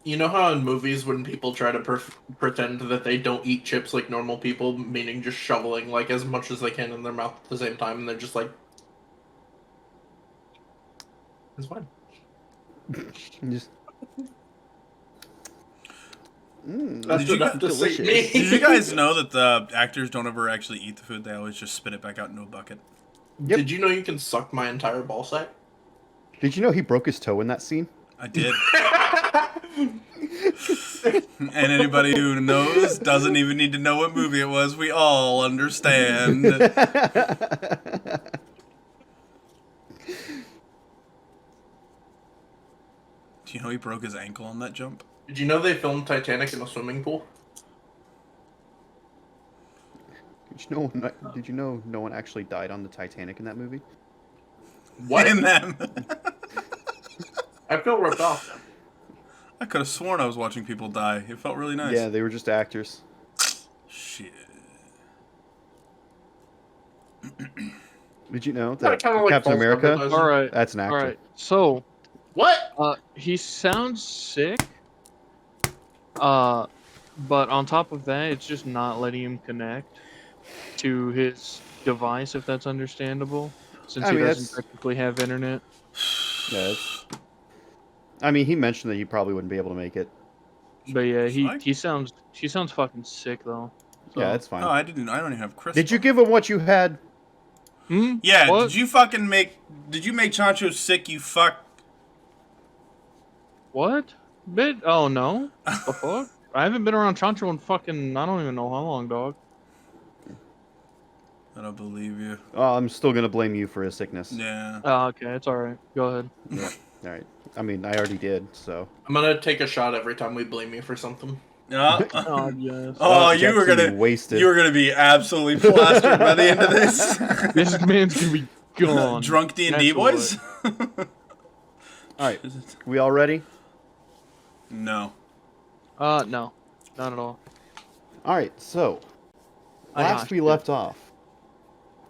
You know how in movies when people try to pretend that they don't eat chips like normal people, meaning just shoveling like as much as they can in their mouth at the same time, and they're just like, it's fine. Just, That's Did you enough guys, to sate delicious. did you me. guys know that the actors don't ever actually eat the food? They always just spit it back out into a bucket. Yep. Did you know you can suck my entire ball sack? Did you know he broke his toe in that scene? I did. And anybody who knows doesn't even need to know what movie it was. We all understand. Do you know he broke his ankle on that jump? Did you know they filmed Titanic in a swimming pool? Did you know no one actually died on the Titanic in that movie? What? In them. I feel ripped off. I could have sworn I was watching people die. It felt really nice. Yeah, they were just actors. Shit. Did you know That that kind of like Captain false America? advertising. All right. That's an actor. All right. So, What? he sounds sick. But on top of that, it's just not letting him connect to his device, if that's understandable, since I he mean, doesn't that's technically have internet. yeah. I mean, he mentioned that he probably wouldn't be able to make it. But yeah, Fine. he sounds fucking sick though. So. Yeah, that's fine. Oh, I don't even have Chris. Did you give him what you had? Hmm? Yeah, What? did you make Chancho sick, you fuck? What? Bit? Oh no. The fuck? I haven't been around Chancho in fucking I don't even know how long, dog. I don't believe you. Oh, I'm still gonna blame you for his sickness. Yeah. Oh, okay, it's all right. Go ahead. Yeah. All right. I mean, I already did. So. I'm gonna take a shot every time we blame you for something. Yeah. Oh yes. Oh, Jack's gonna be wasted. you were gonna be absolutely plastered by the end of this. This man's gonna be gone. Drunk D&D That's boys? All right. We all ready? No. No, not at all. All right. So, last we left off,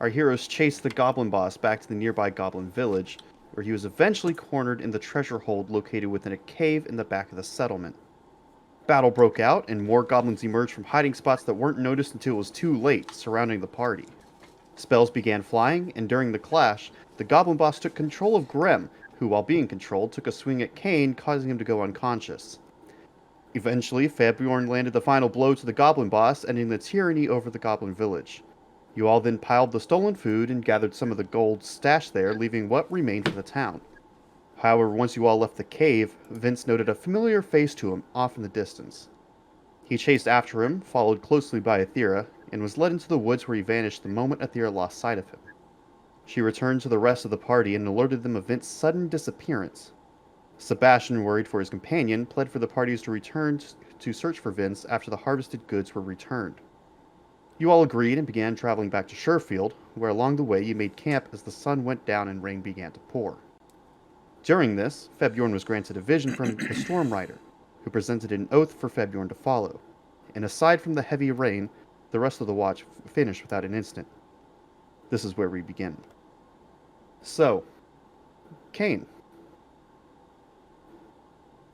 our heroes chased the goblin boss back to the nearby goblin village, where he was eventually cornered in the treasure hold located within a cave in the back of the settlement. Battle broke out, and more goblins emerged from hiding spots that weren't noticed until it was too late, surrounding the party. Spells began flying, and during the clash, the goblin boss took control of Grem, who, while being controlled, took a swing at Kane, causing him to go unconscious. Eventually, Fabiorn landed the final blow to the goblin boss, ending the tyranny over the goblin village. You all then piled the stolen food and gathered some of the gold stashed there, leaving what remained of the town. However, once you all left the cave, Vince noted a familiar face to him off in the distance. He chased after him, followed closely by Aethera, and was led into the woods where he vanished the moment Aethera lost sight of him. She returned to the rest of the party and alerted them of Vince's sudden disappearance. Sebastian, worried for his companion, pled for the parties to return to search for Vince after the harvested goods were returned. You all agreed and began traveling back to Sherfield, where along the way you made camp as the sun went down and rain began to pour. During this, Fabiorn was granted a vision from the Storm Rider, who presented an oath for Fabiorn to follow, and aside from the heavy rain, the rest of the watch finished without an incident. This is where we begin. So, Kane,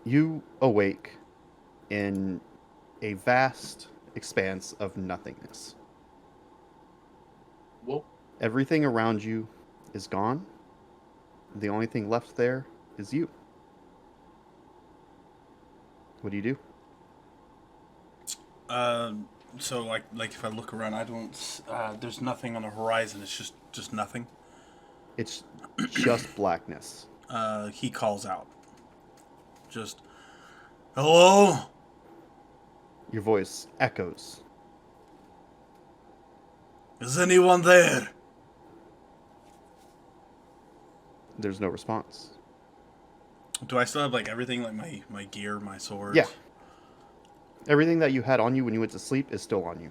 you awake in a vast expanse of nothingness. Whoa. Everything around you is gone. The only thing left there is you. What do you do? So like if I look around, I don't. There's nothing on the horizon. It's just nothing. It's just blackness. He calls out. Just, hello? Your voice echoes. Is anyone there? There's no response. Do I still have like everything, like my gear, my sword? Yeah. Everything that you had on you when you went to sleep is still on you.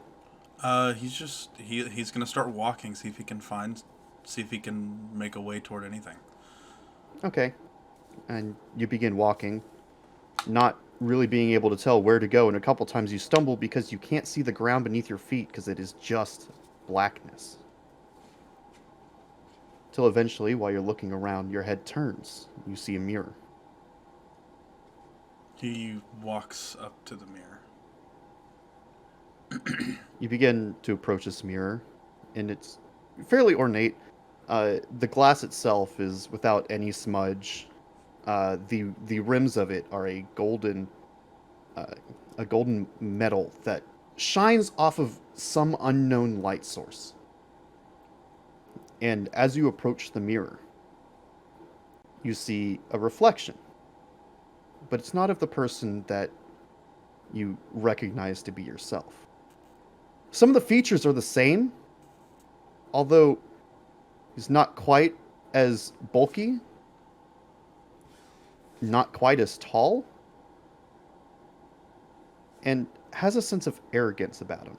He's gonna start walking, see if he can make a way toward anything. Okay. And you begin walking, not really being able to tell where to go, and a couple times you stumble because you can't see the ground beneath your feet because it is just blackness. Till eventually, while you're looking around, your head turns. You see a mirror. He walks up to the mirror. You begin to approach this mirror, and it's fairly ornate. The glass itself is without any smudge. The rims of it are a golden metal that shines off of some unknown light source. And as you approach the mirror, you see a reflection, but it's not of the person that you recognize to be yourself. Some of the features are the same, although he's not quite as bulky, not quite as tall, and has a sense of arrogance about him.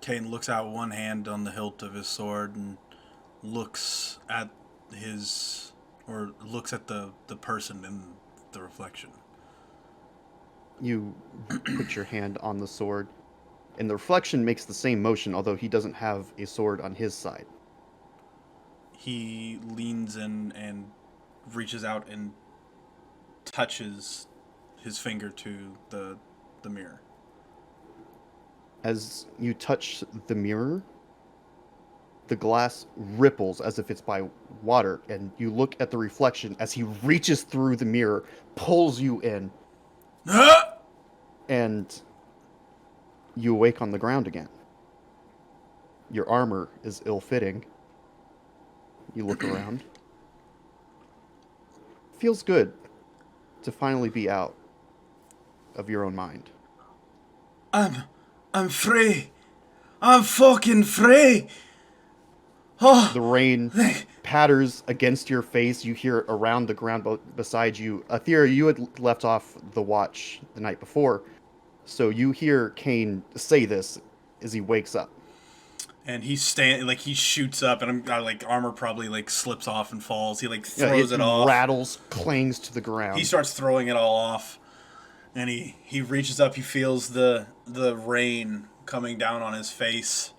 Kane looks out one hand on the hilt of his sword and looks at the person in the reflection. You put your hand on the sword, and the reflection makes the same motion, although he doesn't have a sword on his side. He leans in and reaches out and touches his finger to the mirror. As you touch the mirror, the glass ripples as if it's by water, and you look at the reflection as he reaches through the mirror, pulls you in, and you awake on the ground again. Your armor is ill-fitting. You look around. Feels good to finally be out of your own mind. I'm free. I'm fucking free. Oh, The rain patters against your face. You hear it around the ground beside you. Athera, you had left off the watch the night before, so you hear Kane say this as he wakes up. and he shoots up, and armor probably slips off and falls. He throws it off. Rattles, clangs to the ground. He starts throwing it all off, and he reaches up. He feels the rain coming down on his face,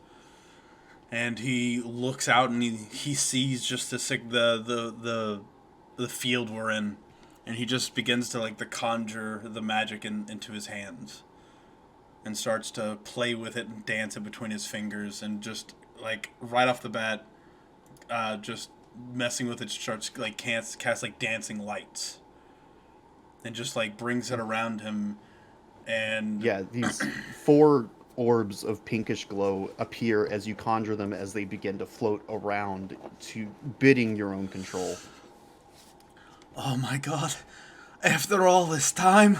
and he looks out and he sees just the field we're in, and he just begins to conjure the magic into his hands, and starts to play with it and dance it between his fingers, and just right off the bat, just messing with it, starts cast dancing lights, and just brings it around him, and Yeah, these 4 orbs of pinkish glow appear as you conjure them, as they begin to float around, to bidding your own control. oh my god, after all this time,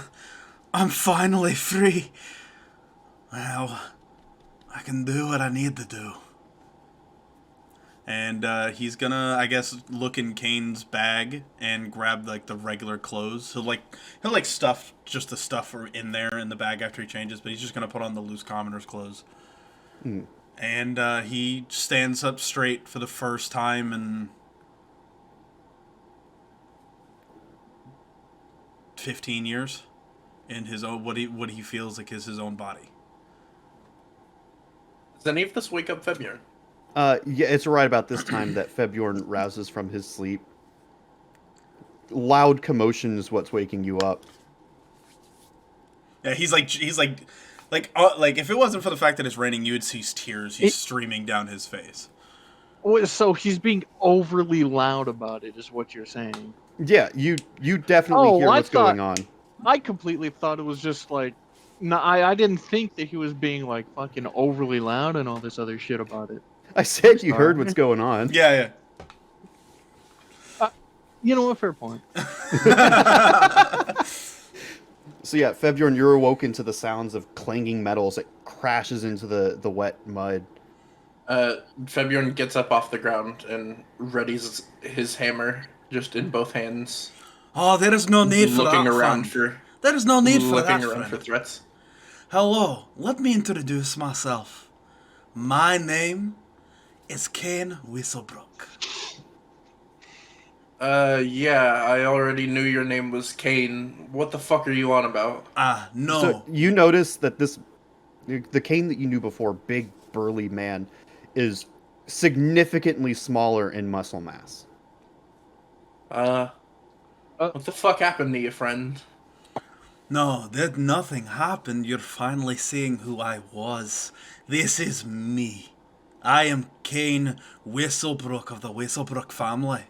I'm finally free. Well, I can do what I need to do. And he's gonna, I guess, look in Kane's bag and grab the regular clothes. He'll stuff just the stuff in there in the bag after he changes, but he's just gonna put on the loose commoner's clothes. And he stands up straight for the first time in 15 years in his own what he feels like is his own body. Does any of this wake up Febjorn? Yeah, it's right about this time that Febjorn rouses from his sleep. Loud commotion is what's waking you up. Yeah, he's if it wasn't for the fact that it's raining, you would see tears streaming down his face. So he's being overly loud about it, is what you're saying. Yeah, you definitely hear what's going on. I completely thought it was just no, I didn't think that he was being fucking overly loud and all this other shit about it. I said you heard what's going on. Yeah. You know what? Fair point. So yeah, Febjorn, you're awoken to the sounds of clanging metals. It crashes into the wet mud. Febjorn gets up off the ground and readies his hammer just in both hands. Oh, there is no need for that. Looking around for there is no need for that. Looking around for threats. Hello, let me introduce myself. My name is Kane Whistlebrook. Yeah, I already knew your name was Kane. What the fuck are you on about? No. So you notice that the Kane that you knew before, big burly man, is significantly smaller in muscle mass. What the fuck happened to you, friend? No, that nothing happened. You're finally seeing who I was. This is me. I am Kane Whistlebrook of the Whistlebrook family.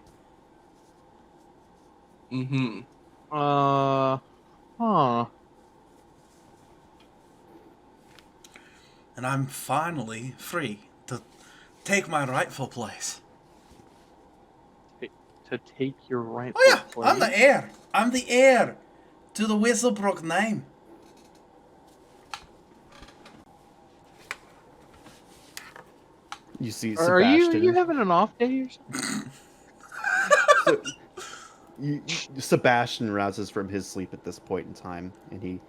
Mm-hmm. Huh. And I'm finally free to take my rightful place. To take your rightful Oh yeah, place. I'm the heir. I'm the heir to the Whistlebrook name. You see Are you Sebastian. having an off day or something? So, Sebastian rouses from his sleep at this point in time, and he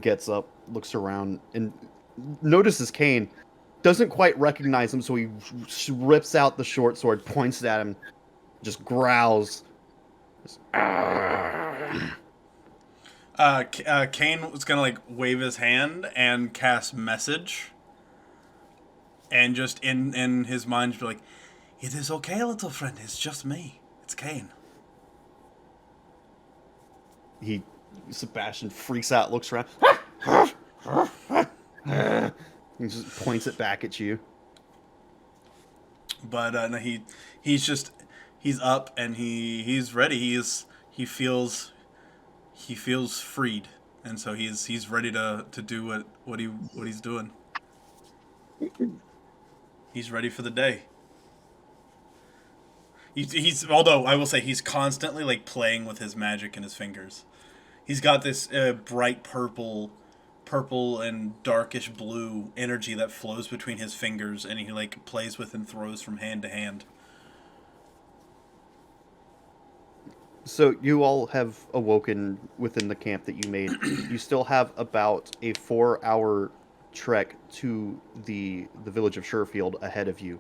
gets up, looks around, and notices Kane. Doesn't quite recognize him, so he rips out the short sword, points it at him, just growls. Just, Kane was gonna like wave his hand and cast message, and just in his mind be like, "It is okay, little friend. It's just me. It's Kane." Sebastian freaks out, looks around. He just points it back at you. But no, he's up and he's ready. He feels freed, and so he's ready to do what he's doing. He's ready for the day. He's although I will say he's constantly like playing with his magic in his fingers. He's got this bright purple and darkish blue energy that flows between his fingers, and he like plays with and throws from hand to hand. So you all have awoken within the camp that you made. You still have about a 4-hour trek to the village of Sherfield ahead of you.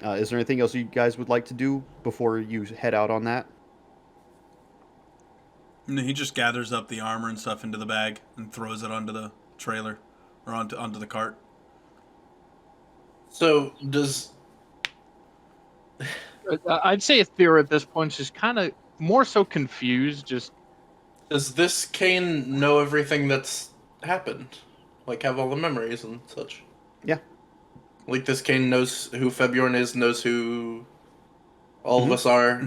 Is there anything else you guys would like to do before you head out on that? And he just gathers up the armor and stuff into the bag and throws it onto the trailer or onto the cart. So does I'd say Aethera at this point is kind of more so confused. Just this Kane know everything that's happened? Like have all the memories and such? Yeah. Like this Kane knows who Febjorn is, knows who all of us are,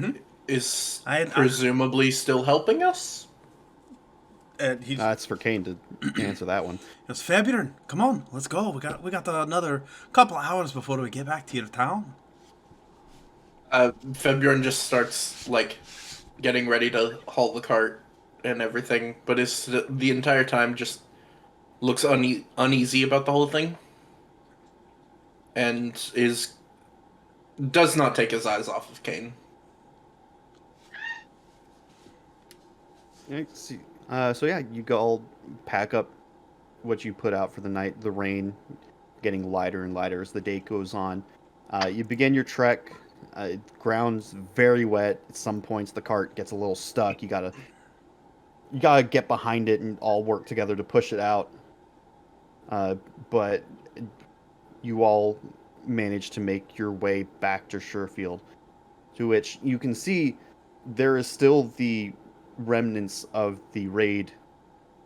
is presumably still helping us? He's It's for Kane to answer that one. It's Febjorn, come on, let's go. We got another couple hours before we get back to your town. Febjorn just starts like getting ready to haul the cart and everything, but is the entire time just looks uneasy about the whole thing, and does not take his eyes off of Kane. So yeah, you go all pack up what you put out for the night. The rain getting lighter and lighter as the day goes on. You begin your trek. Ground's very wet. At some points, the cart gets a little stuck. You gotta get behind it and all work together to push it out. But you all manage to make your way back to Sherfield, to which you can see there is still the remnants of the raid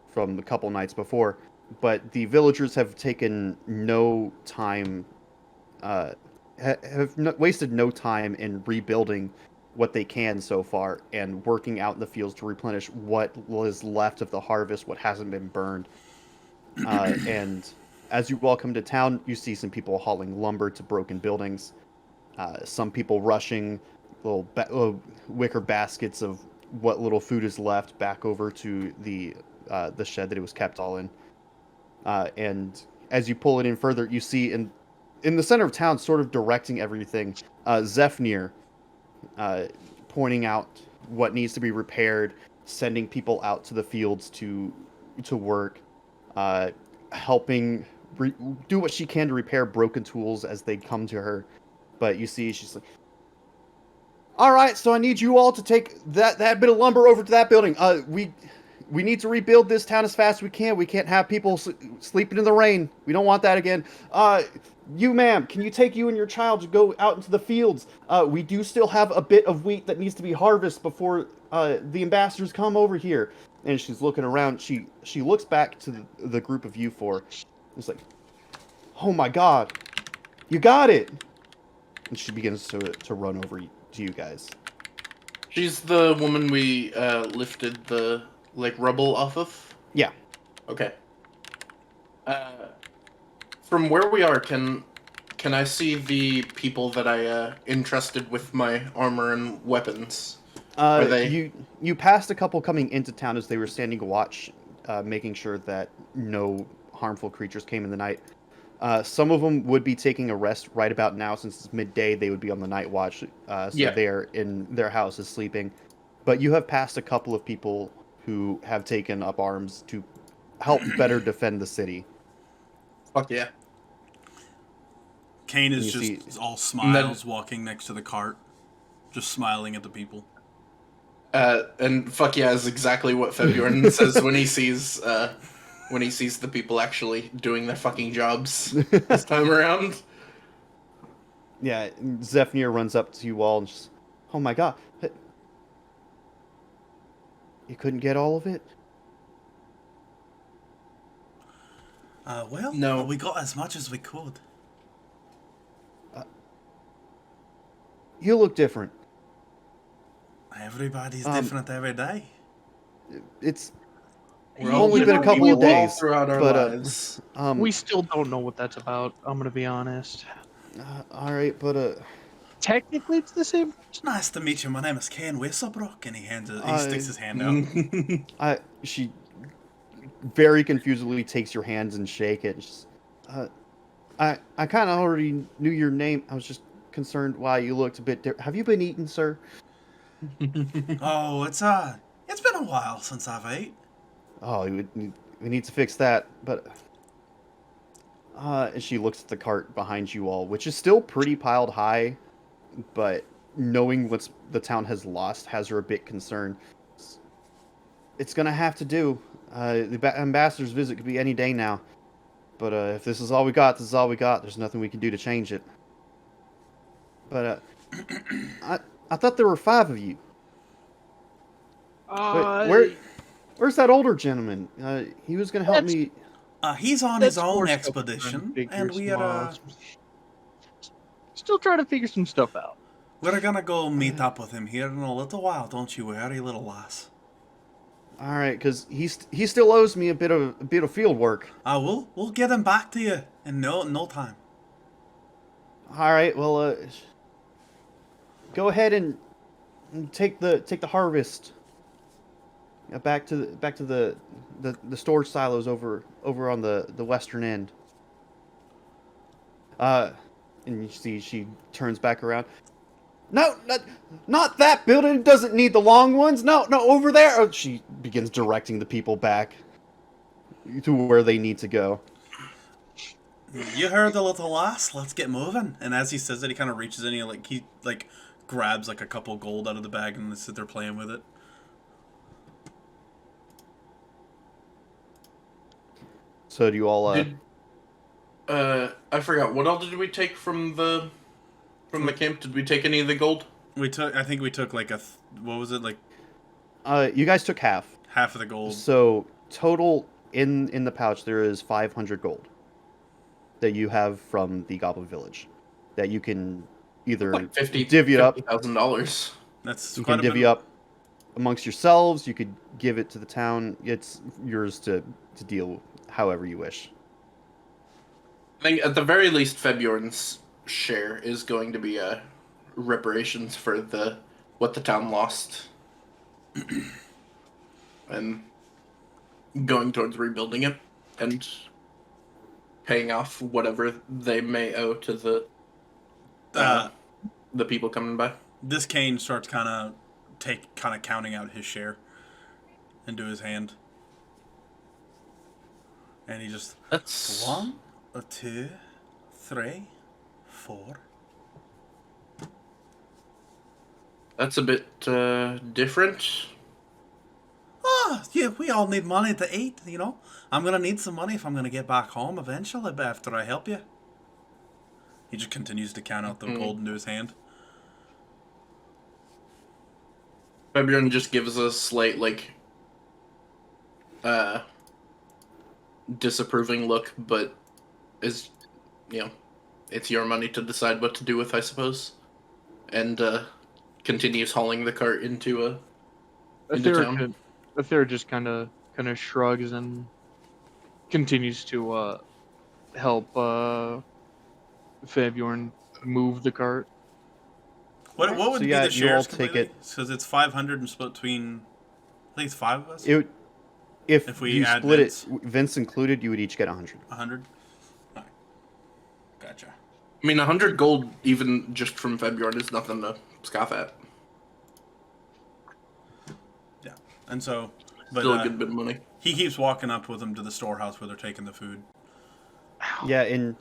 from a couple nights before, but the villagers have taken no time, wasted no time in rebuilding what they can so far and working out in the fields to replenish what was left of the harvest, what hasn't been burned. And as you welcome to town, you see some people hauling lumber to broken buildings, some people rushing little wicker baskets of what little food is left back over to the shed that it was kept all in. And as you pull it in further, you see in the center of town, sort of directing everything, Zephnir pointing out what needs to be repaired, sending people out to the fields to work, helping do what she can to repair broken tools as they come to her. But you see, she's like, all right, so I need you all to take that bit of lumber over to that building. We need to rebuild this town as fast as we can. We can't have people sleeping in the rain. We don't want that again. You, ma'am, can you take you and your child to go out into the fields? We do still have a bit of wheat that needs to be harvested before the ambassadors come over here. And she's looking around. She looks back to the group of you four. It's like, oh my god, you got it! And she begins to run over to you guys. She's the woman we lifted the rubble off of. Yeah. Okay. From where we are, can I see the people that I entrusted with my armor and weapons? Are they? You passed a couple coming into town as they were standing watch, making sure that no harmful creatures came in the night. Some of them would be taking a rest right about now, since it's midday. They would be on the night watch, so Yeah. they're in their houses sleeping. But you have passed a couple of people who have taken up arms to help better defend the city. Fuck yeah. Kane is You just see- all smiles, walking next to the cart, just smiling at the people. And fuck yeah is exactly what Febjorn says when he sees the people actually doing their fucking jobs this time around. Yeah, Zephnir runs up to you all and just, oh my god, you couldn't get all of it? Well, No. we got as much as we could. You look different. Everybody's different every day. It's We're only all been a different couple people of days, throughout our but lives. We still don't know what that's about. I'm gonna be honest. all right, but Technically, it's the same. It's nice to meet you. My name is Kane Whistlebrook, and he sticks his hand out. She very confusedly takes your hands and shake it. Just, I kind of already knew your name. I was just concerned why you looked a bit different. Have you been eating, sir? Oh, it's been a while since I've ate. Oh, we need to fix that. But and she looks at the cart behind you all, which is still pretty piled high, but knowing what the town has lost has her a bit concerned. It's gonna have to do. The ambassador's visit could be any day now. But if this is all we got, this is all we got. There's nothing we can do to change it. But I thought there were 5 of you. Where's that older gentleman? He was gonna help me. He's on his own expedition, and we are still trying to figure some stuff out. we're gonna go meet up with him here in a little while. Don't you worry, little lass. All right, because he still owes me a bit of field work. We'll get him back to you in no time. All right, well, go ahead and take the harvest back to the storage silos over on the western end. And you see she turns back around. No, not that building. It doesn't need the long ones. No, over there. Oh, she begins directing the people back to where they need to go. You heard the little lass. Let's get moving. And as he says it, he kind of reaches in. He grabs a couple gold out of the bag and they sit there playing with it. So do you all? I forgot. What all did we take from the camp? Did we take any of the gold? I think we took what was it, You guys took half. half of the gold. So total in the pouch there is 500 gold that you have from the Goblin Village that you can either Like divvy it up. $50,000. That's You quite can a divvy bit. up amongst yourselves. You could give it to the town. It's yours to deal however you wish. I think at the very least, Febjorn's share is going to be reparations for what the town lost, and going towards rebuilding it and paying off whatever they may owe to the people coming by. This Kane starts kind of counting out his share into his hand, and he just That's 1, 2, 3, 4. That's a bit different. Oh, yeah, we all need money to eat, I'm gonna need some money if I'm gonna get back home eventually, but after I help you. He just continues to count out the gold into his hand. Fabian just gives a slight, like, uh, disapproving look, but is, you know, it's your money to decide what to do with, I suppose. And, continues hauling the cart into town. Athera just kind of shrugs and continues to help Fabiorn move the cart. What So would be yeah, the you all shares take completely? it. Because it's 500 and split between, I think it's 5 of us? If we you add split Vince. it, Vince included, you would each get 100. 100? Alright. Gotcha. I mean, 100 gold, even just from February, is nothing to scoff at. Yeah. And so, but Still a good bit of money. he keeps walking up with them to the storehouse where they're taking the food. Yeah, and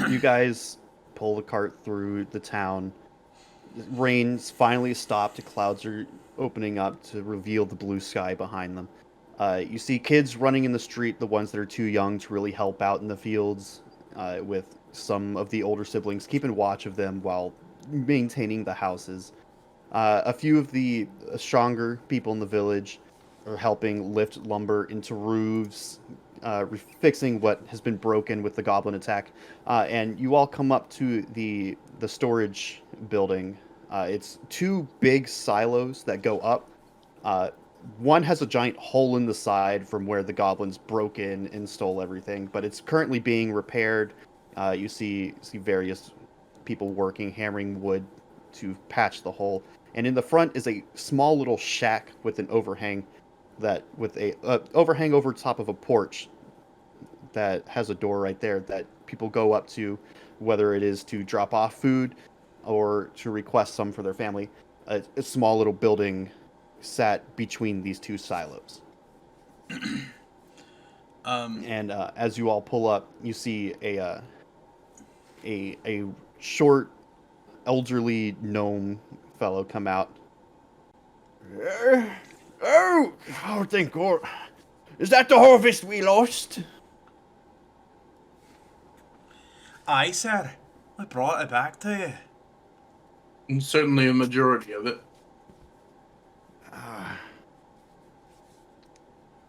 you guys pull the cart through the town. Rain's finally stopped. The clouds are opening up to reveal the blue sky behind them. You see kids running in the street, the ones that are too young to really help out in the fields, with some of the older siblings keeping watch of them while maintaining the houses. A few of the stronger people in the village are helping lift lumber into roofs, fixing what has been broken with the goblin attack. And you all come up to the storage building. It's two big silos that go up. One has a giant hole in the side from where the goblins broke in and stole everything, but it's currently being repaired. You see various people working, hammering wood to patch the hole. And in the front is a small little shack with an overhang with a overhang over top of a porch that has a door right there that people go up to, whether it is to drop off food or to request some for their family. A small little building sat between these two silos. And as you all pull up, you see a short, elderly gnome fellow come out. Oh, thank God. Is that the harvest we lost? Aye, sir. I brought it back to you. And certainly a majority of it.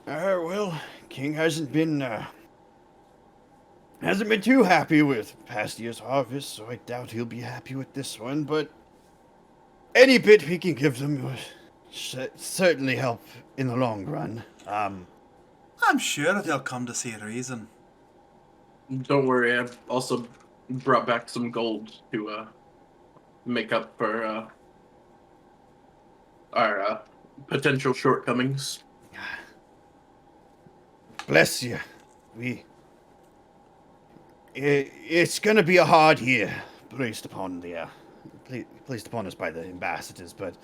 Well, King hasn't been too happy with past year's harvest, so I doubt he'll be happy with this one, but any bit we can give them will certainly help in the long run. I'm sure they'll come to see reason. Don't worry, I've also brought back some gold to make up for our potential shortcomings. Bless you. It's gonna be a hard year placed upon us by the ambassadors, but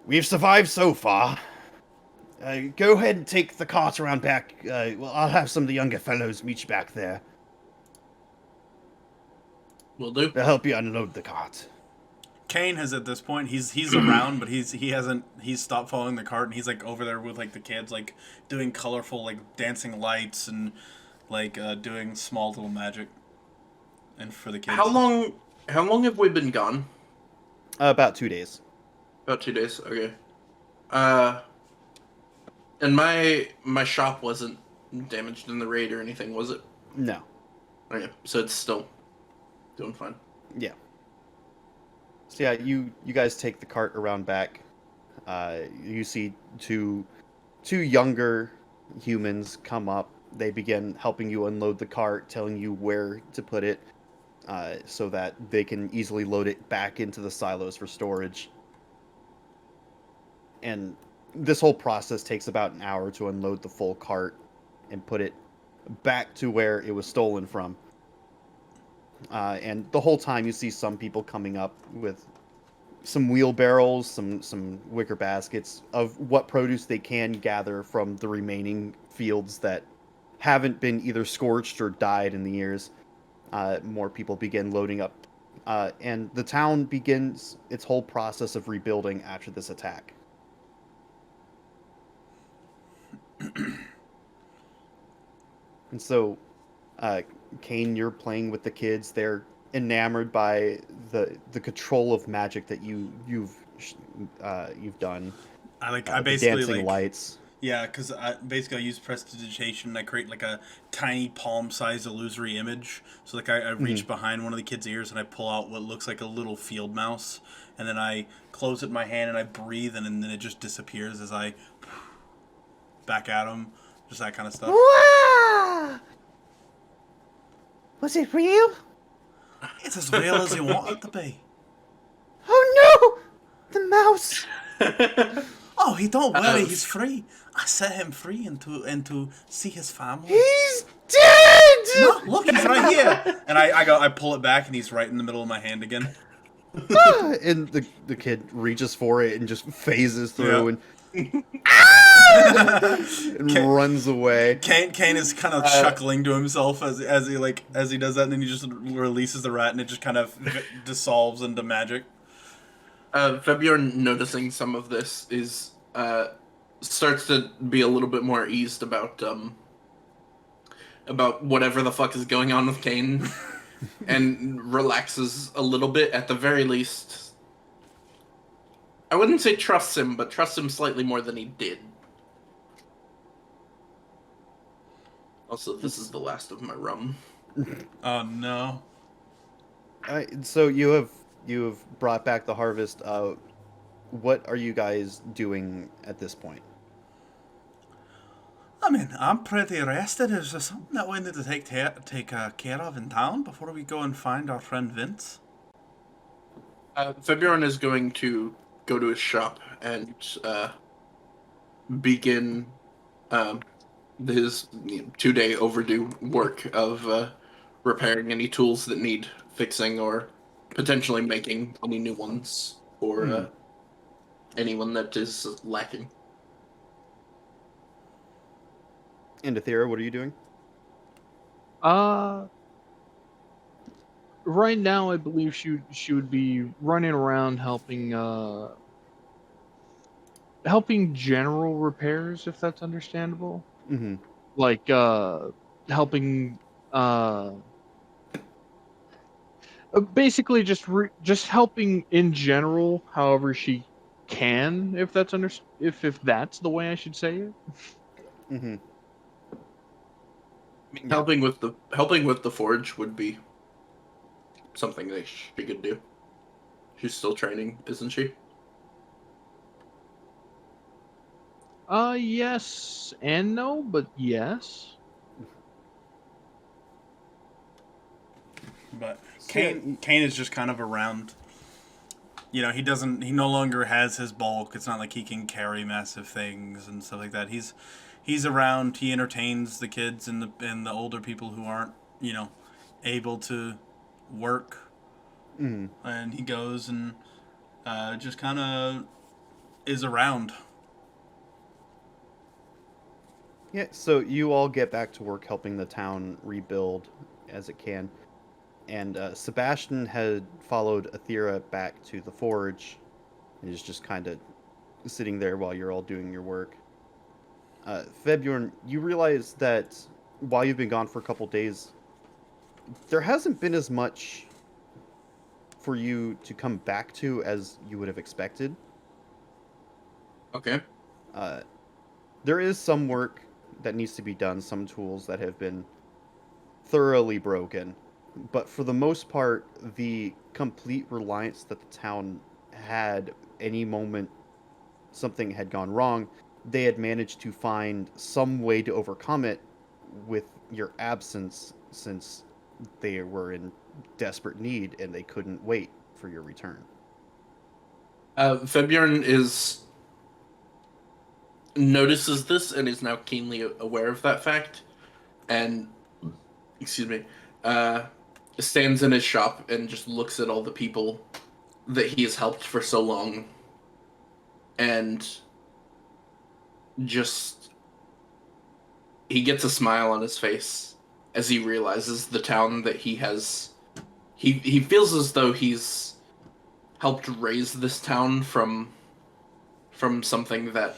we've survived so far. Go ahead and take the cart around back. Well, I'll have some of the younger fellows meet you back there. Will do. They'll help you unload the cart. Kane has at this point he's around, but he's stopped following the cart, and he's like over there with like the kids, like doing colorful like dancing lights and like doing small little magic, and for the kids. How long have we been gone? About 2 days. About 2 days. Okay. And my shop wasn't damaged in the raid or anything, was it? No. Okay, so it's still doing fine. Yeah. So yeah, you guys take the cart around back. You see two younger humans come up. They begin helping you unload the cart, telling you where to put it, so that they can easily load it back into the silos for storage. And this whole process takes about an hour to unload the full cart and put it back to where it was stolen from. And the whole time you see some people coming up with some wheelbarrows, some wicker baskets of what produce they can gather from the remaining fields that haven't been either scorched or died in the years. More people begin loading up. And the town begins its whole process of rebuilding after this attack. And so, Kane, you're playing with the kids. They're enamored by the control of magic that you've done. I The basically dancing lights. Yeah, because I use prestidigitation and I create like a tiny palm-sized illusory image. So like I reach behind one of the kid's ears and I pull out what looks like a little field mouse, and then I close it in my hand and I breathe, and then it just disappears as I back at him. Just that kind of stuff. Wow! Was it real? It's as real as you want it to be. Oh no! The mouse! Oh, he don't worry, he's free. I set him free and to see his family. He's dead! No, look, he's right here. And I pull it back, and he's right in the middle of my hand again. And the kid reaches for it and just phases through and runs away. Kane is kind of chuckling to himself as he does that, and then he just releases the rat, and it just kind of dissolves into magic. Vebjorn, noticing some of this, is starts to be a little bit more eased about whatever the fuck is going on with Kane, and relaxes a little bit. At the very least, I wouldn't say trusts him, but trusts him slightly more than he did. Also, this is the last of my rum. Oh no! So you have brought back the harvest. What are you guys doing at this point? I mean, I'm pretty rested. Is there something that we need to take care of in town before we go and find our friend Vince? Vebjorn is going to go to his shop and begin his 2-day overdue work of repairing any tools that need fixing or potentially making any new ones for anyone that is lacking. And Athera, what are you doing? Right now, I believe she would be running around helping general repairs, if that's understandable. Mm-hmm. Like helping basically just helping in general, however she can, if that's if that's the way I should say it. Mm-hmm. I mean, helping with the forge would be something that she could do. She's still training, isn't she? Yes and no, but yes. But Kane is just kind of around. You know, he no longer has his bulk. It's not like he can carry massive things and stuff like that. He's around. He entertains the kids and the older people who aren't, able to work. Mm-hmm. And he goes and just kind of is around. Yeah, so you all get back to work helping the town rebuild as it can. And Sebastian had followed Athera back to the forge and is just kind of sitting there while you're all doing your work. Vebjorn, you realize that while you've been gone for a couple days, there hasn't been as much for you to come back to as you would have expected. Okay. There is some work that needs to be done, some tools that have been thoroughly broken. But for the most part, the complete reliance that the town had any moment something had gone wrong, they had managed to find some way to overcome it with your absence, since they were in desperate need and they couldn't wait for your return. Vebjorn notices this and is now keenly aware of that fact, and stands in his shop and just looks at all the people that he has helped for so long, and just he gets a smile on his face as he realizes the town that he feels as though he's helped raise this town from something that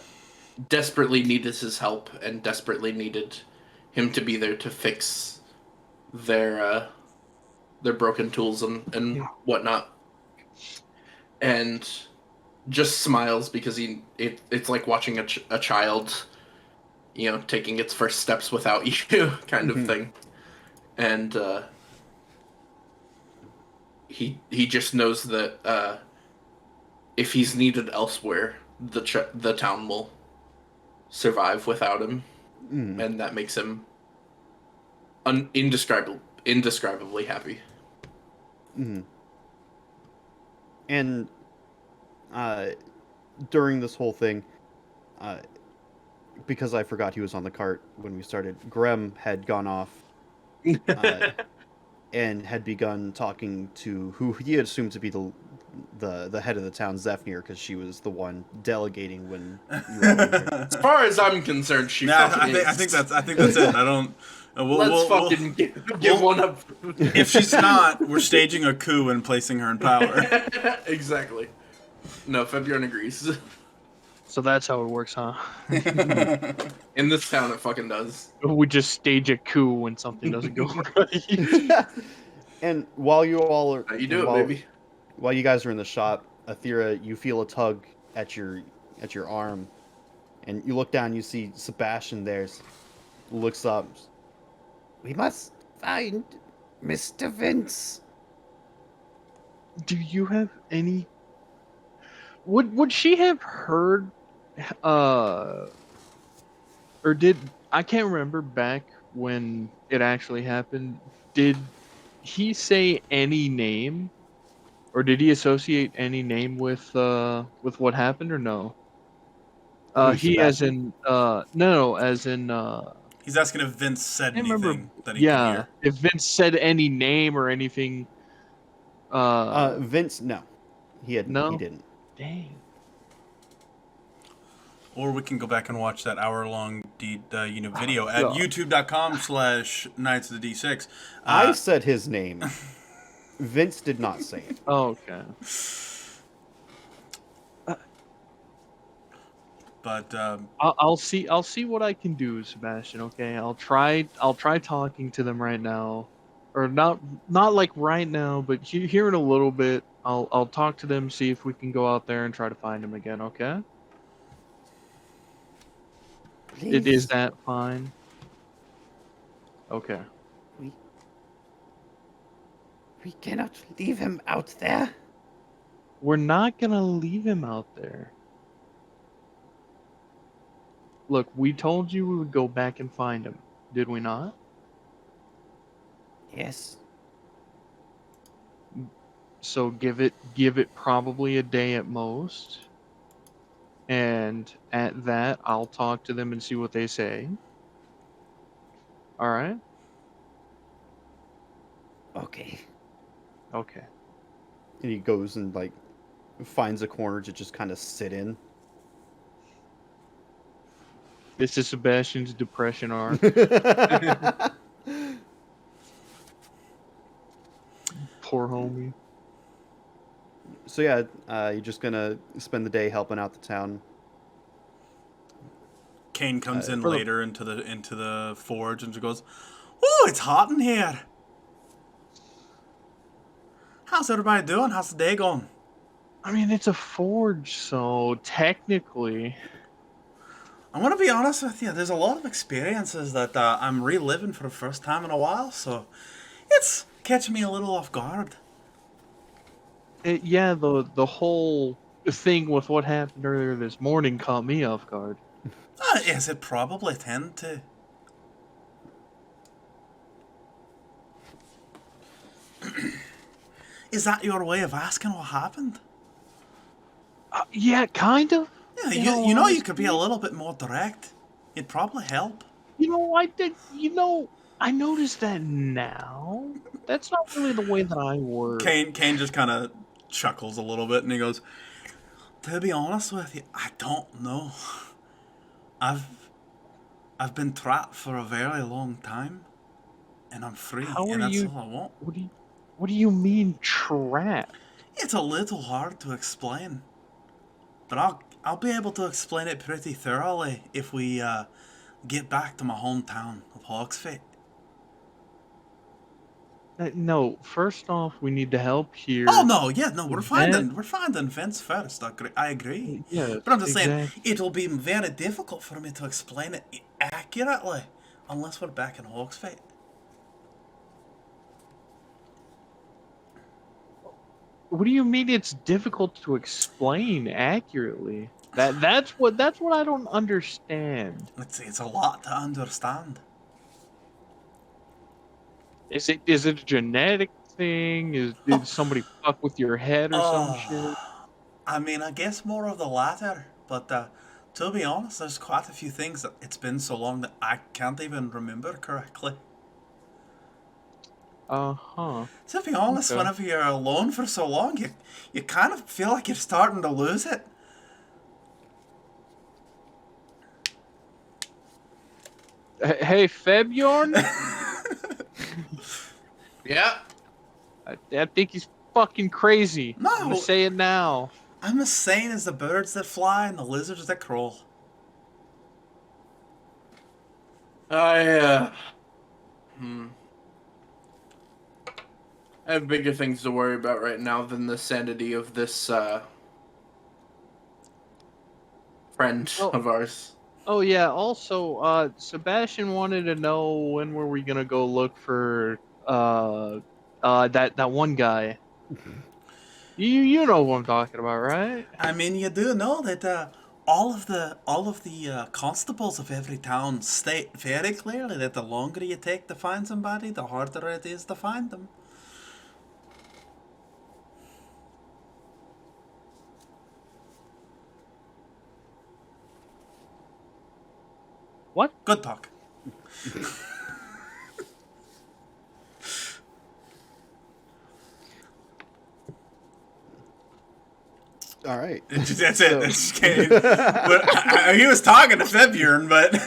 desperately needed his help and desperately needed him to be there to fix their their broken tools and whatnot, and just smiles because it's like watching a child, taking its first steps without you, kind of thing. And he just knows that if he's needed elsewhere, the town will survive without him, and that makes him indescribably happy. And during this whole thing, because I forgot he was on the cart when we started, Grem had gone off and had begun talking to who he had assumed to be the head of the town, Zephnir, because she was the one delegating when you were over there. As far as I'm concerned, she fucking is. I think that's it. I don't. Let's fucking give one up. If she's not, we're staging a coup and placing her in power. Exactly. No, Fabian agrees. So that's how it works, huh? In this town, it fucking does. We just stage a coup when something doesn't go right. And while you all are, How you do it, baby. While you guys are in the shop, Athira, you feel a tug at your arm, and you look down. You see Sebastian there. Looks up. We must find Mr. Vince. Do you have any? Would she have heard? Or did I can't remember back when it actually happened? Did he say any name, or did he associate any name with what happened, or no? He as in no, as in He's asking if Vince said I remember, anything that he could yeah, hear. if Vince said any name or anything. Vince, no, he No? didn't. Dang. Or we can go back and watch that hour-long video at God. youtube.com/Knights of the D6. I said his name. Vince did not say it. Okay. But I'll see what I can do, Sebastian. Okay, I'll try talking to them right now, or not like right now, but here in a little bit. I'll talk to them, see if we can go out there and try to find him again. Okay. Please. Is that fine? Okay. We cannot leave him out there. We're not gonna leave him out there. Look, we told you we would go back and find him. Did we not? Yes. So give it probably a day at most. And at that, I'll talk to them and see what they say. All right? Okay. Okay. And he goes and finds a corner to just kind of sit in. This is Sebastian's depression arc. Poor homie. So yeah, you're just gonna spend the day helping out the town. Kane comes in later into the forge and she goes, "Oh, it's hot in here. How's everybody doing? How's the day going?" I mean, it's a forge, so technically. I'm gonna be honest with you. There's a lot of experiences that I'm reliving for the first time in a while, so it's catching me a little off guard. Yeah, the whole thing with what happened earlier this morning caught me off guard. Yes, it probably tend to. Is that your way of asking what happened? Yeah, kind of. Yeah, you know you could be a little bit more direct. It'd probably help. I noticed that now. That's not really the way that I work. Kane just kind of chuckles a little bit and he goes, "To be honest with you, I don't know. I've been trapped for a very long time, and I'm free, and that's all I want." What do you mean trapped? It's a little hard to explain, but I'll be able to explain it pretty thoroughly if we get back to my hometown of Hogsfate. No, first off, we need to help here. Oh no, yeah, no, we're Then- finding Vince first. I agree. Yes, But I'm just saying, exactly. it'll be very difficult for me to explain it accurately unless we're back in Hawksfate. What do you mean it's difficult to explain accurately? That's what I don't understand. It's a lot to understand. Is it a genetic thing? Did somebody fuck with your head or some shit? I mean, I guess more of the latter, but to be honest, there's quite a few things that it's been so long that I can't even remember correctly. Uh-huh. To be honest, Okay. whenever you're alone for so long, you kind of feel like you're starting to lose it. Hey, Febjorn? Yeah. I think he's fucking crazy. No. I'm gonna say it now. I'm as sane as the birds that fly and the lizards that crawl. I have bigger things to worry about right now than the sanity of this friend Oh. of ours. Oh yeah, also, Sebastian wanted to know when were we gonna go look for that one guy. You know what I'm talking about, right? I mean, you do know that all of the constables of every town state very clearly that the longer you take to find somebody, the harder it is to find them. What? Good talk. All right. That's it. That's he was talking to Febjorn, but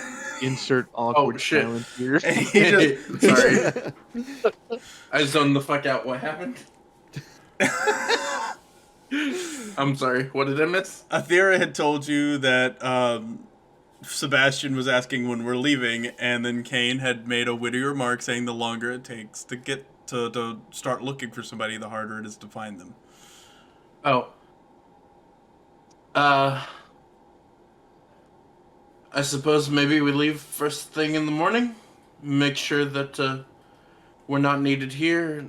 Insert awkward shit. silence here. he just Sorry. I zoned the fuck out. What happened? I'm sorry. What did I miss? Athera had told you that Sebastian was asking when we're leaving, and then Kane had made a witty remark saying the longer it takes to get to start looking for somebody, the harder it is to find them. Oh. I suppose maybe we leave first thing in the morning. Make sure that we're not needed here.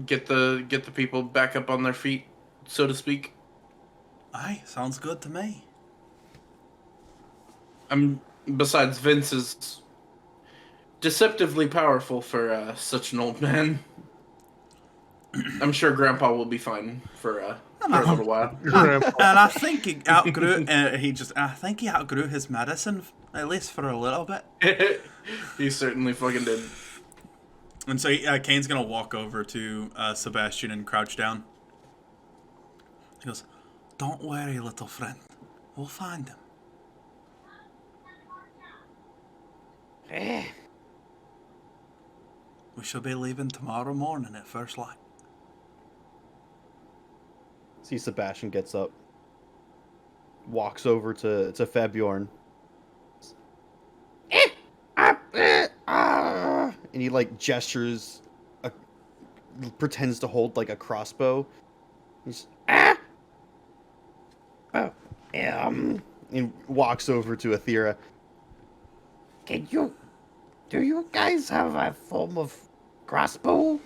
Get the people back up on their feet, so to speak. Aye, sounds good to me. Besides, Vince is deceptively powerful for such an old man. I'm sure Grandpa will be fine for a little while. And I think he outgrew. I think he outgrew his medicine, at least for a little bit. He certainly fucking did. And so Kane's gonna walk over to Sebastian and crouch down. He goes, "Don't worry, little friend. We'll find him." Eh, We shall be leaving tomorrow morning at first light. See, Sebastian gets up, walks over to Febjorn, and he like gestures, pretends to hold like a crossbow. He's oh, and walks over to Athera. do you guys have a form of crossbow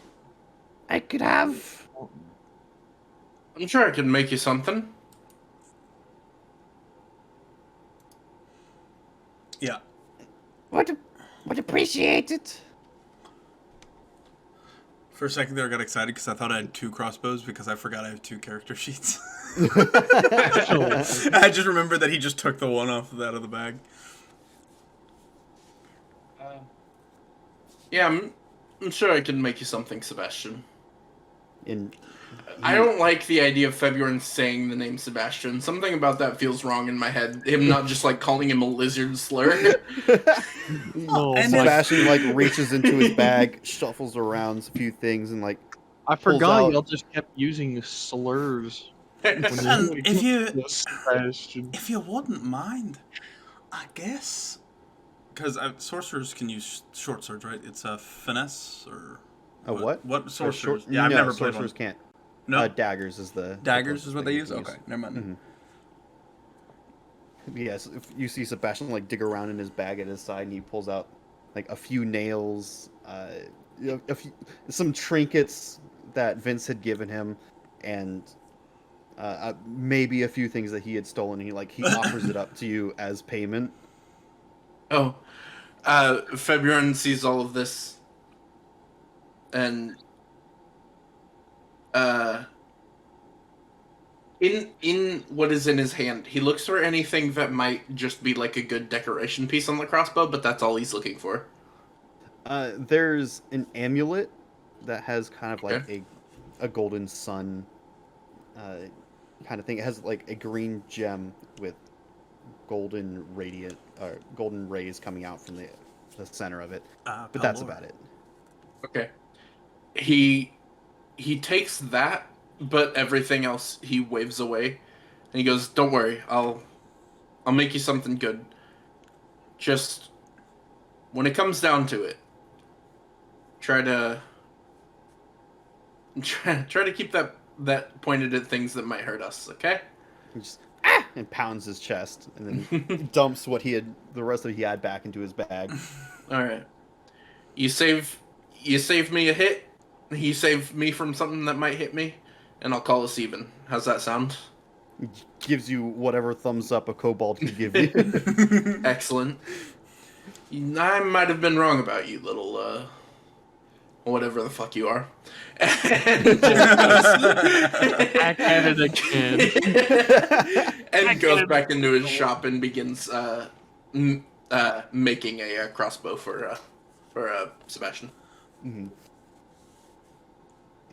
I could have? I'm sure I can make you something. Yeah. Would appreciate it. For a second there, I got excited because I thought I had 2 crossbows because I forgot I have 2 character sheets. I just remembered that he just took the one off out of the bag. Yeah, I'm sure I can make you something, Sebastian. And I don't like the idea of Febjorn saying the name Sebastian. Something about that feels wrong in my head. Him not just like calling him a lizard slur. No, and Sebastian like reaches into his bag, shuffles around a few things, and like I pulls forgot out- y'all just kept using slurs. And Sebastian. if you wouldn't mind, I guess, because sorcerers can use short swords, right? It's a finesse, or A what? What A sorcerers? short- Yeah, I've no, never played sorcerers one. can't. No, Daggers is the daggers closest is what thing they you use. can Okay, never mind. Mhm. Yes, if you see Sebastian like dig around in his bag at his side, and he pulls out like a few nails, some trinkets that Vince had given him, and maybe a few things that he had stolen. He offers it up to you as payment. Oh, Fabian sees all of this, and in what is in his hand, he looks for anything that might just be like a good decoration piece on the crossbow, but that's all he's looking for. There's an amulet that has kind of like Okay. a golden sun kind of thing. It has like a green gem with golden golden rays coming out from the center of it. But that's about it. Okay. He takes that, but everything else he waves away, and he goes, "Don't worry, I'll make you something good. Just when it comes down to it, try to keep that pointed at things that might hurt us, okay?" He just and pounds his chest, and then dumps the rest of what he had back into his bag. All right. You save me a hit. He saved me from something that might hit me, and I'll call us even. How's that sound? He gives you whatever thumbs up a kobold could give you. Excellent. I might have been wrong about you, little whatever the fuck you are. And Back at it again. and goes back into his shop and begins making a crossbow for Sebastian. Mhm.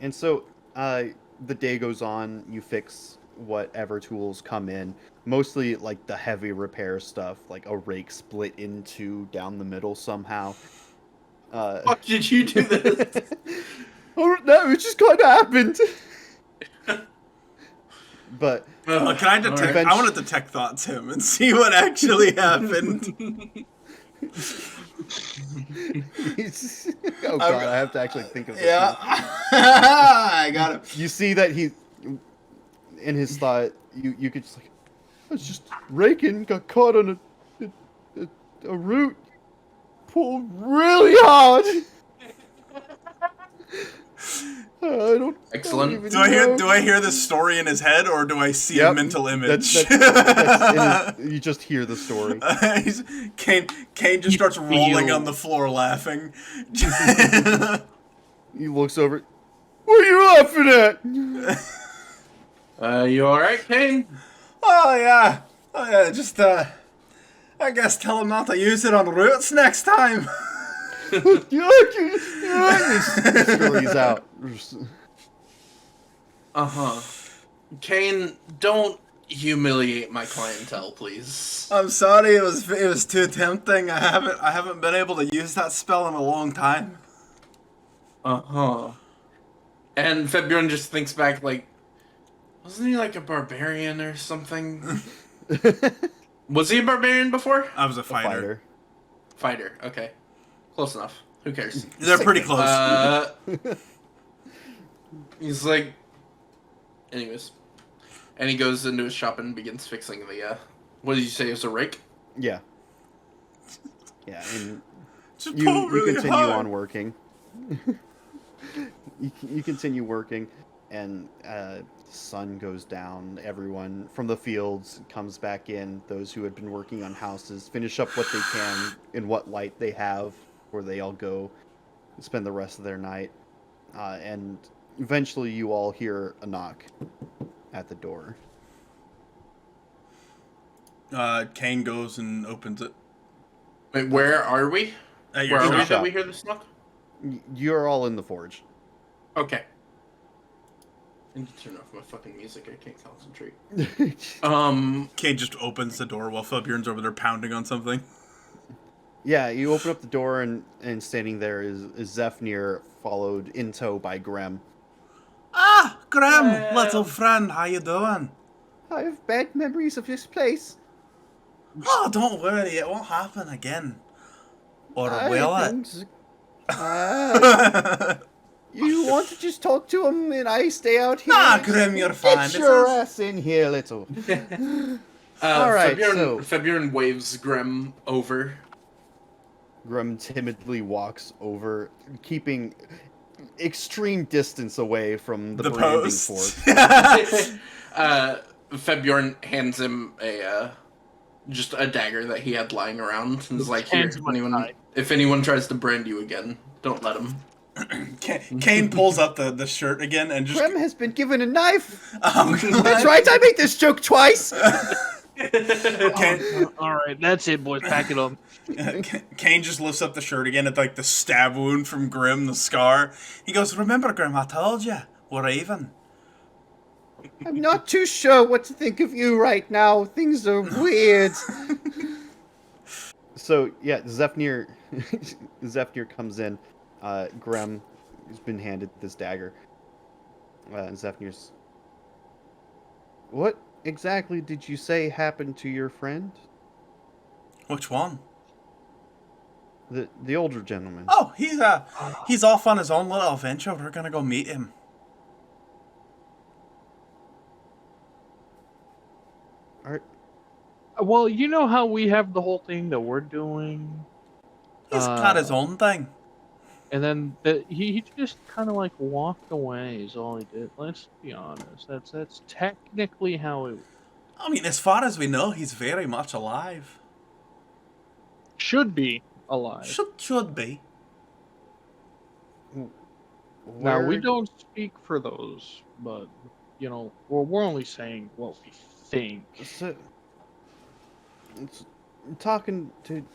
And so the day goes on. You fix whatever tools come in. Mostly like the heavy repair stuff, like a rake split in two down the middle somehow. Fuck, did you do this? Oh no, it just kind of happened. But Can I detect? Alright. I want to detect thoughts him and see what actually happened. oh god, I have to actually think of this. Yeah, now. I got it. You see that he, in his thought, you could just like, I was just raking, got caught on a root, pulled really hard. I don't. Excellent. I don't even Do know. I hear this story in his head, or do I see a Yep, mental image? that's you just hear the story. Kane just starts rolling on the floor laughing. He looks over. What are you laughing at? You all right, Kane? Oh yeah. Just I guess tell him not to use it on roots next time. Scurries out. Kane, don't humiliate my clientele, please. I'm sorry, it was too tempting. I haven't been able to use that spell in a long time. And Fabian just thinks back, like, wasn't he like a barbarian or something? Was he a barbarian before? I was a fighter. Fighter, okay. Close enough. Who cares? They're pretty close. He's like... Anyways. And he goes into his shop and begins fixing the, what did you say, it was a rake? Yeah. Yeah, and Just you pull really continue hard. on working. you continue working, and the sun goes down. Everyone from the fields comes back in. Those who had been working on houses finish up what they can in what light they have, where they all go spend the rest of their night. And eventually you all hear a knock at the door. Kane goes and opens it. Wait, where are we? At Where your are we shop. that we hear this knock? You're all in the forge. Okay. I need to turn off my fucking music. I can't concentrate. Kane just opens the door while Fabian's over there pounding on something. Yeah, you open up the door, and standing there is Zephnir, followed in tow by Grem. Ah, Graham, little friend, how you doing? I have bad memories of this place. Oh, don't worry, it won't happen again. Or will it? You want to just talk to him and I stay out here? Nah, Grim, you're fine. Get your ass in here, little. All right, Fabian waves Grim over. Grim timidly walks over, keeping extreme distance away from the branding post. fork. Fabian hands him just a dagger that he had lying around, and is like, "Here, if anyone tries to brand you again, don't let him." Kane pulls up the shirt again and just... Grim has been given a knife. Oh, That's right, I made this joke twice. All right, that's it, boys. Pack it up. Kane just lifts up the shirt again at like the stab wound from Grim, the scar. He goes, "Remember, Grim, I told you, we're even." I'm not too sure what to think of you right now. Things are weird. So yeah, Zephnir comes in. Grem has been handed this dagger. And Zephnir's... What exactly did you say happened to your friend? Which one? The older gentleman. Oh, he's off on his own little adventure. We're gonna go meet him. Well, you know how we have the whole thing that we're doing? He's got his own thing. And then he just kind of like walked away is all he did. Let's be honest. That's technically how it I mean, as far as we know, he's very much alive. should be alive. Should be. Now, we don't speak for those, but, you know, we're only saying what we think. So, talking to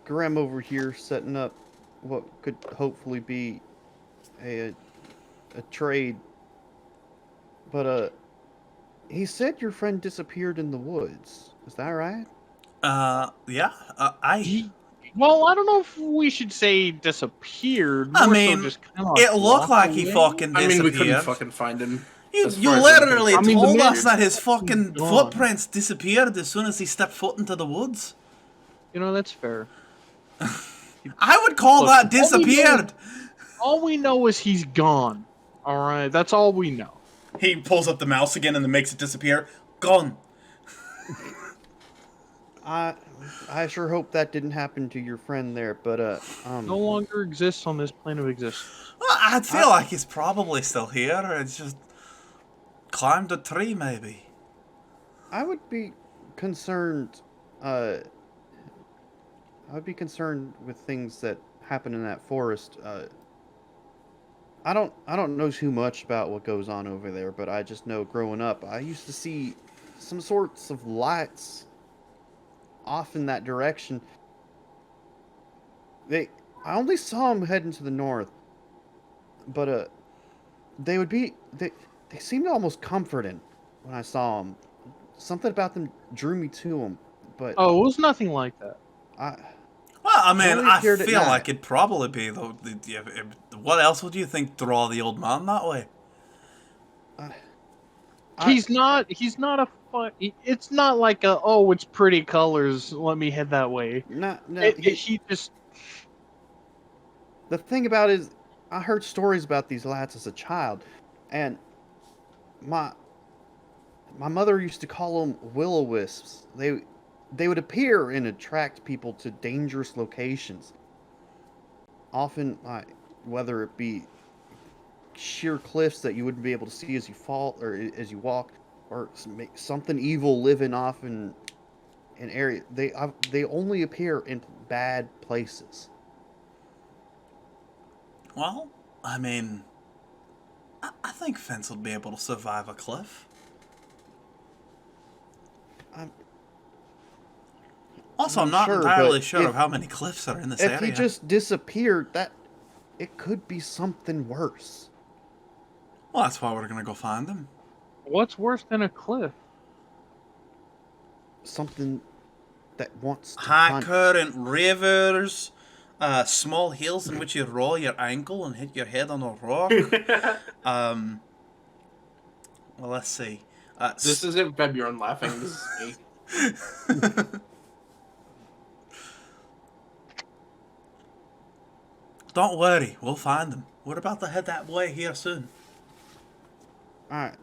Graham over here, setting up what could hopefully be a trade. But, he said your friend disappeared in the woods. Is that right? Yeah. Well, I don't know if we should say disappeared. I More mean, so just kind of it looked like he away. fucking disappeared. I mean, we couldn't fucking find him. You as far as literally I'm concerned. told the us man- that his fucking gone. footprints disappeared as soon as he stepped foot into the woods. You know, that's fair. I would call Look, that disappeared. All we know is he's gone. All right, that's all we know. He pulls up the mouse again and then makes it disappear. Gone. I sure hope that didn't happen to your friend there, but No longer exists on this plane of existence. Well, I'd feel like he's probably still here. Or it's just climbed a tree, maybe. I would be concerned. I would be concerned with things that happen in that forest. I don't know too much about what goes on over there, but I just know growing up, I used to see some sorts of lights off in that direction. I only saw them heading to the north, but they seemed almost comforting when I saw them. Something about them drew me to them, but Oh, it was nothing like that. Well, I mean, only I appeared at feel night. like it'd probably be though. What else would you think draw the old man that way? He's not a fun. It's not like it's pretty colors. Let me head that way. no, He just. the thing about it is, I heard stories about these lads as a child, and my mother used to call them will-o-wisps. They would appear and attract people to dangerous locations. Often, whether it be sheer cliffs that you wouldn't be able to see as you fall or as you walk, or something evil living off in an area. They only appear in bad places. Well, I mean, I think Fence would be able to survive a cliff. Also, I'm not entirely sure of how many cliffs are in this area. If he just disappeared, it could be something worse. Well, that's why we're gonna go find him. What's worse than a cliff? Something that wants to High hunt. current rivers, small hills in which you roll your ankle and hit your head on a rock. Well, let's see. This isn't Fabian laughing. This is me. Don't worry, we'll find him. We're about to head that way here soon. All right,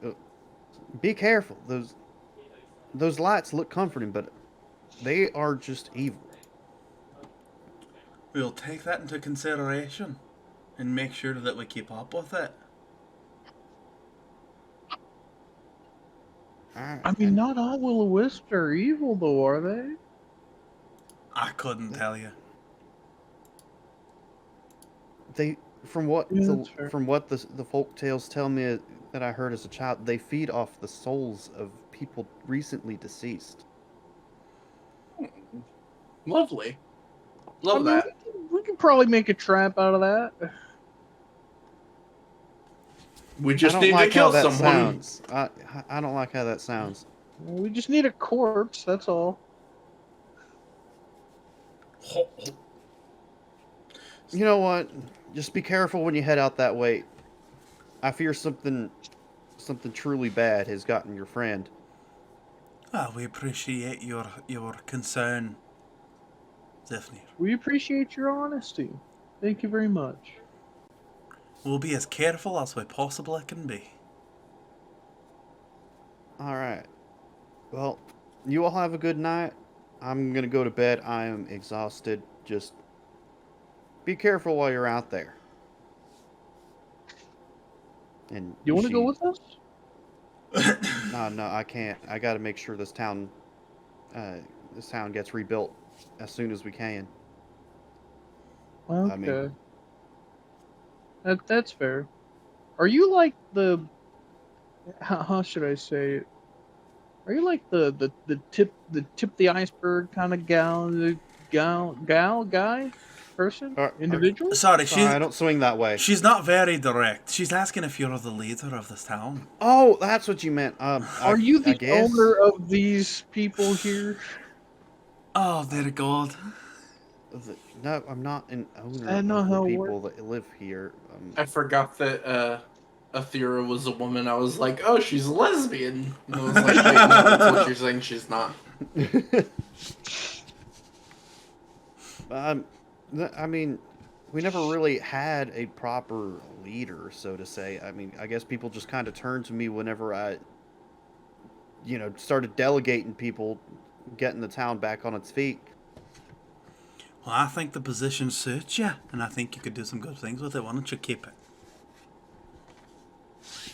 be careful. Those lights look comforting, but they are just evil. We'll take that into consideration and make sure that we keep up with it. All right, I mean, not all will-o-wisps are evil, though, are they? I couldn't tell you. they from what Yeah, the that's fair. from what the folk tales tell me that I heard as a child, they feed off the souls of people recently deceased. Lovely. I Love mean, that. we can probably make a trap out of that. We I just don't need to like how kill that someone. sounds. I don't like how that sounds. We just need a corpse, that's all. You know what? Just be careful when you head out that way. I fear something truly bad has gotten your friend. Ah, we appreciate your concern, Zephyr. We appreciate your honesty. Thank you very much. We'll be as careful as we possibly can be. All right. Well, you all have a good night. I'm gonna go to bed. I am exhausted. Just be careful while you're out there. And You want to go with us? no, I can't. I got to make sure this town gets rebuilt as soon as we can. Okay. I mean, That's fair. Are you like the... How should I say it? Are you like the tip the iceberg kind of guy, person, individual? Sorry, sorry, I don't swing that way. she's not very direct. She's asking if you're the leader of this town. Oh, that's what you meant. Are you I the guess. owner of these people here? Oh, dear God. No, I'm not an owner that of not the how it people that live here. I forgot that Athera was a woman. I was like, oh, she's a lesbian. And I was like, wait, no, that's what you're saying. She's not. um, I mean, we never really had a proper leader, so to say. I mean, I guess people just kind of turned to me whenever I, started delegating people, getting the town back on its feet. Well, I think the position suits you, and I think you could do some good things with it. Why don't you keep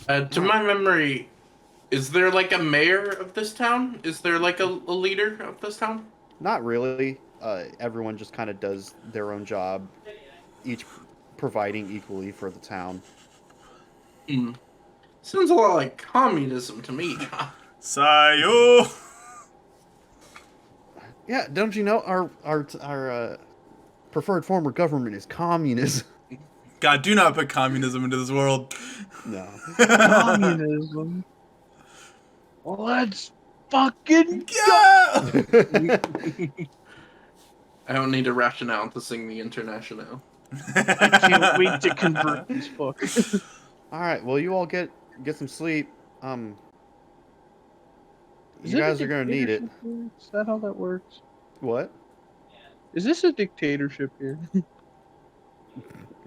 it? To my memory, is there like a mayor of this town? Is there like a leader of this town? Not really. Everyone just kind of does their own job, each providing equally for the town. Sounds a lot like communism to me. Sayo! Yeah, don't you know our preferred form of government is communism? God, do not put communism into this world. No. Communism. Let's fucking Yeah! I don't need a rationale to sing the International. I can't wait to convert these fuckers. All right, well, you all get some sleep. Is You it a guys are gonna need it. dictatorship here? Is that how that works? What? Is this a dictatorship here?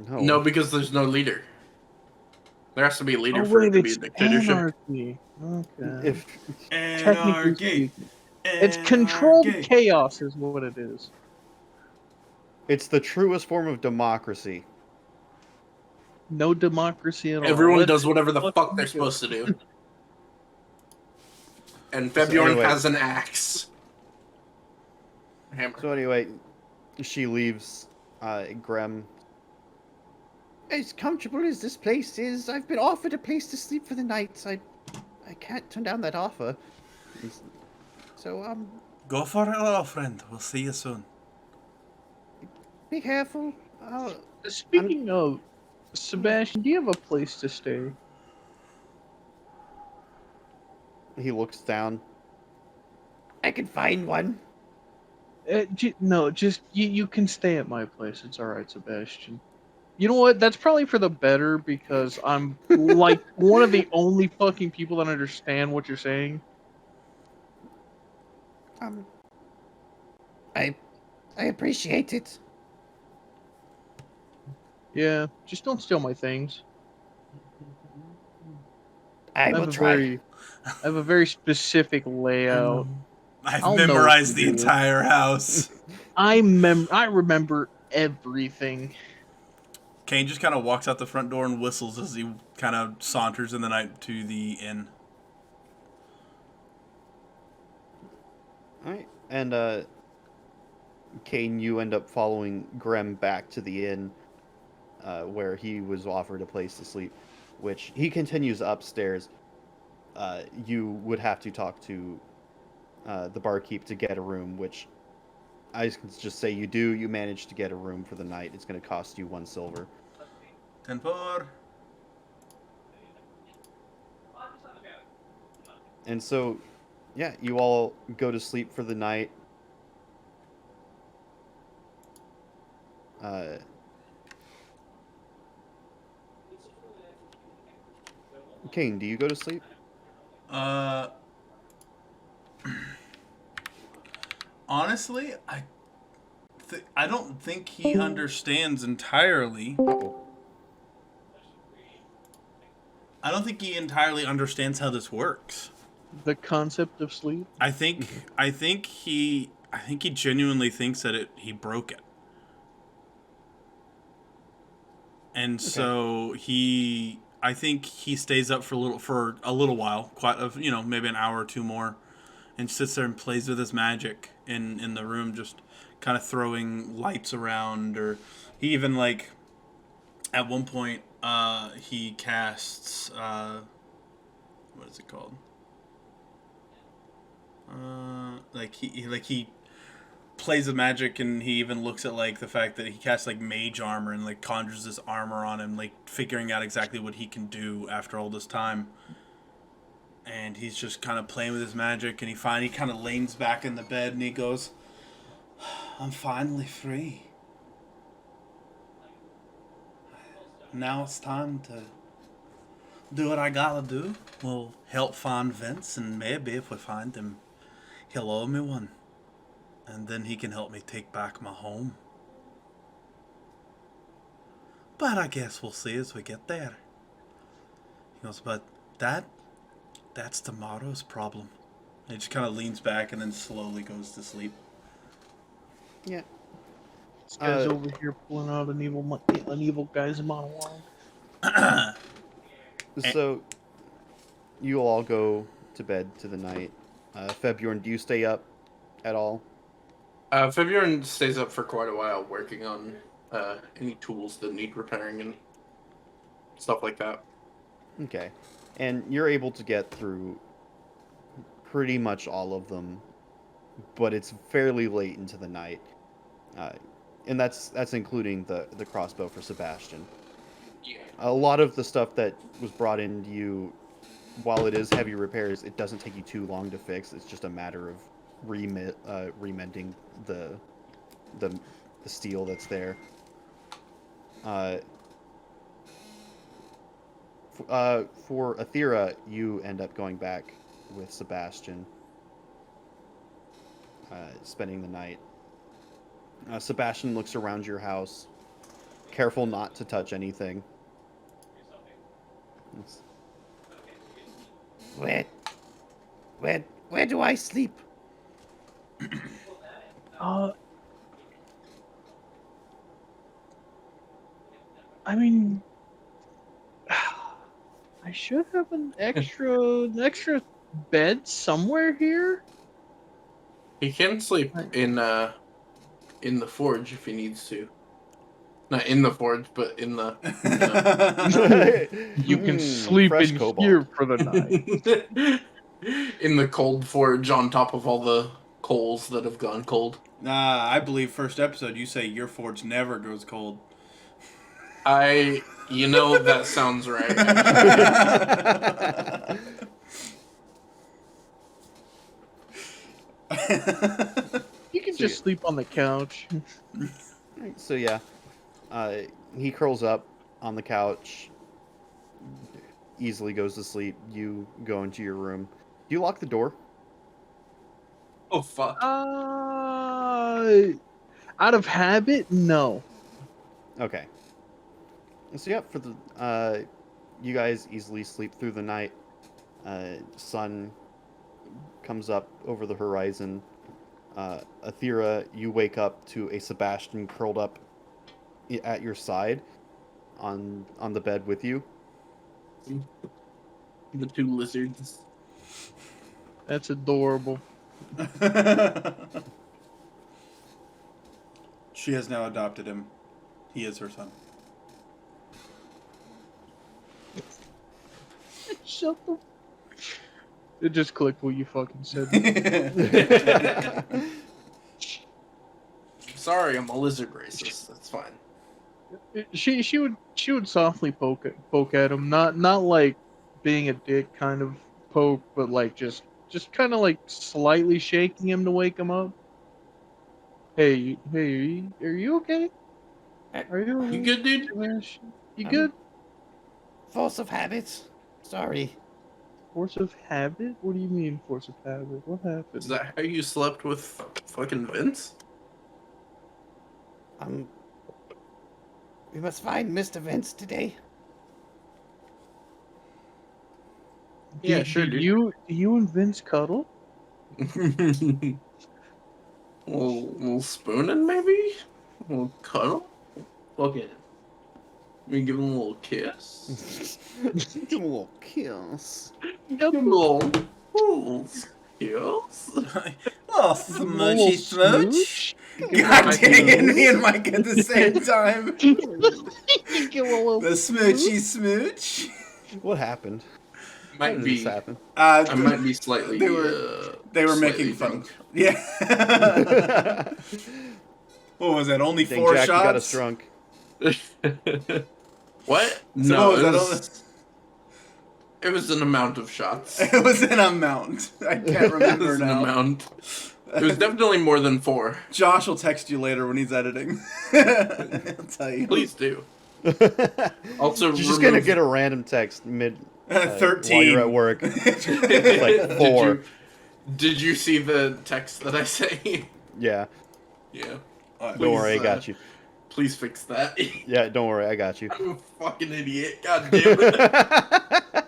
No. No, because there's no leader. There has to be a leader Oh for wait, it to be a it's dictatorship. anarchy. Okay. If Technically speaking, it's controlled chaos, is what it is. it's the truest form of democracy. No democracy at all. Everyone Let's does whatever the fucking fuck they're go. supposed to do. And Febjorn anyway. has an axe. Hammer. So anyway, she leaves. Grem. As comfortable as this place is, I've been offered a place to sleep for the night. I can't turn down that offer. So Go for it, little friend. We'll see you soon. be careful. Speaking of, Sebastian, do you have a place to stay? He looks down. I can find one. No, just you can stay at my place. It's all right, Sebastian. You know what? That's probably for the better because I'm like one of the only fucking people that understand what you're saying. I appreciate it. Yeah, just don't steal my things. I will try. I have a very specific layout. I've I'll know what memorized to the do. entire house. I remember everything. Kane just kind of walks out the front door and whistles as he kind of saunters in the night to the inn. All right, and Kane, you end up following Grem back to the inn, where he was offered a place to sleep, which he continues upstairs. You would have to talk to the barkeep to get a room, which I can just say you do. You manage to get a room for the night. It's going to cost you 1 silver. 10 4. And so, yeah, you all go to sleep for the night. Kane, do you go to sleep? Honestly, I don't think he understands entirely. Uh-oh. I don't think he entirely understands how this works. The concept of sleep. I think he genuinely thinks that he broke it. And so I think he stays up for a little while, maybe an hour or two more, and sits there and plays with his magic in the room, just kind of throwing lights around, or he even like at one point he casts what is it called? He plays with magic, and he even looks at like the fact that he casts like mage armor and like conjures this armor on him, like figuring out exactly what he can do after all this time. And he's just kind of playing with his magic, and he kind of leans back in the bed and he goes, "I'm finally free. Now it's time to do what I gotta do. We'll help find Vince, and maybe if we find him, he'll owe me one. And then he can help me take back my home. But I guess we'll see as we get there." He goes, "But that's tomorrow's problem." And he just kind of leans back and then slowly goes to sleep. Yeah. This guy's over here pulling out an evil guy's monologue. So, you all go to bed to the night. Febjorn, do you stay up at all? Febjorn stays up for quite a while working on any tools that need repairing and stuff like that. Okay. And you're able to get through pretty much all of them, but it's fairly late into the night. And that's including the crossbow for Sebastian. Yeah. A lot of the stuff that was brought into you, while it is heavy repairs, it doesn't take you too long to fix. It's just a matter of remending the steel that's there. For Athera, you end up going back with Sebastian, spending the night. Sebastian looks around your house, careful not to touch anything. Where do I sleep? I mean, I should have an extra bed somewhere here. He can sleep in the forge if he needs to. Not in the forge, but in the. You can sleep fresh in cobalt. here for the night. In the cold forge on top of all the coals that have gone cold. I believe first episode you say your forge never goes cold. That sounds right. You can just sleep on the couch. So yeah, he curls up on the couch, easily goes to sleep. You go into your room. Do you lock the door? Oh fuck. Out of habit, no. Okay. So yeah, for the you guys easily sleep through the night. Sun comes up over the horizon. Athera, you wake up to a Sebastian curled up at your side on the bed with you. The two lizards. That's adorable. She has now adopted him. He is her son. Shut the. It just clicked what you fucking said. Sorry, I'm a lizard racist. That's fine. She would softly poke at him, not like being a dick kind of poke, but like just kind of like slightly shaking him to wake him up. Hey, are you okay? Are you? You good, dude? You good? Force of habit. Sorry. Force of habit? What do you mean force of habit? What happened? Is that how you slept with fucking Vince? We must find Mr. Vince today. Yeah, sure, dude. Do you and Vince cuddle? little spooning, maybe? A little cuddle? Fucking. We give him a little kiss. Give him a little kiss. Give him a little kiss. Oh, smoochy smooch. Give God Mike dang it, knows. me and Mike at the same time. him a little The smoochy smooch. What happened? How Might did be. this happen? I might be slightly. They were slightly making fun. drunk. Yeah. What was that? Only Dang, 4 Jack, shots? you got us drunk. What? So No, what was that? it was an amount of shots. It was an amount. I can't It remember was an now. amount. It was definitely more than 4. Josh will text you later when he's editing. He'll tell you. Please do. Also, You're just gonna remove- get a random text mid 13. while you're at work. Like 4. Did you see the text that I sent you? Yeah. Yeah. Alright. Don't worry, I got you. Please fix that. Yeah, don't worry, I got you. I'm a fucking idiot. God damn it.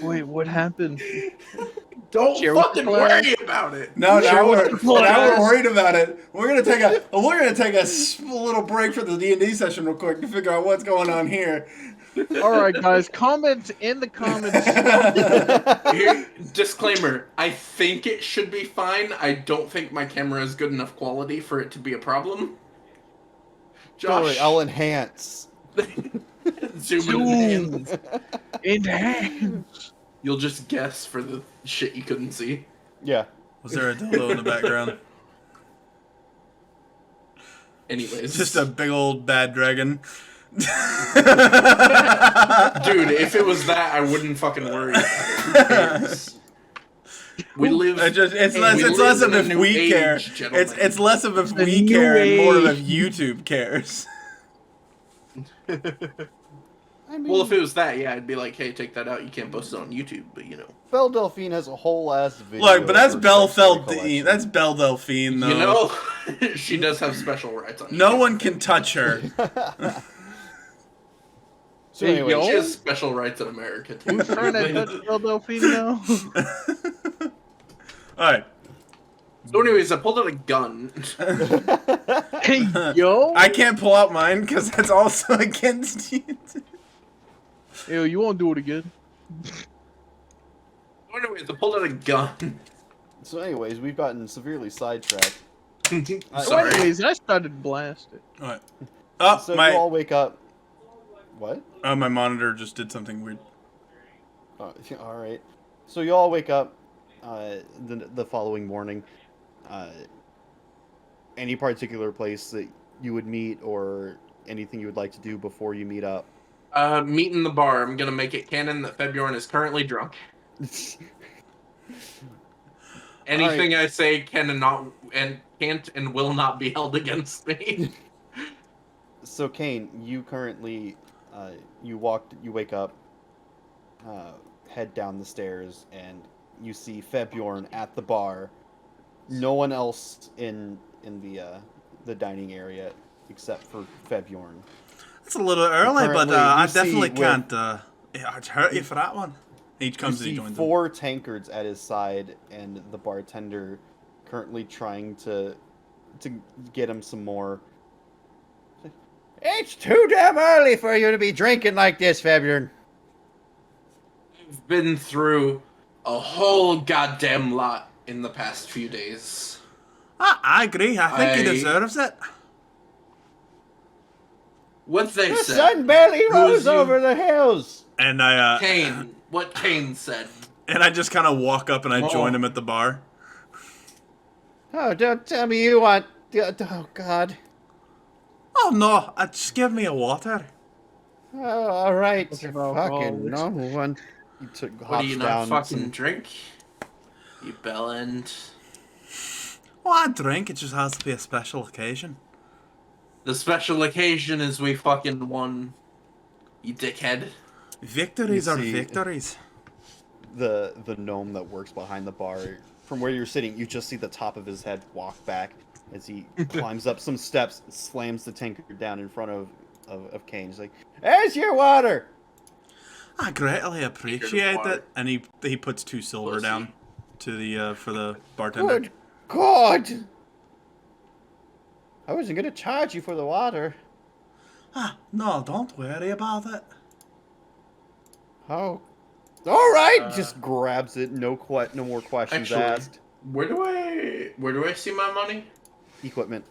Wait, what happened? Don't Share with fucking the class. worry about it. No, Sure, now what's we're, the now plan? we're worried about it. We're gonna take a little break for the D&D session real quick to figure out what's going on here. All right, guys, comment in the comments. Here, disclaimer. I think it should be fine. I don't think my camera is good enough quality for it to be a problem. Don't worry, Josh, I'll enhance. zoom in. Enhance. You'll just guess for the shit you couldn't see. Yeah. Was there a dildo in the background? Anyways. Just a big old bad dragon. Dude, if it was that, I wouldn't fucking worry about it. Who cares? We live. It's we less live of in a if new we age, care. gentlemen. It's less of if a we new care and more of age. if YouTube cares. I mean, Well, if it was that, yeah, I'd be like, hey, take that out. You can't post it on YouTube, but you know. Belle Delphine has a whole ass video. Look, but that's of her Belle sex toy Delphine. collection. That's Belle Delphine, though. You know, she does have special rights on No YouTube. one can touch her. So Hey, anyway, yo. She has special rights in America, too. Who's trying to touch Delphine now? Alright. So anyways, I pulled out a gun. Hey, yo. I can't pull out mine because that's also against you. Yo, you won't do it again. So anyways, I pulled out a gun. So anyways, we've gotten severely sidetracked. Sorry. Anyways, I started blasting. Alright. Oh, So you all wake up. What? my monitor just did something weird. All right. So you all wake up the following morning. Any particular place that you would meet or anything you would like to do before you meet up? Meet in the bar. I'm gonna make it canon that Febjorn is currently drunk. Anything I say can't and will not be held against me. So Kane, you currently you wake up, head down the stairs, and you see Febjorn at the bar. No one else in the dining area except for Febjorn. It's a little early, but Currently, I you see definitely with- can't I'd hurt you for that one. He You comes and he see joins him. 4 tankards at his side, and the bartender currently trying to get him some more. It's too damn early for you to be drinking like this, Fabian. I've been through a whole goddamn lot in the past few days. I agree. I think he I- deserves it. What they The said. sun barely Who rose is you? over the hills. And I Kane. What Kane said. and I just kind of walk up and I join him at the bar. Oh, don't tell me you want... Oh, God. Oh no! Just give me a water. Oh, all right. Okay, You well, fucking well, normal one. He What do you not down fucking some... drink? You bellend. Well, I drink. It just has to be a special occasion. The special occasion is we fucking won. You dickhead. Victories You are see- victories. The gnome that works behind the bar, from where you're sitting, you just see the top of his head walk back as he climbs up some steps, slams the tankard down in front of Kane. He's like, "There's your water." I greatly appreciate water. it. And he puts 2 silver Pussy. down to the for the bartender. Good God! I wasn't gonna charge you for the water. Ah, no, don't worry about it. Oh, all right. Just grabs it. No more questions Actually- asked. Where do I see my money? Equipment.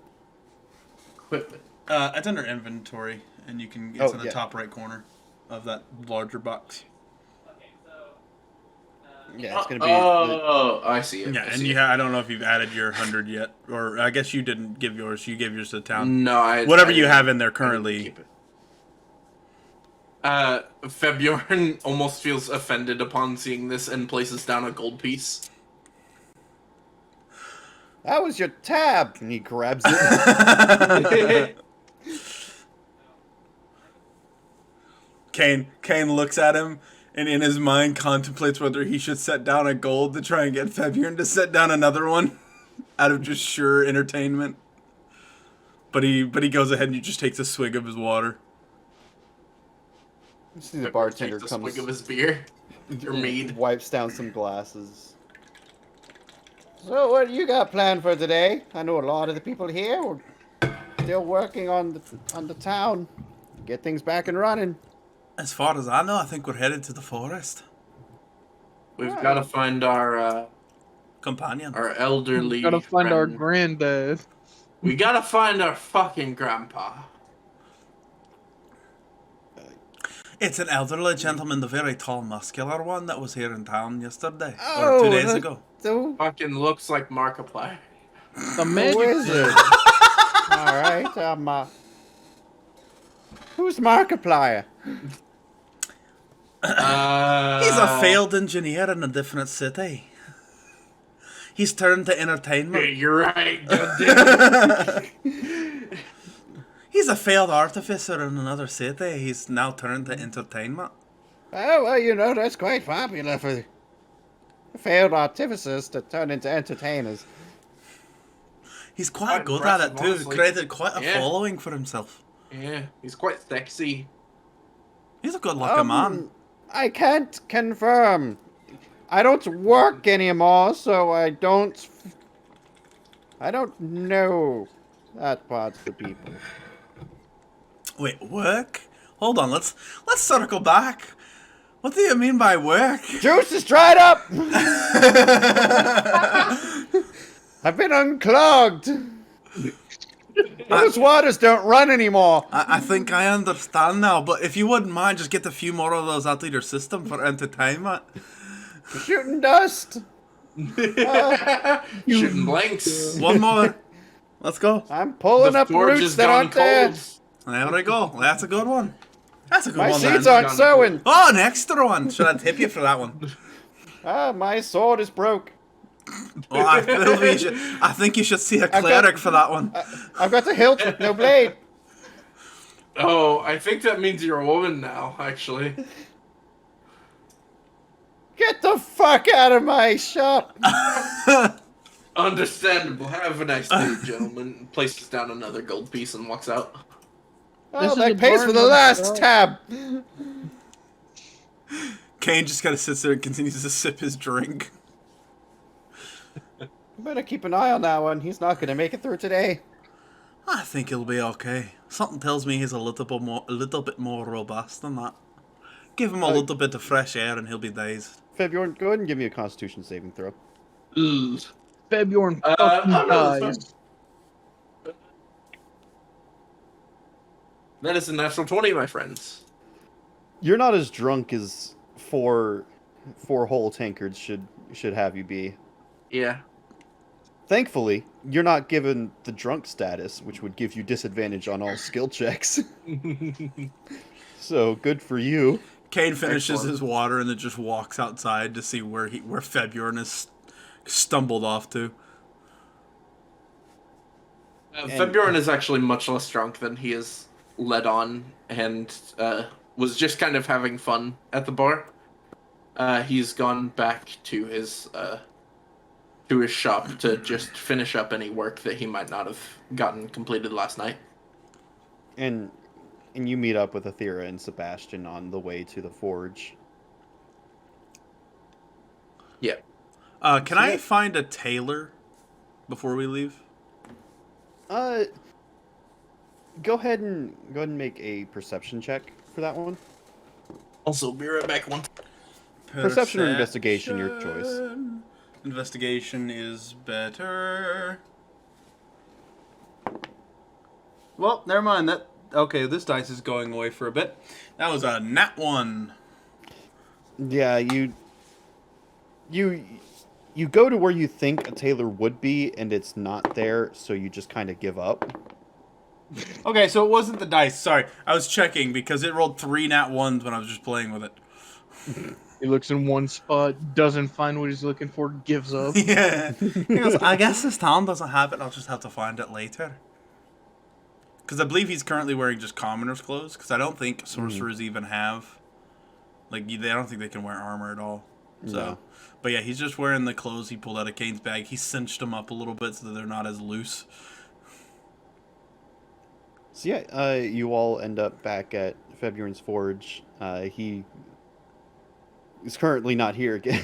Equipment. It's under inventory, and you can. It's Oh, in the yeah. top right corner of that larger box. Yeah, it's gonna be. Oh, I see it. Yeah, I and see you it. I don't know if you've added your 100 yet, or I guess you didn't give yours. You gave yours to the town. No, Whatever I you didn't- have in there I didn't currently. keep it. Febjorn almost feels offended upon seeing this and places down a gold piece. That was your tab, and he grabs it. Kane looks at him and in his mind contemplates whether he should set down a gold to try and get Fabian to set down another one out of just sheer entertainment. But he goes ahead and he just takes a swig of his water. You see the bartender Takes a comes, swig of his beer. Or mead. wipes down some glasses. So, what do you got planned for today? I know a lot of the people here are still working on the town. Get things back and running. As far as I know, I think we're headed to the forest. We've got to find our Companion. elderly. Gotta find our friend. granddad. We gotta find our fucking grandpa. It's an elderly gentleman, the very tall, muscular one that was here in town yesterday. Oh, or 2 days ago. So, Fucking looks like Markiplier. The who magic. is it? All right, who's Markiplier? He's a failed engineer in a different city. He's turned to entertainment. You're right. Goddamn. He's a failed artificer in another city. He's now turned to entertainment. Oh, well, you know, that's quite popular for failed artificers to turn into entertainers. He's quite Quite good at it impressive, too. He's honestly. created quite a Yeah. following for himself. Yeah, he's quite sexy. He's a good-looking man. I can't confirm. I don't work anymore, so I don't know that part of the people. Wait, work? Hold on, let's circle back. What do you mean by work? Juice is dried up! I've been unclogged! Those waters don't run anymore! I think I understand now, but if you wouldn't mind, just get a few more of those out of your system for entertainment. Shooting dust! Shooting blanks. One more. Let's go. I'm pulling The up forge roots has that gone aren't there! cold. There we go. That's a good one. That's a good My one, seeds then. aren't sowing! Oh, an extra one. Should I tip you for that one? My sword is broke. Oh, I think you should see a cleric for that one. I've got the hilt with no blade. Oh, I think that means you're a woman now, actually. Get the fuck out of my shop! Understandable. Have a nice day, gentlemen. Places down another gold piece and walks out. Oh, is that a pays bar, for the not a last shop. tab. Kane just kind of sits there and continues to sip his drink. Better keep an eye on that one. He's not gonna make it through today. I think he'll be okay. Something tells me he's a little bit more robust than that. Give him a little bit of fresh air and he'll be dazed. Febjorn, go ahead and give me a Constitution saving throw. Ugh. Febjorn fucking Oh no, that's dies. fine. That is a natural 20, my friends. You're not as drunk as four whole tankards should have you be. Yeah. Thankfully, you're not given the drunk status, which would give you disadvantage on all skill checks. So good for you. Kane finishes Excellent. his water and then just walks outside to see where Febjorn has stumbled off to. Febjorn is actually much less drunk than he is led on, and was just kind of having fun at the bar. He's gone back to his shop to just finish up any work that he might not have gotten completed last night. And you meet up with Athera and Sebastian on the way to the forge. Yeah. Can I find a tailor before we leave? Go ahead and make a perception check for that one. Also, be right back one. Perception or investigation, your choice. Investigation is better. Well, never mind that. Okay, this dice is going away for a bit. That was a nat 1. Yeah, you go to where you think a tailor would be, and it's not there, so you just kind of give up. Okay, so it wasn't the dice. Sorry, I was checking because it rolled 3 nat 1s when I was just playing with it. He looks in one spot, doesn't find what he's looking for, gives up. Yeah. He goes, I guess this town doesn't have it. I'll just have to find it later. Because I believe he's currently wearing just commoner's clothes. Because I don't think sorcerers even have... Like, I don't think they can wear armor at all. So, No. But yeah, he's just wearing the clothes he pulled out of Kane's bag. He cinched them up a little bit so that they're not as loose. So yeah, you all end up back at Febjorn's forge. He is currently not here again.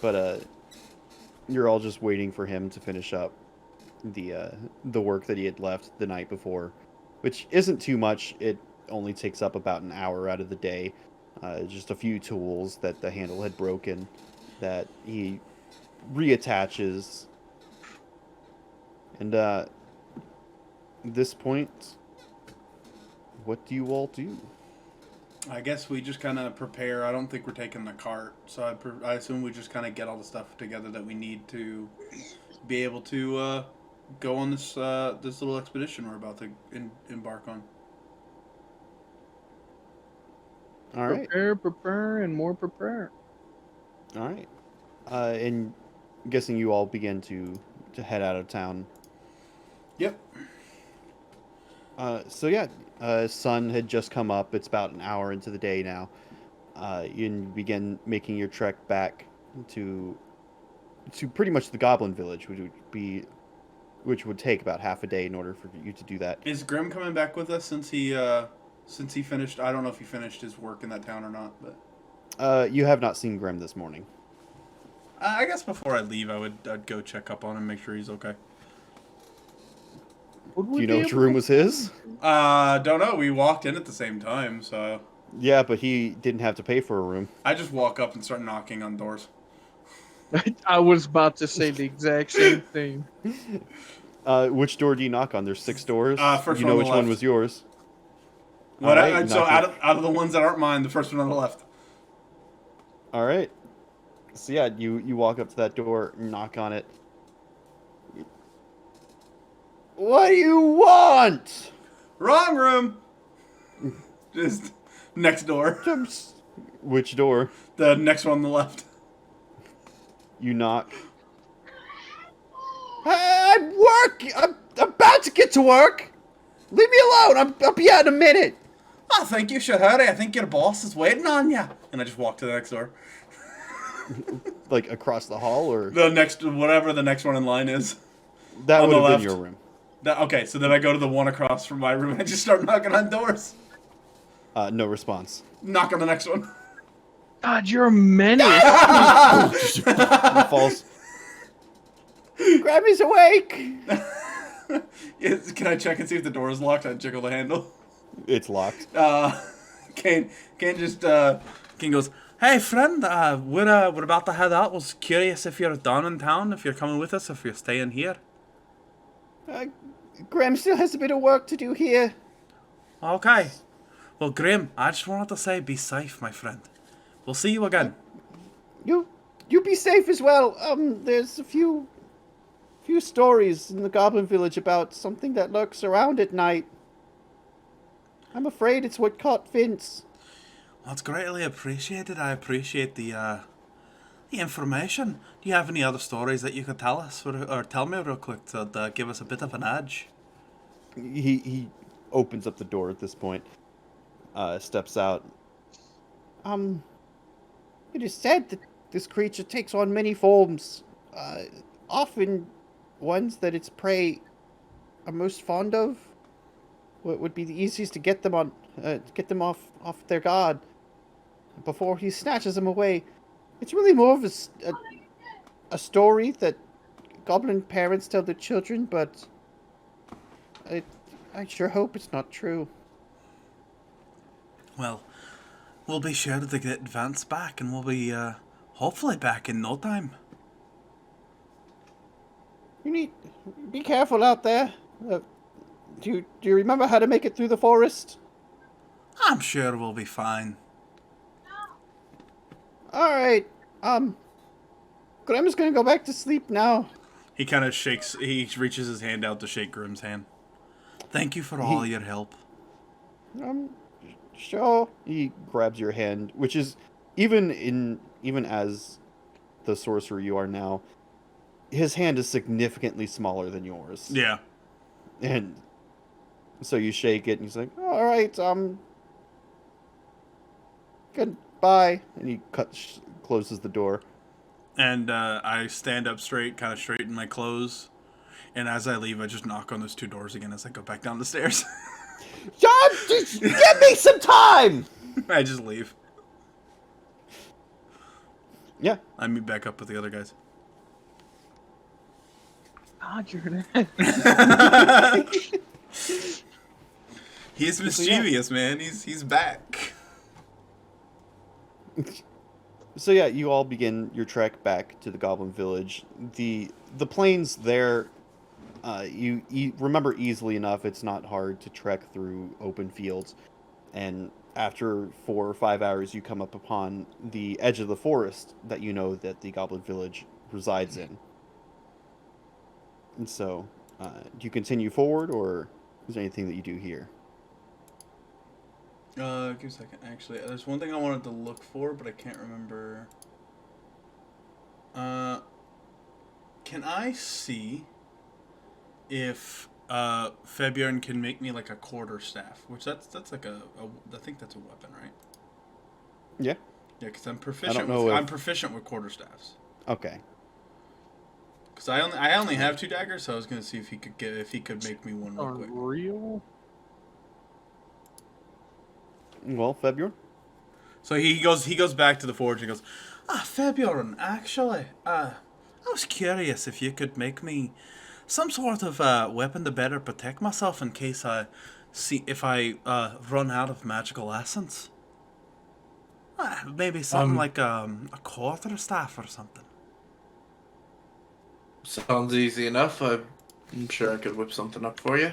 But you're all just waiting for him to finish up the work that he had left the night before, which isn't too much. It only takes up about an hour out of the day. Just a few tools that the handle had broken that he reattaches. And at this point, what do you all do? I guess we just kind of prepare. I don't think we're taking the cart. So I assume we just kind of get all the stuff together that we need to be able to go on this this little expedition we're about to embark on. All right. Prepare, and more prepare. All right. And I'm guessing you all begin to head out of town. Yep. So yeah, sun had just come up. It's about an hour into the day now. You begin making your trek back to pretty much the Goblin Village, which would take about half a day in order for you to do that. Is Grim coming back with us since he finished? I don't know if he finished his work in that town or not, but You have not seen Grim this morning. I guess before I leave, I'd go check up on him, make sure he's okay. Do you know which room was his? Don't know. We walked in at the same time, so Yeah, but he didn't have to pay for a room. I just walk up and start knocking on doors. I was about to say the exact same thing. Which door do you knock on? There's 6 doors. First you one know on which the one left. was yours. What? All right, So knock out of the ones that aren't mine, the first one on the left. All right. So yeah, you walk up to that door, knock on it. What do you want? Wrong room. Just next door. Which door? The next one on the left. You knock. I'm working. I'm about to get to work. Leave me alone. I'll be out in a minute. I think you should hurry. I think your boss is waiting on you. And I just walk to the next door. Like across the hall, or The next, whatever the next one in line is. that on would the have been left. your room. Okay, so then I go to the one across from my room and I just start knocking on doors. No response. Knock on the next one. God, you're a menace. He falls. Grammy's awake! Can I check and see if the door is locked? I jiggle the handle. It's locked. Kane goes, "Hey friend, we're about to head out. Was curious if you're down in town, if you're coming with us, if you're staying here." Graham still has a bit of work to do here. Okay. Well, Graham, I just wanted to say, be safe, my friend. We'll see you again. You be safe as well. There's a few stories in the Goblin Village about something that lurks around at night. I'm afraid it's what caught Vince. Well, it's greatly appreciated. I appreciate the information. Do you have any other stories that you could tell us, or tell me real quick to give us a bit of an edge? He opens up the door at this point. Steps out. It is said that this creature takes on many forms. Often ones that its prey are most fond of. What would be the easiest to get them off their guard before he snatches them away. It's really more of a story that goblin parents tell their children, but I sure hope it's not true. Well, we'll be sure to get Vance back, and we'll be hopefully back in no time. You need be careful out there. Do you remember how to make it through the forest? I'm sure we'll be fine. All right. Grimm's gonna go back to sleep now. He kind of shakes. He reaches his hand out to shake Grimm's hand. Thank you for all your help. Sure. He grabs your hand, which is even as the sorcerer you are now, his hand is significantly smaller than yours. Yeah. And so you shake it, and he's like, "All right, goodbye." And he closes the door. And I stand up straight, kind of straighten my clothes. And as I leave, I just knock on those two doors again as I go back down the stairs. John, just give me some time! I just leave. Yeah. I meet back up with the other guys. God, you're gonna. He's mischievous, man. He's back. So yeah, you all begin your trek back to the Goblin Village. The plains there, you remember easily enough. It's not hard to trek through open fields, and after 4 or 5 hours, you come up upon the edge of the forest that you know that the Goblin Village resides in. And so, do you continue forward, or is there anything that you do here? Give me a second. Actually, there's one thing I wanted to look for, but I can't remember. Can I see if Fabian can make me like a quarterstaff? Which that's like I think that's a weapon, right? Yeah. Yeah, because I'm proficient. I'm proficient with quarterstaffs. Okay. Because I only have 2 daggers, so I was gonna see if he could make me one real quick. Real? Well, February. So he goes back to the forge and goes, Fabian, actually, I was curious if you could make me some sort of weapon to better protect myself in case I run out of magical essence. Maybe something like a quarterstaff or something. Sounds easy enough. I'm sure I could whip something up for you.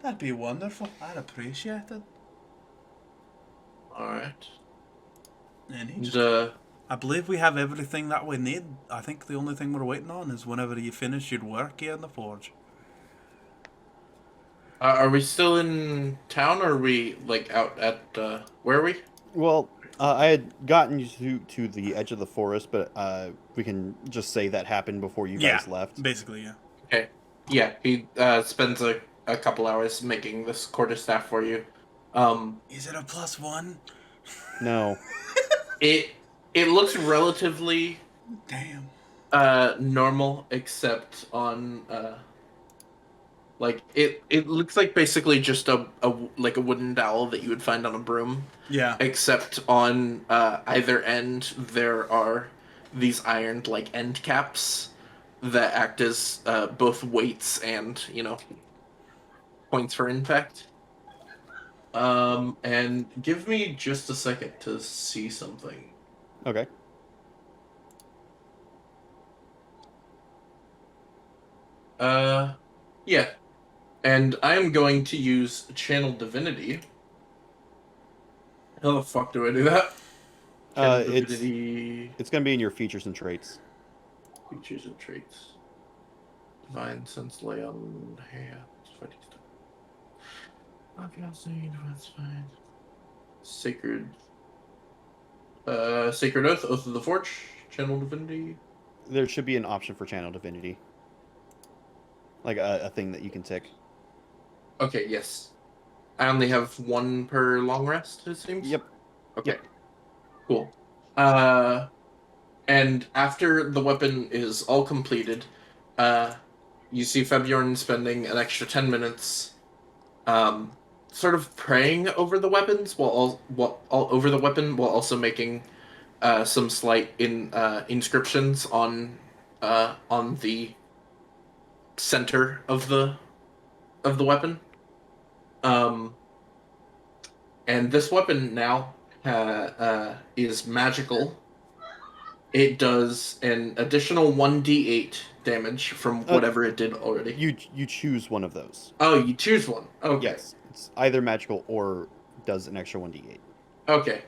That'd be wonderful. I'd appreciate it. Alright. And I believe we have everything that we need. I think the only thing we're waiting on is whenever you finish your work here in the forge. Are we still in town, or are we, like, out at, where are we? Well, I had gotten you to the edge of the forest, but we can just say that happened before you guys left. Basically, yeah. Okay. Yeah, he spends a couple hours making this quarterstaff for you. Is it a +1? No. It looks relatively Damn. normal, except on like it looks like basically just a like a wooden dowel that you would find on a broom. Yeah. Except on either end there are these ironed like end caps that act as both weights and points for impact. And give me just a second to see something. Okay. Yeah. And I am going to use Channel Divinity. How the fuck do I do that? Channel Divinity It's going to be in your features and traits. features and traits. Divine Sense Lay on Hands. Fighting Style. Obviously, Divine Fine. Sacred. Sacred Oath, Oath of the Forge, Channel Divinity. There should be an option for channel divinity. Like a thing that you can tick. Okay, yes. I only have one per long rest, it seems? Yep. Okay. Yep. Cool. And after the weapon is all completed, you see Febjorn spending an extra 10 minutes sort of praying over the weapons while over the weapon while also making some slight inscriptions on the center of the weapon. And this weapon now is magical. It does an additional 1d8 damage from whatever it did already. You choose one of those. Oh, you choose one. Okay. Yes, it's either magical or does an extra 1d8. Okay.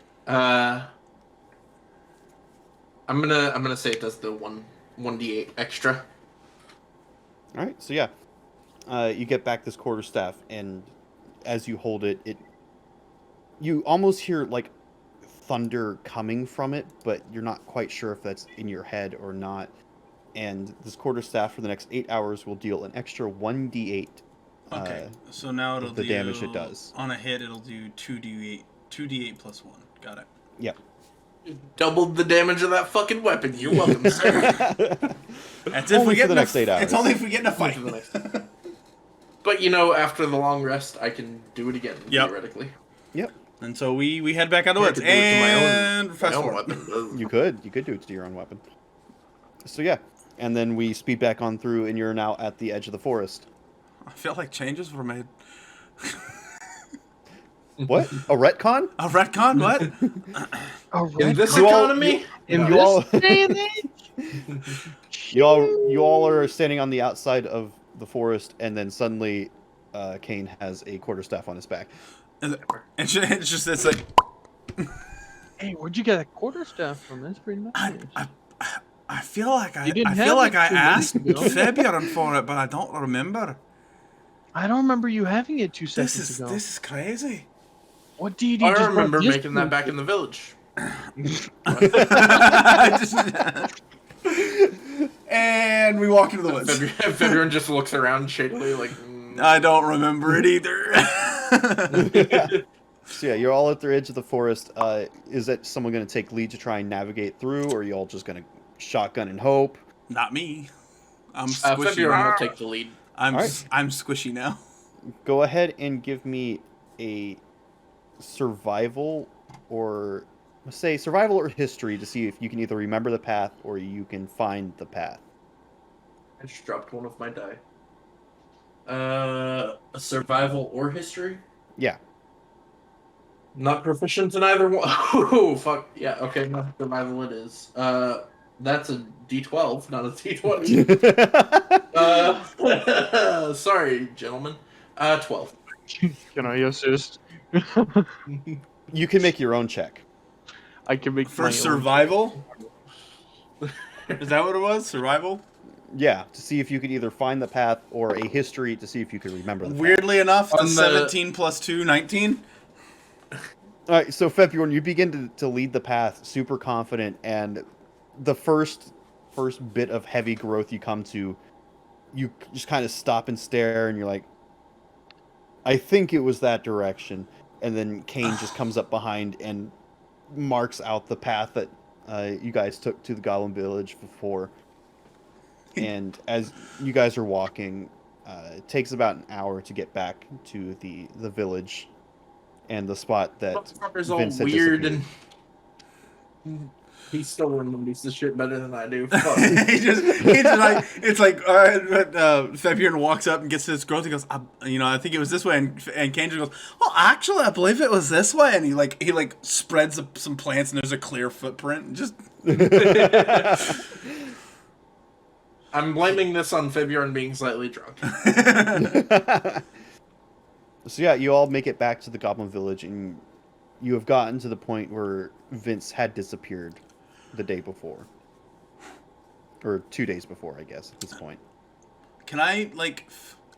I'm gonna say it does the 1d8 extra. All right, so yeah, you get back this quarterstaff, and as you hold it, you almost hear like thunder coming from it, but you're not quite sure if that's in your head or not. And this quarterstaff for the next 8 hours will deal an extra 1d8. Okay, so now it'll the do damage it does. On a hit, it'll do 2d8 plus 1. Got it. Yep. Doubled the damage of that fucking weapon. You're welcome, sir. That's if Only we get for the next 8 hours. It's only if we get in a fight. But after the long rest, I can do it again theoretically. Yep. And so we head back out of the I woods could do it to and fast my own forward. weapon. You could do it to your own weapon. So yeah, and then we speed back on through, and you're now at the edge of the forest. I feel like changes were made. What? A retcon? A retcon? What? In this You all- economy, In You all- this day and age? You all are standing on the outside of the forest, and then suddenly, Kane has a quarterstaff on his back. It's just it's like Hey, where'd you get a quarterstaff from? That's pretty nice. I feel like I You didn't feel have like it I 2 minutes asked ago. Fabian for it, but I don't remember. I don't remember you having it 2 seconds This ago. is crazy. What deity I just remember brought this making to that back in the village. And we walk into the woods. Febjorn just looks around shadily, like. I don't remember it either. So yeah, you're all at the edge of the forest. Is that someone going to take lead to try and navigate through, or are you all just going to shotgun and hope? Not me. I'm squishy. Febjorn will take the lead. I'm Alright. I'm squishy now. Go ahead and give me a survival or history to see if you can either remember the path or you can find the path. I just dropped one of my die. A survival or history? Yeah. Not proficient in either one. Oh, fuck. Yeah, okay, no, survival it is. That's a D12, not a D20. Sorry, gentlemen. 12. Can I assist? You can make your own check. I can make For my own. survival? Is that what it was? Survival? Yeah, to see if you could either find the path or a history to see if you could remember the path. Weirdly enough, the On the- 17 plus 2, 19. All right, so Febjorn, you begin to lead the path, super confident, and the first bit of heavy growth you come to, you just kind of stop and stare, and you're like, I think it was that direction. And then Kane just comes up behind and marks out the path that you guys took to the Goblin Village before. And as you guys are walking, it takes about an hour to get back to the village and the spot that Motherfucker's all Vince had weird disappeared. and he still remembers the shit better than I do. Fuck. he just like it's like Fabian walks up and gets to this growth. He goes, I think it was this way, and Kane just goes, well, actually, I believe it was this way, and he spreads some plants, and there's a clear footprint. And just I'm blaming this on Fabian being slightly drunk. So yeah, you all make it back to the Goblin Village, and you have gotten to the point where Vince had disappeared the day before. Or 2 days before, I guess, at this point. Can I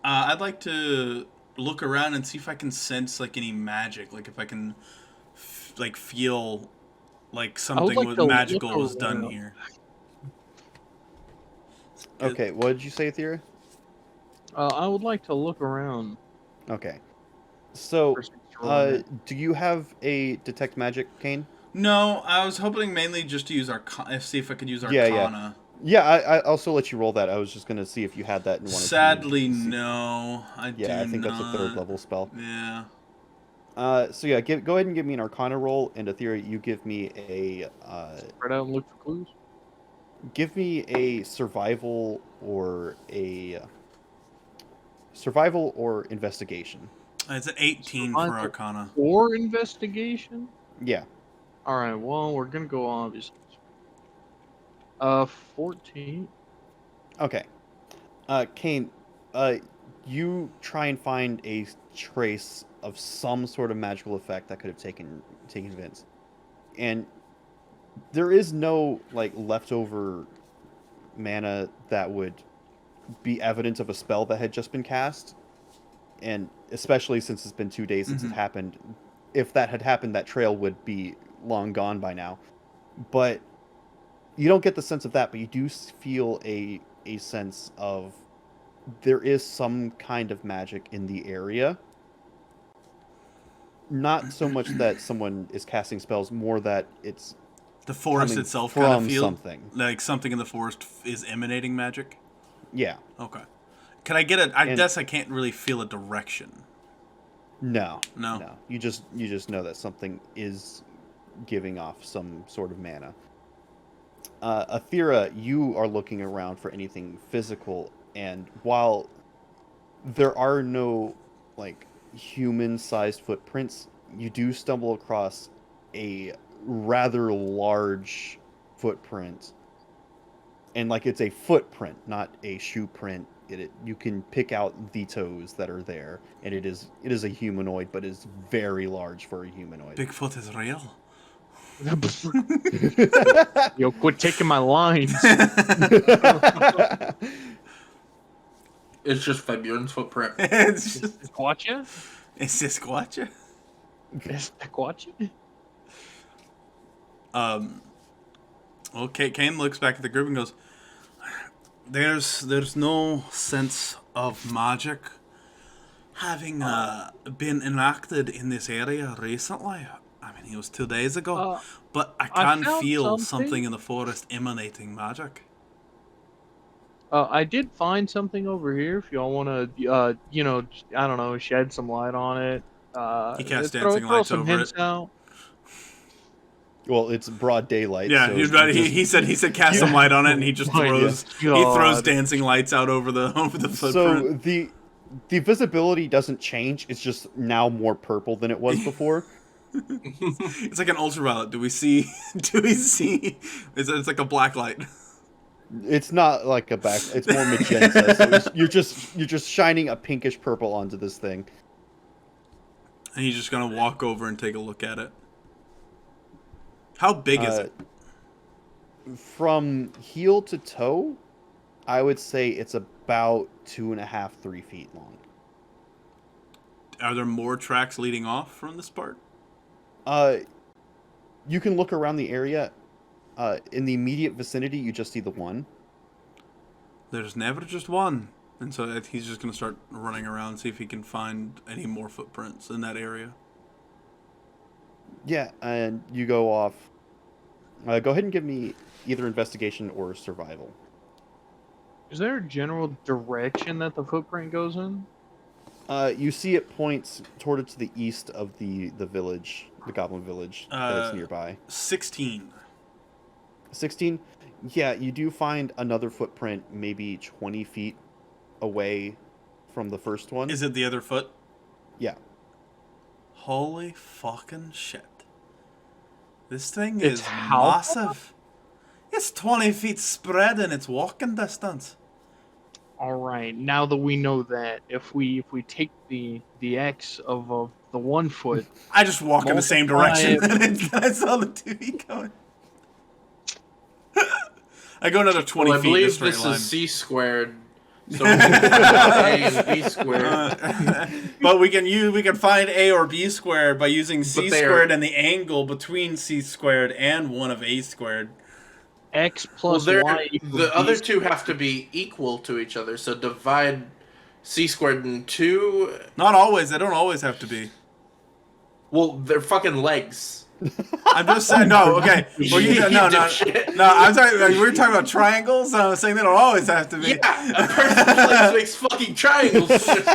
I'd like to look around and see if I can sense any magic, if I can feel something magical was done here. Okay, what did you say, Thera? I would like to look around. Okay. So, do you have a detect magic, Kane? No, I was hoping mainly just to use see if I could use Arcana. Yeah, I also let you roll that. I was just gonna see if you had that and wanted Sadly, to no. I think that's a 3rd level spell. Yeah. So yeah, go ahead and give me an Arcana roll, and Aethera, you give me a Spread out and look for clues. give me a survival or investigation. It's an 18 for Arcana. Or investigation? Yeah. Alright, well, we're gonna go obvious. 14. Okay. Kane, you try and find a trace of some sort of magical effect that could have taken Vince. And there is no leftover mana that would be evidence of a spell that had just been cast. And especially since it's been 2 days since it happened, if that had happened, that trail would be long gone by now. But you don't get the sense of that, but you do feel a sense of there is some kind of magic in the area. Not so much that someone is casting spells, more that it's the forest itself from kind of feel something. Like something in the forest is emanating magic. Yeah. Okay. Can I get it? I guess I can't really feel a direction. No. No. You just know that something is giving off some sort of mana. Aethera, you are looking around for anything physical, and while there are no human-sized footprints, you do stumble across a rather large footprint. And it's a footprint, not a shoe print. You can pick out the toes that are there, and it is a humanoid, but is very large for a humanoid. Bigfoot is real. Yo, quit taking my lines. It's just Fabian's footprint. It's just Squatcha? It's just Squatcha. Squatcha? Okay, Kane looks back at the group and goes, There's no sense of magic having been enacted in this area recently. I mean, it was 2 days ago, but I can feel something in the forest emanating magic. I did find something over here. If y'all want to, I don't know, shed some light on it. He casts dancing lights over it. Out. Well, it's broad daylight. Yeah, so he's right. He said cast some light on it, and he just throws dancing lights out over the footprint. So the visibility doesn't change. It's just now more purple than it was before. It's like an ultraviolet. Do we see? It's like a black light. It's not like a back. It's more magenta. So you're just shining a pinkish purple onto this thing. And he's just gonna walk over and take a look at it. How big is it? From heel to toe, I would say it's about 2.5, 3 feet long. Are there more tracks leading off from this part? You can look around the area. In the immediate vicinity, you just see the one. There's never just one. And so he's just going to start running around, see if he can find any more footprints in that area. Yeah, and you go off. Go ahead and give me either investigation or survival. Is there a general direction that the footprint goes in? You see it points toward to the east of the village, the goblin village that is nearby. 16. 16? Yeah, you do find another footprint maybe 20 feet away from the first one. Is it the other foot? Yeah. Holy fucking shit. This thing It's is how massive. It's 20 feet spread and it's walking distance. All right. Now that we know that, if we take the x of the 1 foot, I just walk in the same Multiply direction and I saw the 2 feet going. I go another 20 Well, I feet in a believe straight this line. is C squared. So A and B squared. But we can find A or B squared by using C But they are- squared and the angle between C squared and 1 of A squared. x Well, plus y equals the b other two have to be equal to each other. So divide C squared in 2. Not always. They don't always have to be. Well, they're fucking legs. I'm just saying. No, okay. Well, You no. dipshit. I'm talking. Like, we're talking about triangles. And I was saying they don't always have to be. Yeah, a person's legs makes fucking triangles.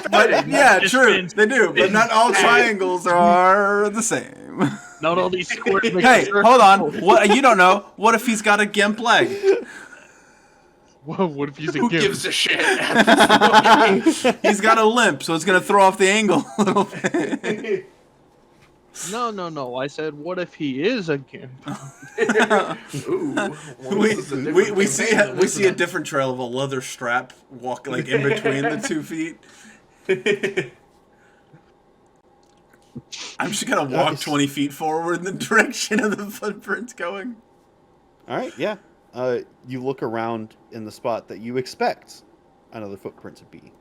But yeah, Just true. spins- They do, but not all triangles are the same. Not all these squares make Hey, a circle. hold on. What you don't know? What if he's got a gimp leg? Whoa, what if he's a Who gimp? gives a shit? He's got a limp, so it's gonna throw off the angle a little bit. No. I said, what if he is a gimp? Ooh, well, we this is a different we see campaign, we see a isn't different trail of a leather strap walking like in between the 2 feet. it? I'm just gonna walk Nice. 20 feet forward in the direction of the footprints going. All right, yeah. You look around in the spot that you expect another footprint to be,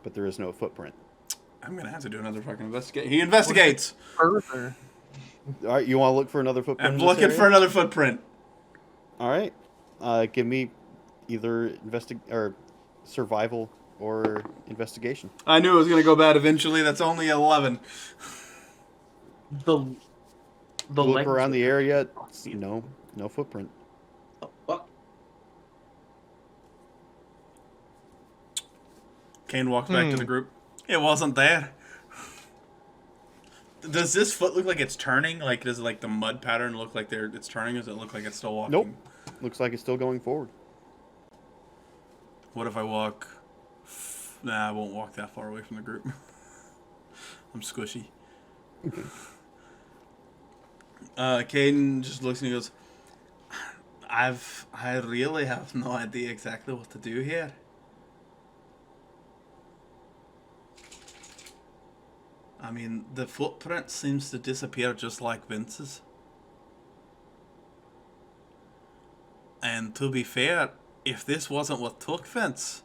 but there is no footprint. I'm gonna have to do another fucking investigate. He investigates. Further. All right, you want to look for another footprint? I'm in this looking area? for another footprint. All right. Give me either survival or investigation. I knew it was gonna go bad eventually. That's only 11. The You look legs around the area. No footprint. Fuck. Kane walks back to the group. It wasn't there. Does this foot look like it's turning? Like, does like the mud pattern look like it's turning? Or does it look like it's still walking? Nope. Looks like it's still going forward. What if I walk? Nah, I won't walk that far away from the group. I'm squishy. Caden just looks and he goes, I really have no idea exactly what to do here. I mean, the footprint seems to disappear just like Vince's. And to be fair, if this wasn't what took Vince,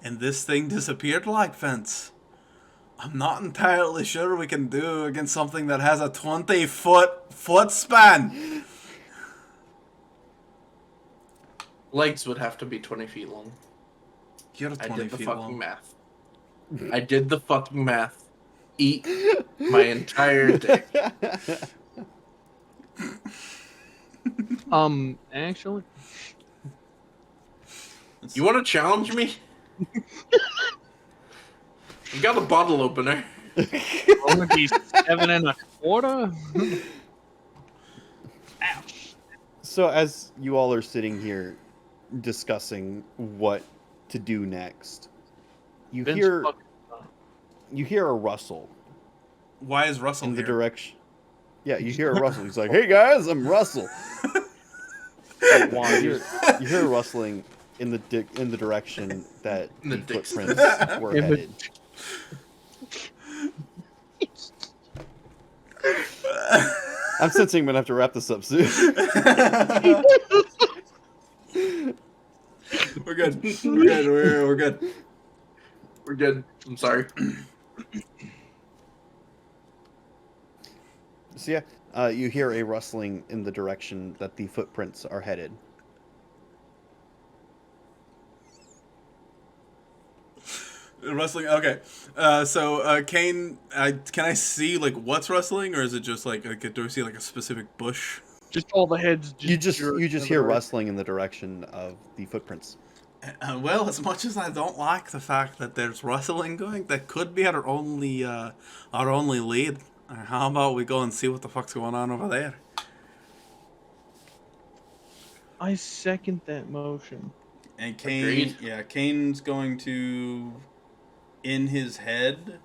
and this thing disappeared like Vince, I'm not entirely sure we can do against something that has a 20-foot span. Legs would have to be 20 feet long. You're I 20 did the feet fucking long. math. I did the fucking math. Eat my entire dick. Actually, You want to challenge me? I've got a bottle opener. only be 7 1/4. So as you all are sitting here discussing what to do next, you Vince hear fucking- a rustle Why is Russell in the here? direction. Yeah, you hear a rustle. He's like, "Hey guys, I'm Russell." you hear a rustling in the direction that In the the dicks. footprints were In the- headed. I'm sensing I'm gonna have to wrap this up soon. We're good. We're good. We're good. We're good. I'm sorry. So yeah, you hear a rustling in the direction that the footprints are headed. Rustling. Okay. So Kane, can I see like what's rustling, or is it just like do I see like a specific bush? Just all the heads. You just jerk hear in the right- rustling in the direction of the footprints. Well, as much as I don't like the fact that there's rustling going, that could be our only lead. How about we go and see what the fuck's going on over there? I second that motion. And Kane, Agreed. yeah, Kane's going to, in his head,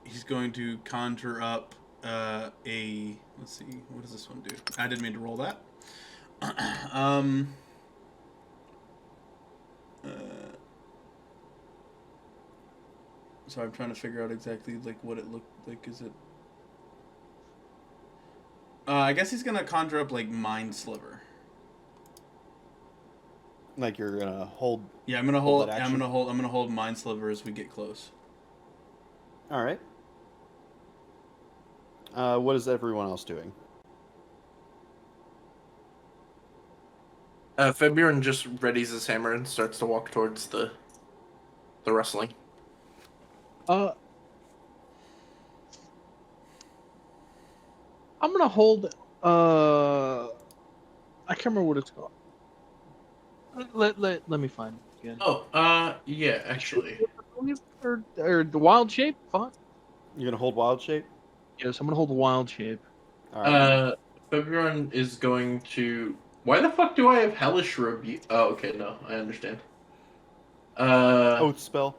he's going to conjure up let's see, what does this one do? I didn't mean to roll that. So I'm trying to figure out exactly like what it looked like. Is it? I guess he's gonna conjure up like Mind Sliver. Like you're gonna hold. Yeah, I'm gonna Hold hold. that I'm action? gonna hold Mind Sliver as we get close. All right. What is everyone else doing? Fabian just readies his hammer and starts to walk towards the rustling. I'm gonna hold. I can't remember what it's called. Let me find it again. Oh, yeah, actually. Or the wild shape. Fuck. You're gonna hold wild shape. Yes, I'm gonna hold the wild shape. All right. Fabian is going to. Why the fuck do I have hellish rebuke? Oh, okay, no, I understand. Oath spell.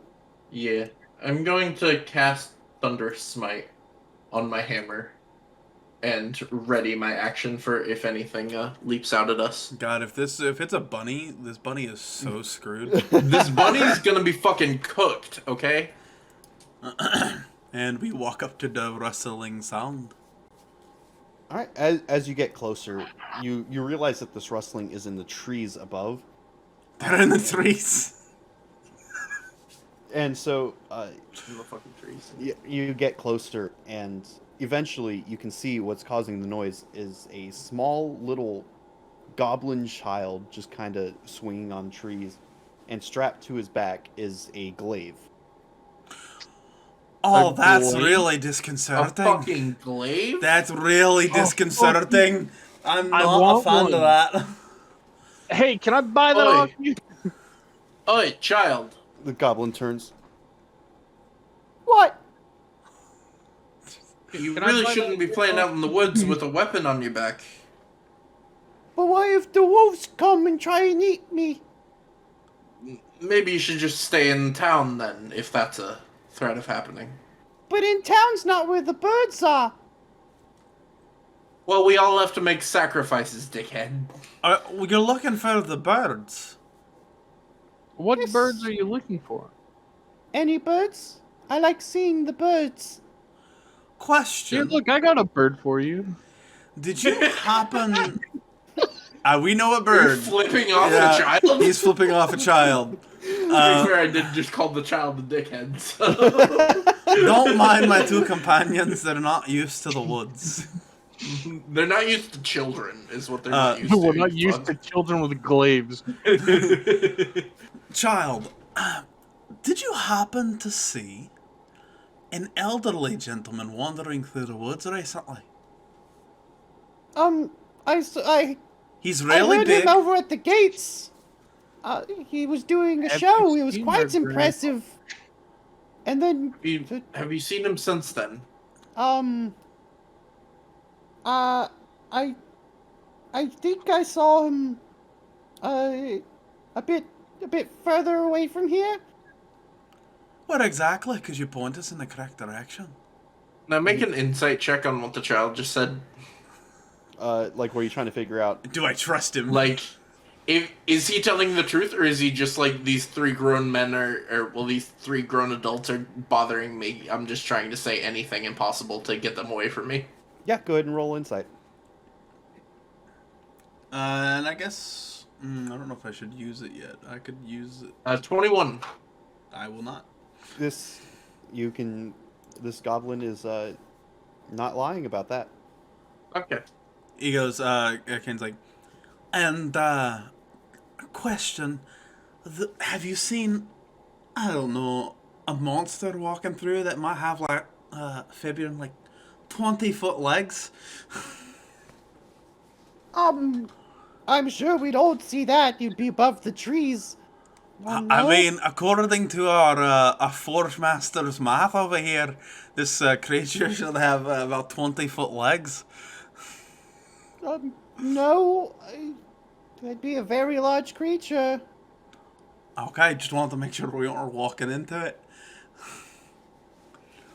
Yeah, I'm going to cast Thunder Smite on my hammer, and ready my action for if anything leaps out at us. God, if it's a bunny, this bunny is so screwed. This bunny's gonna be fucking cooked, okay? And we walk up to the rustling sound. All right. As you get closer, you realize that this rustling is in the trees above, They're in the trees. and so In the fucking trees. you get closer, and eventually you can see what's causing the noise is a small little goblin child just kind of swinging on trees, and strapped to his back is a glaive. Oh, A that's glaive? really A disconcerting. fucking glaive? That's really disconcerting. I'm I not a want fan one. of that. Hey, can I buy that Oi. off you? Oi, child. The goblin turns. What? You Can I really buy shouldn't that be playing out in the woods with a weapon on your back. But what if the wolves come and try and eat me? Maybe you should just stay in town then, if that's a threat of happening. But in town's not where the birds are. Well, we all have to make sacrifices, dickhead. You're looking for the birds. What Yes. birds are you looking for? Any birds? I like seeing the birds. Here, Question. look, I got a bird for you. Did you happen... we know what Are you bird. flipping off Yeah, a child? He's flipping off a child. To be fair, I did just call the child a dickhead, so... Don't mind my two companions. They're not used to the woods. They're not used to children, is what they're Uh, not used to. We're not you used to fuck. children with glaives. Child, did you happen to see an elderly gentleman wandering through the woods recently? I He's I really heard big. him over at the gates. He was doing a Have show. you It was seen quite their impressive. And then, Have you seen him since then? I think I saw him, a bit further away from here. What exactly? Could you point us in the correct direction? Now make an insight check on what the child just said. Like, what are you trying to figure out? Do I trust him? Like, is he telling the truth, or is he just like, these three grown men these three grown adults are bothering me? I'm just trying to say anything impossible to get them away from me. Yeah, go ahead and roll insight. And I guess I don't know if I should use it yet. I could use it. 21. I will not. This goblin is not lying about that. Okay. He goes. Ken's like, and question: have you seen? I don't know, a monster walking through that might have like Fabian, like 20-foot legs? I'm sure we don't see that. You'd be above the trees. Oh, I no? mean, according to our Forge Master's math over here, this creature should have about 20-foot legs. No. That'd be a very large creature. Okay, just wanted to make sure we weren't walking into it.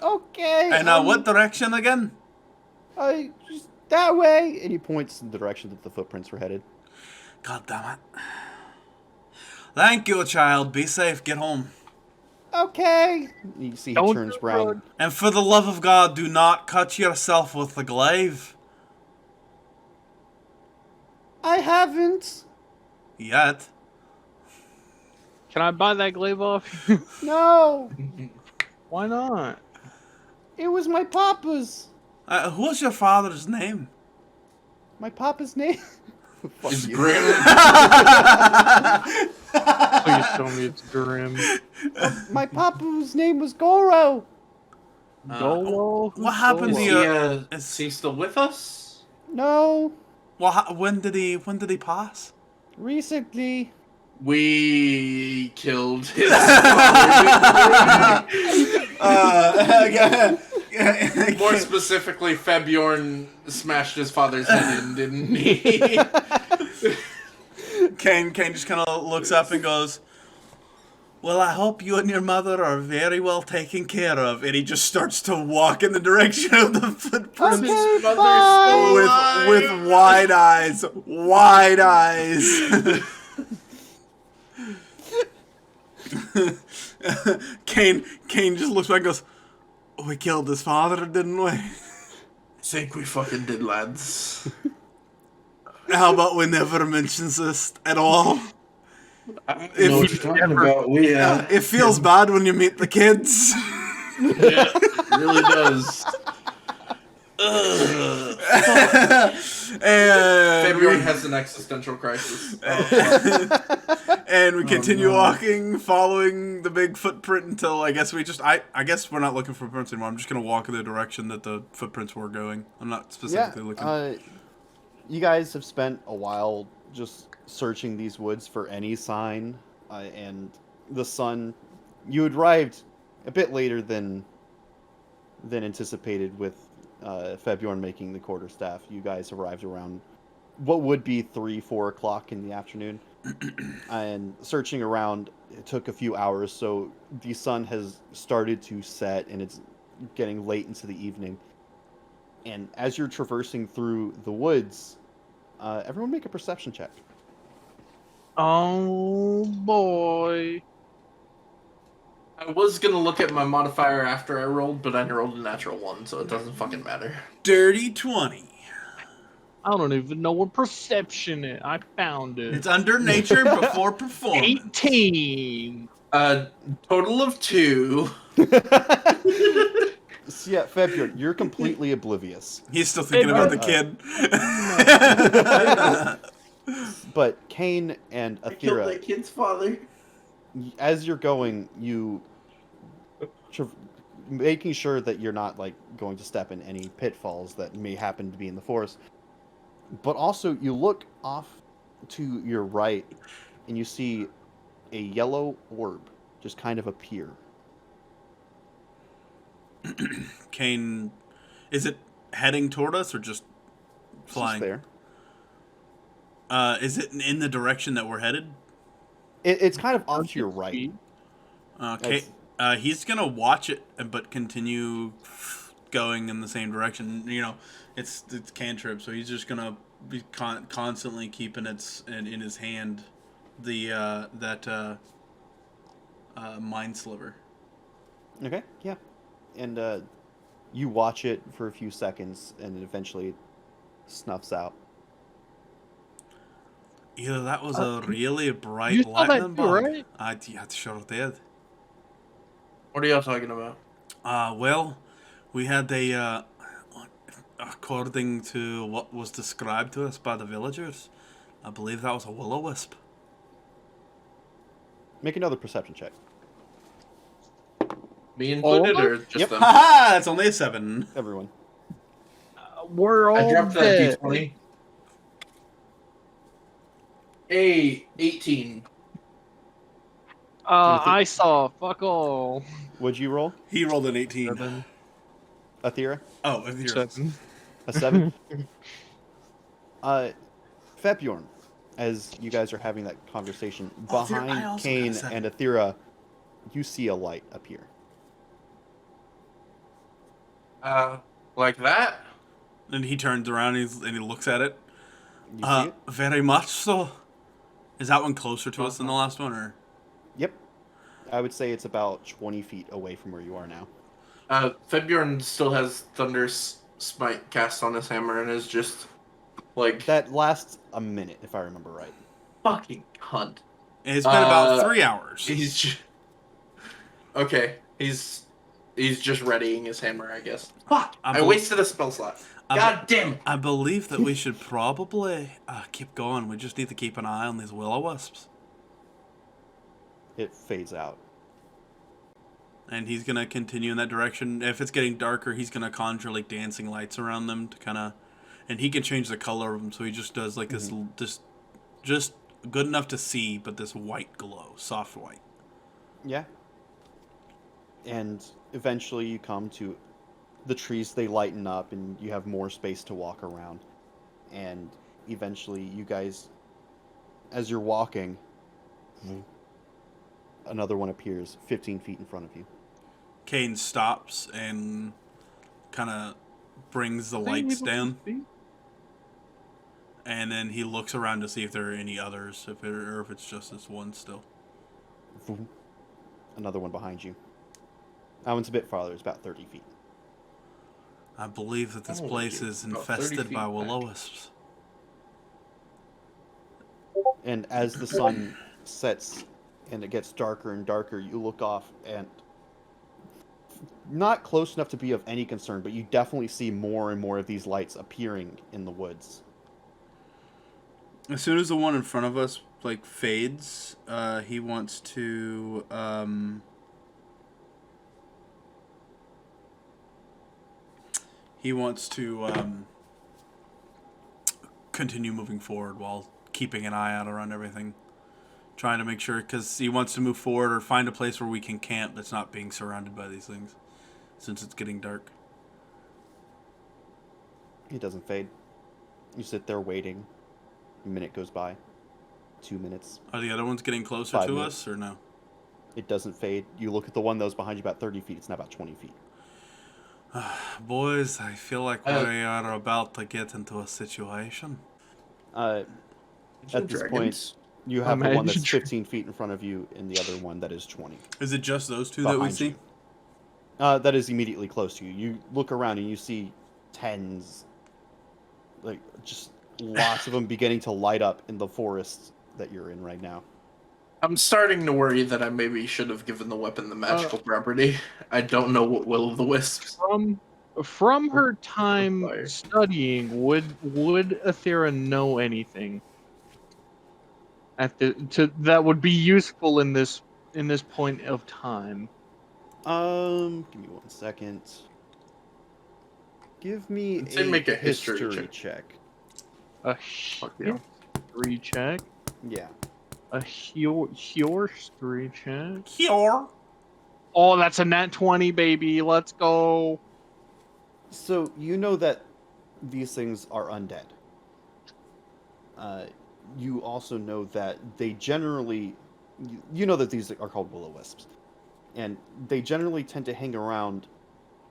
Okay. And what direction again? Just that way. And he points in the direction that the footprints were headed. God damn it. Thank you, child. Be safe. Get home. Okay. You see he Don't turns do around. road. And for the love of God, do not cut yourself with the glaive. I haven't. Yet. Can I buy that glaive off you? No. Why not? It was my papa's. What's your father's name? My papa's name? Fuck Is you. Grim Please tell me it's Grim. My papa's name was Goro. Golo? What happened to is you? is he still with us? No. Well, when did he pass? Recently. We killed his father. More specifically, Febjorn smashed his father's head in, didn't he? Kane just kind of looks up and goes, well, I hope you and your mother are very well taken care of. And he just starts to walk in the direction of the footprints. Okay, mother's bye. still With wide eyes. Wide eyes. Kane just looks back and goes, we killed his father, didn't we? I think we fucking did, lads. How about we never mention this at all? I don't know what you're talking about. We, It feels bad when you meet the kids. yeah, it really does. And Febjorn has an existential crisis. and we continue walking, following the big footprint until I guess I guess we're not looking for footprints anymore. I'm just gonna walk in the direction that the footprints were going. I'm not specifically looking. You guys have spent a while just searching these woods for any sign, and the sun. You arrived a bit later than anticipated with Febjorn making the quarterstaff. You guys arrived around what would be 3-4 o'clock in the afternoon, and searching around. It took a few hours, so the sun has started to set, and it's getting late into the evening. And as you're traversing through the woods, everyone make a perception check. Oh boy. I was gonna look at my modifier after I rolled, but I rolled a natural 1, so it doesn't fucking matter. Dirty 20. I don't even know what perception is. I found it. It's under nature before performance. 18. Total of 2. So yeah, Febjorn, you're completely oblivious. He's still thinking about the kid. But Kane and I killed Athira, that kid's father. as you're going, making sure that you're not like going to step in any pitfalls that may happen to be in the forest. But also, you look off to your right, and you see a yellow orb just kind of appear. Kane, is it heading toward us or just It's flying? just there. Is it in the direction that we're headed? It's kind of off to your right. Okay. He's gonna watch it, but continue going in the same direction. You know, it's cantrip, so he's just gonna be constantly keeping it in his hand, that mind sliver. Okay, yeah. And you watch it for a few seconds, and it eventually snuffs out. Either that was a really bright you saw that lightning too, bug. right? I sure did. What are y'all talking about? Well, we had a, according to what was described to us by the villagers, I believe that was a will-o-wisp. Make another perception check. Me included, All of or just Yep. them? Haha! It's only a 7. Everyone. We're all I dropped that dead. d20. A 18. I saw fuck all. What'd you roll, He rolled an 18. 7. Athira? Oh, if you're 7. A 7? Febjorn, as you guys are having that conversation, Oh, there- I behind also got a Kane 7. and Athira, you see a light appear. Like that? And he turns around and he looks at it. You see it? Very much so. Is that one closer to us than the last one, or? Yep. I would say it's about 20 feet away from where you are now. Febjorn still has Thunder Smite cast on his hammer and is just like That lasts a minute, if I remember right. fucking cunt. It's been about 3 hours. Okay. He's just readying his hammer, I guess. Fuck! I bel- wasted a spell slot. God damn it! I believe that we should probably keep going. We just need to keep an eye on these will-o-wisps. It fades out. And he's going to continue in that direction. If it's getting darker, he's going to conjure like dancing lights around them to kind of... And he can change the color of them, so he just does like this... Just good enough to see, but this white glow. Soft white. Yeah. And eventually you come to the trees, they lighten up and you have more space to walk around. And eventually you guys, as you're walking, another one appears 15 feet in front of you. Kane stops and kind of brings the lights down. And then he looks around to see if there are any others, or if it's just this one still. Another one behind you. That one's a bit farther. It's about 30 feet. I believe that this Oh, place you're is about 30 infested feet by back. will-o-wisps. And as the sun sets and it gets darker and darker, you look off and not close enough to be of any concern, but you definitely see more and more of these lights appearing in the woods. As soon as the one in front of us like fades, he wants to continue moving forward while keeping an eye out around everything, trying to make sure, because he wants to move forward or find a place where we can camp that's not being surrounded by these things, since it's getting dark. It doesn't fade. You sit there waiting. A minute goes by. 2 minutes. Are the other ones getting closer 5 to minutes. us, or no? It doesn't fade. You look at the one that was behind you about 30 feet. It's now about 20 feet. Boys, I feel like we are about to get into a situation. At this point, you have the one that's 15 feet in front of you and the other one that is 20. Is it just those two that we behind see? you. That is immediately close to you. You look around and you see tens, like just lots of them beginning to light up in the forest that you're in right now. I'm starting to worry that I maybe should have given the weapon the magical property. I don't know what will-o'-the-wisps. From her time studying, would Athera know anything that would be useful in this point of time? Give me 1 second. Give me I'd say make a history check. A yeah. history check. Yeah. A history check. Cure. Oh, that's a nat 20, baby. Let's go. So you know that these things are undead. You also know that they generally, you know that these are called will-o'-wisps, and they generally tend to hang around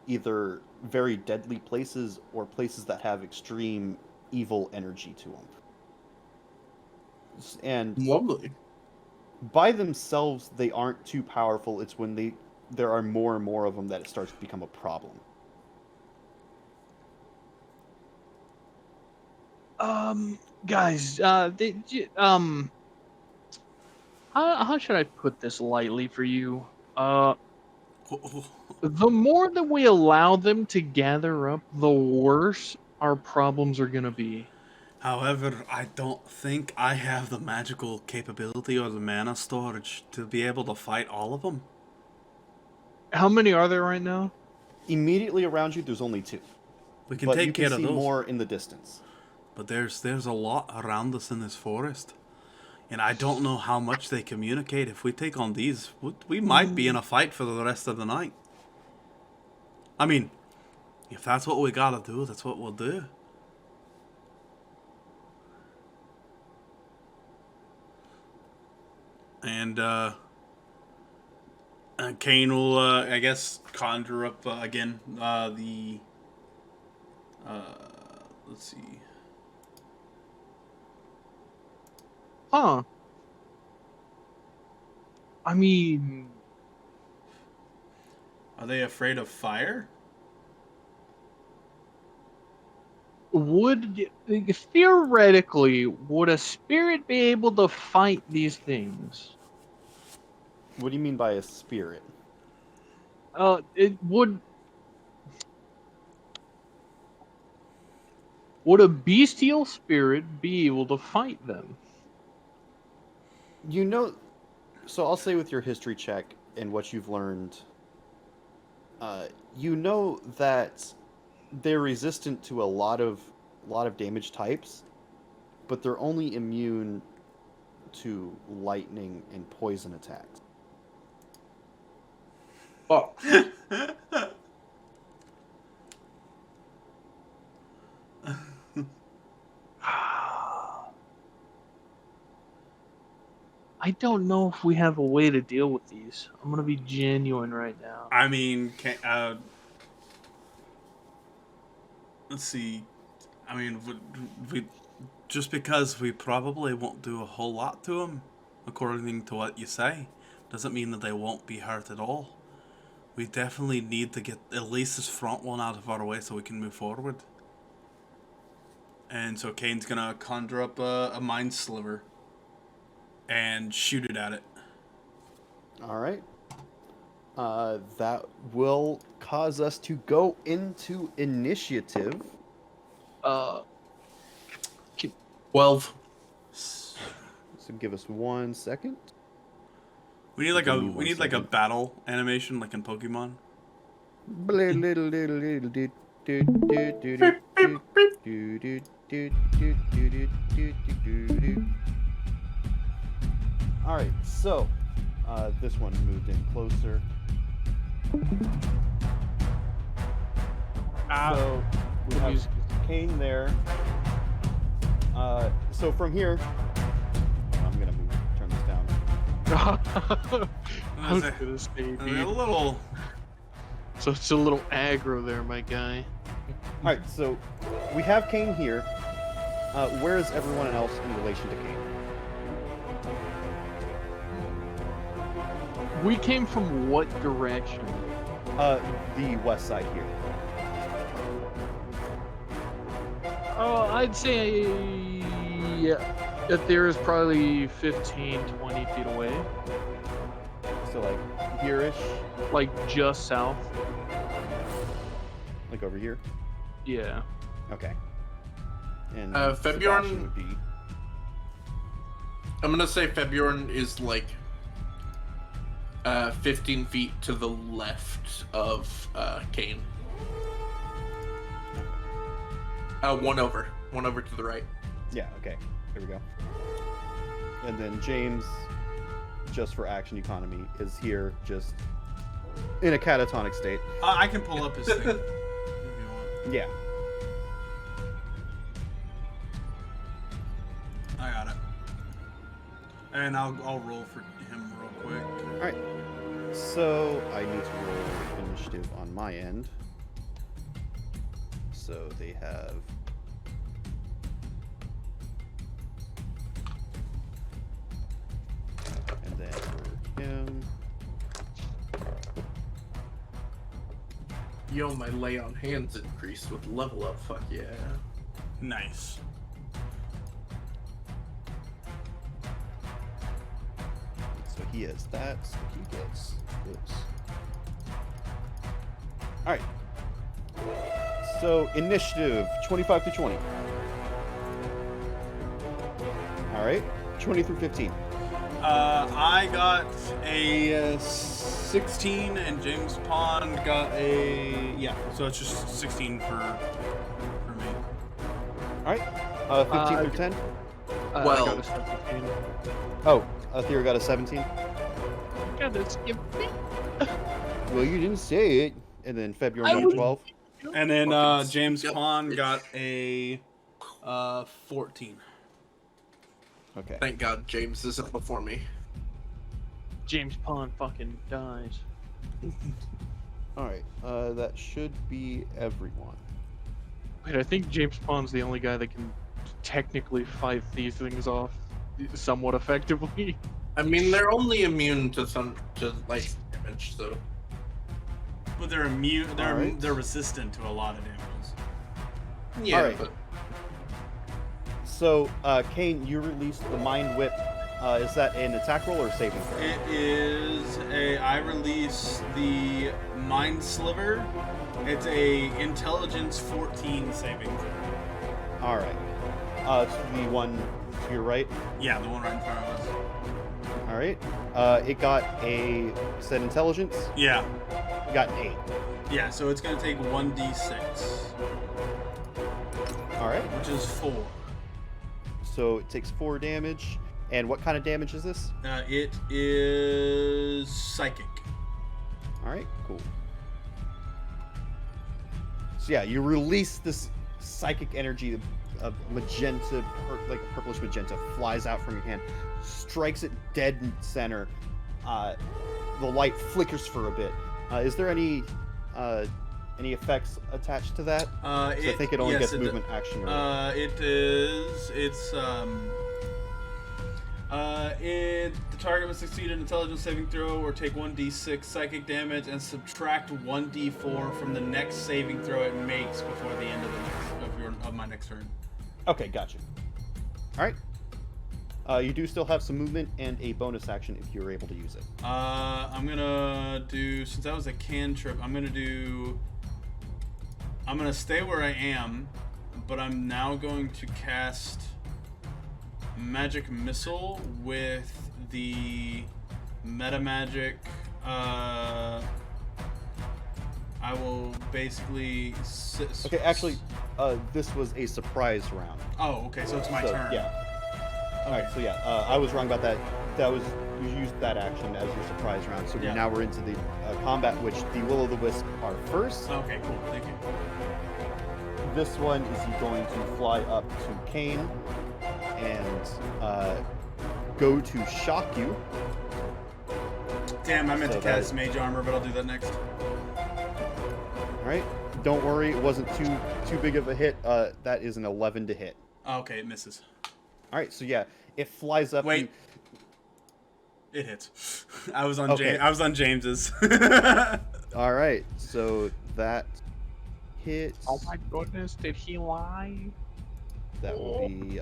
either very deadly places or places that have extreme evil energy to them. And Lovely. by themselves, they aren't too powerful. It's when there are more and more of them that it starts to become a problem. Guys, how should I put this lightly for you? The more that we allow them to gather up, the worse our problems are gonna be. However, I don't think I have the magical capability or the mana storage to be able to fight all of them. How many are there right now? Immediately around you, there's only 2. We can But take you care can of see those. more in the distance. But there's a lot around us in this forest. And I don't know how much they communicate. If we take on these, we might be in a fight for the rest of the night. I mean, if that's what we gotta do, that's what we'll do. And Kane will, I guess, conjure up again the. Let's see. Huh. I mean, Are they afraid of fire? theoretically, would a spirit be able to fight these things? What do you mean by a spirit? It would. Would a bestial spirit be able to fight them? You know, so I'll say with your history check and what you've learned, you know that they're resistant to a lot of damage types, but they're only immune to lightning and poison attacks. Oh, I don't know if we have a way to deal with these. I'm gonna be genuine right now. I mean, let's see. I mean, we just because we probably won't do a whole lot to them, according to what you say, doesn't mean that they won't be hurt at all. We definitely need to get at least this front one out of our way so we can move forward. And so Kane's gonna conjure up a mind sliver and shoot it at it. All right. That will cause us to go into initiative. 12. So give us 1 second. We need like Give a me 1 like a second. battle animation like in Pokemon. All right, so this one moved in closer. So we The have music Kane there. So from here, I'm gonna turn this down. I was gonna say, A dude. little. So it's a little aggro there, my guy. All right, so we have Kane here. Where is everyone else in relation to Kane? We came from what direction? The west side here. Oh, I'd say that there is probably 15, 20 feet away. So like here-ish, Like just south. like over here. Yeah. Okay. And Febjorn- Sebastian would be. I'm gonna say Febjorn is like 15 feet to the left of Kane. One over to the right. Yeah. Okay. There we go. And then James, just for action economy, is here, just in a catatonic state. I can pull up his thing if you want. Yeah. I got it. And I'll roll for him real quick. All right. So I need to roll initiative on my end. So they have. And then for him. Yo, my lay on hands increased with level up. Fuck yeah. Nice. So he has that. So he gets this. All right. So initiative 25 through 20. All right. 20 through 15. I got a 16, and James Pond got a so it's just 16 for me. All right. 15 through 10. I Well- got a 17. Oh, Athera got a 17. Gotta skip me. Well, you didn't say it. And then February I got a was- 12. And then Fucking James speak up, Pond bitch. got a 14. Okay. Thank God James isn't before me. James Pond fucking dies. All right. That should be everyone. Wait, I think James Pond's the only guy that can technically fight these things off somewhat effectively. I mean, they're only immune to light damage, so But they're immune. Alright. They're resistant to a lot of damages. yeah. Alright. But So, Kane, you released the Mind Whip. Is that an attack roll or a saving throw? It is a. I release the Mind Sliver. It's a Intelligence 14 saving throw. All right. It's the one to your right. Yeah, the one right in front of us. All right. It got a said intelligence. Yeah, It got an 8. yeah. So it's gonna take 1d6, All right. which is 4. So it takes 4 damage. And what kind of damage is this? It is psychic. All right. Cool. So yeah, you release this psychic energy. A magenta, like a purplish magenta, flies out from your hand, strikes it dead in center. The light flickers for a bit. Is there any effects attached to that? 'Cause I think it only yes, gets it movement, action. Or... It is. It's the target must succeed an intelligence saving throw or take 1d6 psychic damage and subtract 1d4 from the next saving throw it makes before the end of my next turn. Okay, gotcha. All right. You do still have some movement and a bonus action if you're able to use it. I'm gonna do, since that was a cantrip, I'm gonna stay where I am, but I'm now going to cast Magic Missile with the Meta Magic. I will basically Okay, actually, this was a surprise round. Oh, okay, so it's my turn. Yeah. All right, so yeah, I was wrong about that. That was, you used that action as your surprise round. So Yeah. now we're into the combat, which the Will-o'-the-Wisp are first. Okay, cool. Thank you. This one is going to fly up to Kane and go to shock you. Damn, I meant So to that cast is- Mage Armor, but I'll do that next. All right, don't worry, it wasn't too big of a hit. That is an 11 to hit. Okay, it misses. All right, so yeah, it flies up. Wait. It hits. I was on Okay. I was on James's. All right, so that hits. Oh my goodness, did he lie? That will be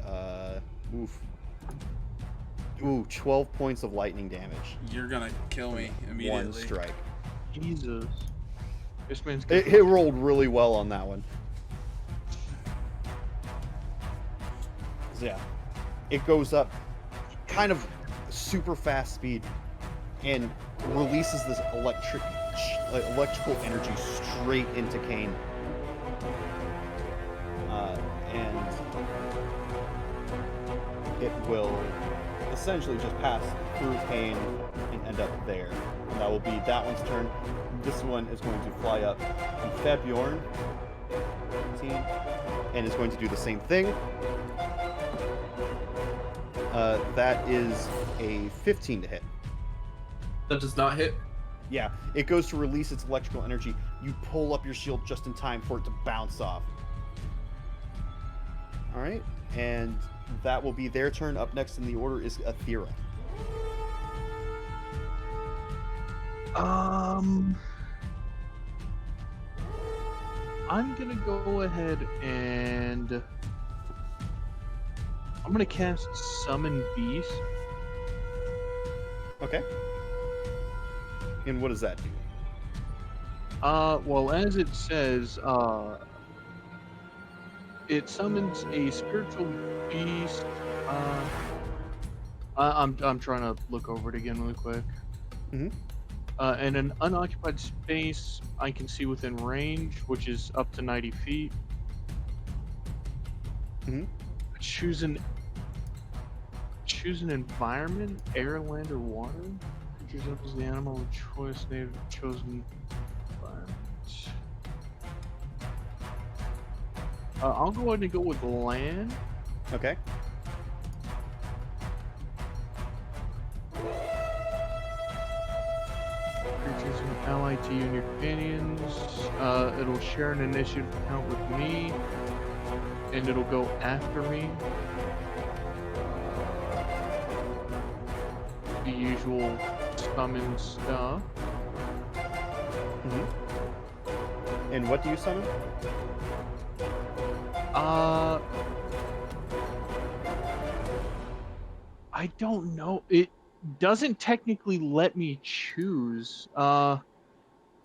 ooh, 12 points of lightning damage. You're gonna kill me One immediately. strike. Jesus. This man's It rolled really well on that one. So yeah, it goes up kind of super fast speed and releases this electrical energy straight into Kane. And it will essentially just pass through Kane and end up there. And that will be that one's turn. This one is going to fly up to Febjorn, 18, and is going to do the same thing. That is a 15 to hit. that does not hit. Yeah, it goes to release its electrical energy. You pull up your shield just in time for it to bounce off. All right, and that will be their turn. Up next in the order is Athera. I'm gonna go ahead and I'm gonna cast Summon Beast. Okay. And what does that do? Well, as it says, it summons a spiritual beast. I'm trying to look over it again really quick. Mhm. In an unoccupied space, I can see within range, which is up to 90 feet. Mhm. Choose an choose an environment, air, land, or water. Creature resembles the animal of choice native chosen environment. I'll go ahead and go with land. Okay. Creatures an ally to you and your companions. It'll share an initiative count with me, and it'll go after me. The usual summon stuff. And what do you summon? I don't know. It doesn't technically let me choose. The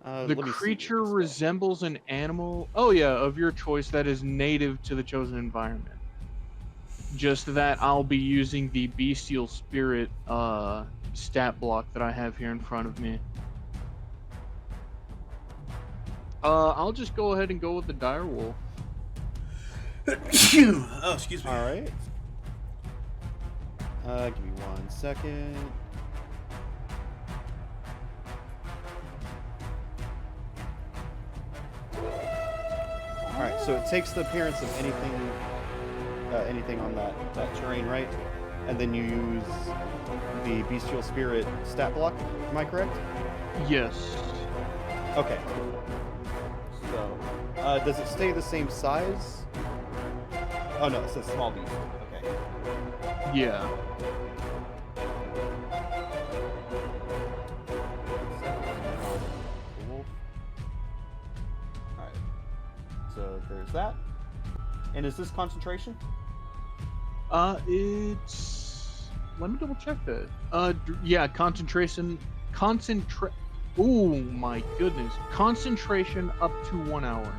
Let me see creature the spell. resembles an animal. Oh yeah, of your choice that is native to the chosen environment. Just that I'll be using the bestial spirit stat block that I have here in front of me. I'll just go ahead and go with the dire wolf. Oh, excuse me. All right. Give me 1 second. All right, so it takes the appearance of anything on that terrain, right? And then you use the bestial spirit stat block. Am I correct? Yes. Okay. So, does it stay the same size? Oh no, it says small beast. Okay. Yeah. Wolf. Alright. So there's that. And is this concentration? It's. Let me double check that. Yeah, concentration. Oh my goodness. Concentration up to 1 hour.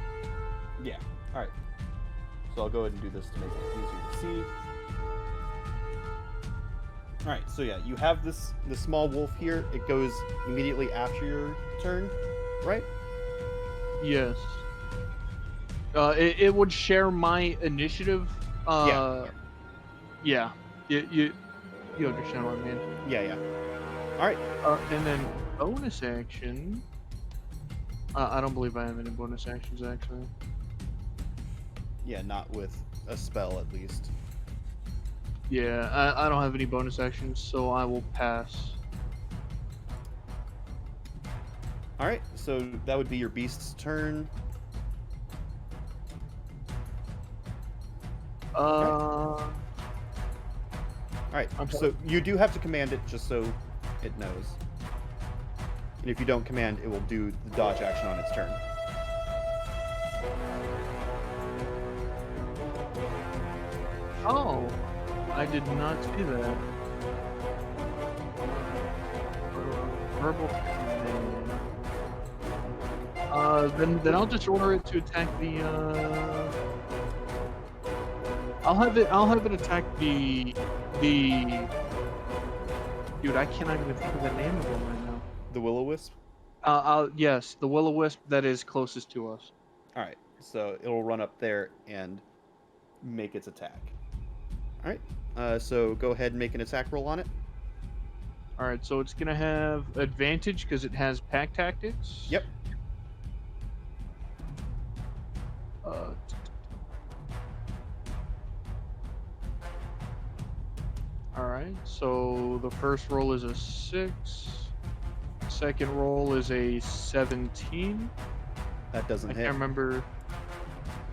Yeah. Alright. So I'll go ahead and do this to make it easier to see. Alright, so yeah, you have the small wolf here. It goes immediately after your turn, right? Yes. It would share my initiative. Yeah. You understand what I mean? Yeah. Alright. And then bonus action. I don't believe I have any bonus actions actually. Yeah, not with a spell at least. Yeah, I don't have any bonus actions, so I will pass. Alright, so that would be your beast's turn. Alright, so you do have to command it just so it knows. And if you don't command, it will do the dodge action on its turn. Oh, I did not see that. Verbal command. Then I'll just order it to attack the. I'll have it attack the. Dude, I cannot even think of the name of them right now. The Will-O-Wisp? Yes, the Will-O-Wisp that is closest to us. Alright, so it'll run up there and make its attack. Alright, so go ahead and make an attack roll on it. Alright, so it's gonna have advantage because it has pack tactics. Yep. Alright, so the first roll is a 6. Second roll is a 17. That doesn't I hit. can't remember.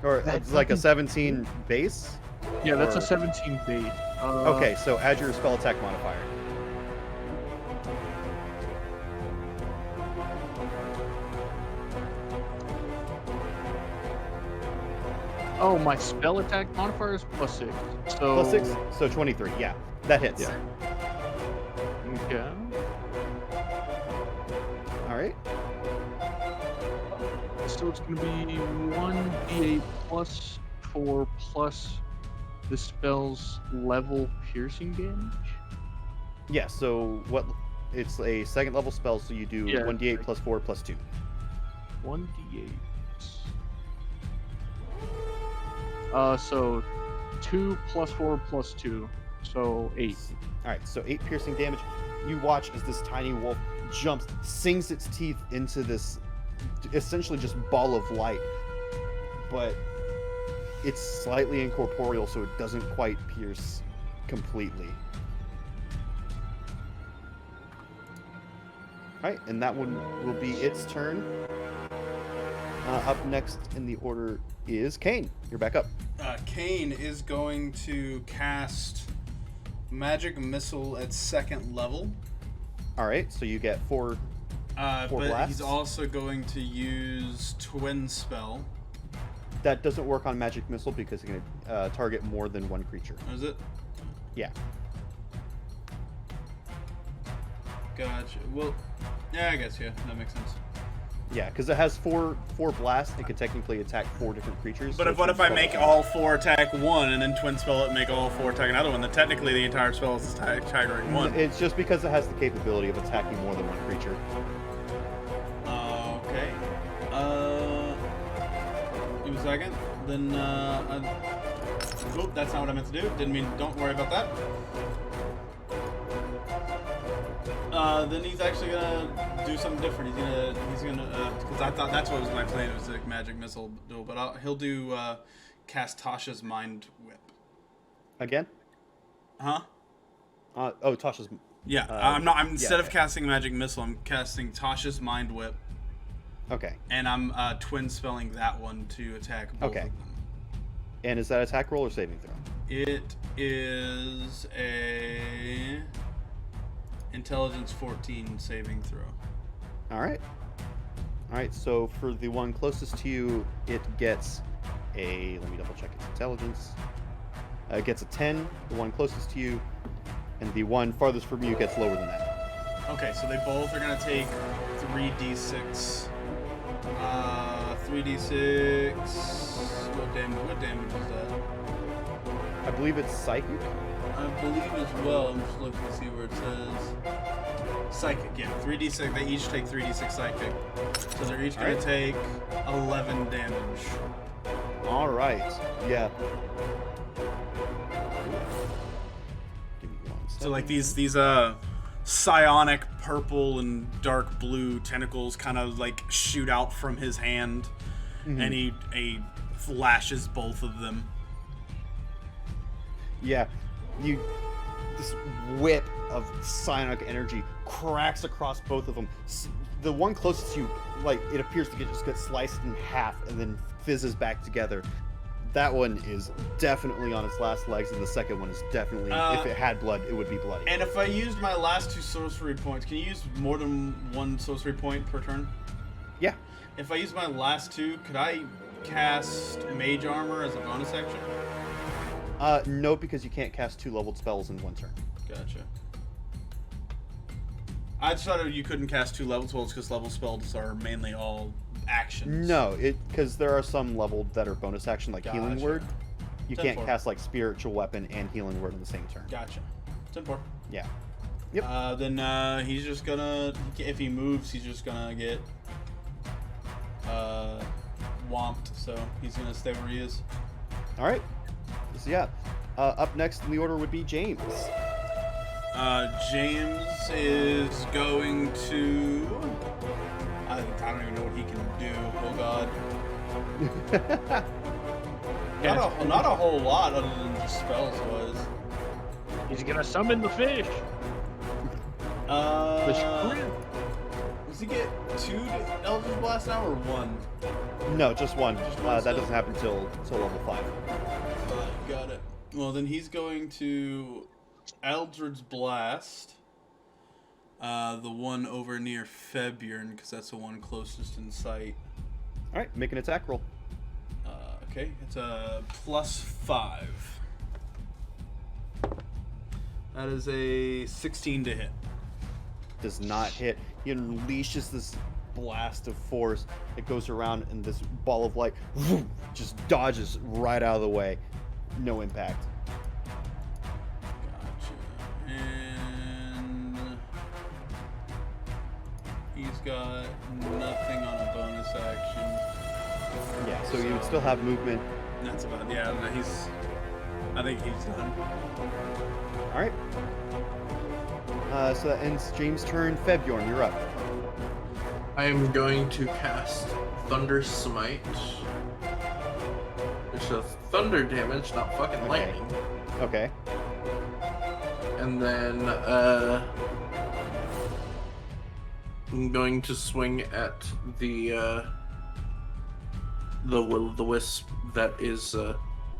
Or it's like a 17 base? Yeah, that's Or- a 17 bait. Okay, so add your spell attack modifier. Oh, my spell attack modifier is +6. So Plus 6, so 23. Yeah, that hits. Yeah. Okay. Alright. So it's gonna be 1d8 plus 4 plus the spell's level piercing damage. Yeah, so what? It's a second level spell, so you do Yeah, 1d8 plus 4 plus 2. 1d8. So 2 plus 4 plus 2, so 8. Alright, so 8 piercing damage. You watch as this tiny wolf jumps, sinks its teeth into this essentially just ball of light. But it's slightly incorporeal, so it doesn't quite pierce completely. Alright, and that one will be its turn. Up next in the order is Kane. You're back up. Kane is going to cast Magic Missile at 2nd level. Alright, so you get 4 But blasts. he's also going to use Twin Spell. That doesn't work on Magic Missile because it's going to target more than one creature. Is it? Yeah. Gotcha. Well, yeah, I guess, yeah, that makes sense. Yeah, because it has four blasts. It could technically attack 4 different creatures. But so what if I Twin make Spell- all 4 attack 1 and then Twin Spell it and make all 4 attack another one? Then technically the entire spell is attacking 1. It's just because it has the capability of attacking more than one creature. Okay. Give me a second. Then, oh, that's not what I meant to do. Didn't mean, don't worry about that. Then he's actually gonna do something different. He's gonna, because I thought that's what was my plan, was like Magic Missile, but he'll do, cast Tasha's Mind Whip. Again? Huh? Tasha's... Yeah, instead of casting Magic Missile, I'm casting Tasha's Mind Whip. Okay. And I'm twin spelling that one to attack both Okay. of them. And is that attack roll or saving throw? It is a Intelligence 14 saving throw. Alright. Alright, so for the one closest to you, it gets a... Let me double check its intelligence. It gets a 10, the one closest to you, and the one farthest from you gets lower than that. Okay, so they both are gonna take 3d6. 3d6. What damage is that? I believe it's psychic. I believe as well. I'm just looking to see where it says psychic. Yeah, 3d6. They each take 3d6 psychic, so they're each gonna take 11 damage. Alright, yeah. Give me 1 second. So like these psionic purple and dark blue tentacles kind of like shoot out from his hand, and he flashes both of them. Yeah, this whip of psionic energy cracks across both of them. The one closest to you, like, it appears to just get sliced in half and then fizzes back together. That one is definitely on its last legs, and the second one is definitely, if it had blood, it would be bloody. And if I used my last 2 sorcery points, can you use more than 1 sorcery point per turn? Yeah. If I use my last 2, could I cast Mage Armor as a bonus action? No, because you can't cast 2 leveled spells in 1 turn. Gotcha. I just thought you couldn't cast 2 level spells because level spells are mainly all actions. No, because there are some leveled that are bonus action, like Healing Gotcha. Word. You can't 10-4. cast like Spiritual Weapon and Healing Word in the same turn. Gotcha. 10-4. Yeah. Yep. Then he's just gonna, if he moves, he's just gonna get whomped. So he's gonna stay where he is. All right. So yeah, up next in the order would be James. James is going to. I don't even know what he can do. Oh God. Not a whole lot other than just spells wise. He's gonna summon the fish. The shrimp. Does he get 2 Eldritch Blast now or 1? No, just one. Just one That spell? doesn't happen till level 5. Got it. Well, then he's going to Eldritch Blast. The one over near Febjorn, because that's the one closest in sight. All right, make an attack roll. Okay, it's a +5. That is a 16 to hit. Does not hit. He unleashes this blast of force. It goes around, and this ball of light just dodges right out of the way. No impact. Gotcha. And he's got nothing on a bonus action. Yeah, so you would still have movement. That's about, yeah, no, I think he's done. All right. So that ends James' turn. Febjorn, you're up. I am going to cast Thunder Smite. Which does thunder damage, not fucking Okay. lightning. Okay. And then, I'm going to swing at the Will of the Wisp that is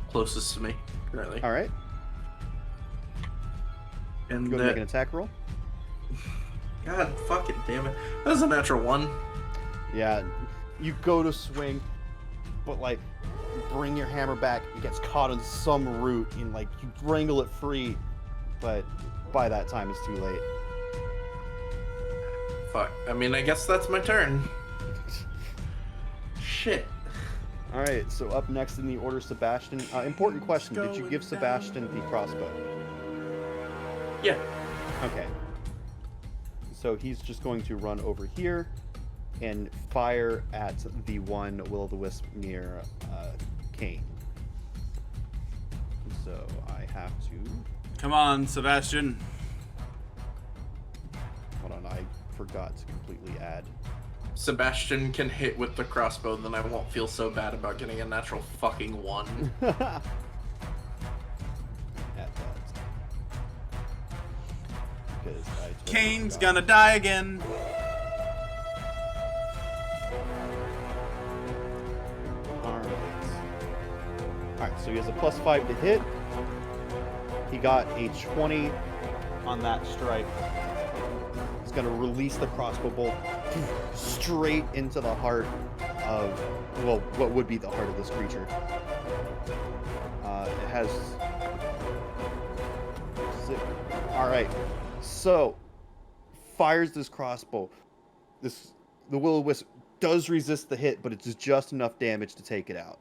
closest to me currently. All right. And Go ahead and make an attack roll. God fucking damn it. That was a natural 1. Yeah, you go to swing, but like, you bring your hammer back, it gets caught in some root, and like, you wrangle it free, but by that time it's too late. Fuck. I mean, I guess that's my turn. Shit. Alright, so up next in the order, Sebastian. Important question, did you give Sebastian the crossbow? Yeah. Okay. So he's just going to run over here and fire at the one Will-o'-the-Wisp near Kane. So I have to... Come on, Sebastian. Hold on, I forgot to completely add. Sebastian can hit with the crossbow, then I won't feel so bad about getting a natural fucking 1. Add that. Because I totally Kane's forgot. gonna die again. Alright, so he has a +5 to hit. He got a 20 on that strike. He's going to release the crossbow bolt straight into the heart of, well, what would be the heart of this creature. It has... Alright, so fires this crossbow. The Will-o'-the-Wisp does resist the hit, but it's just enough damage to take it out.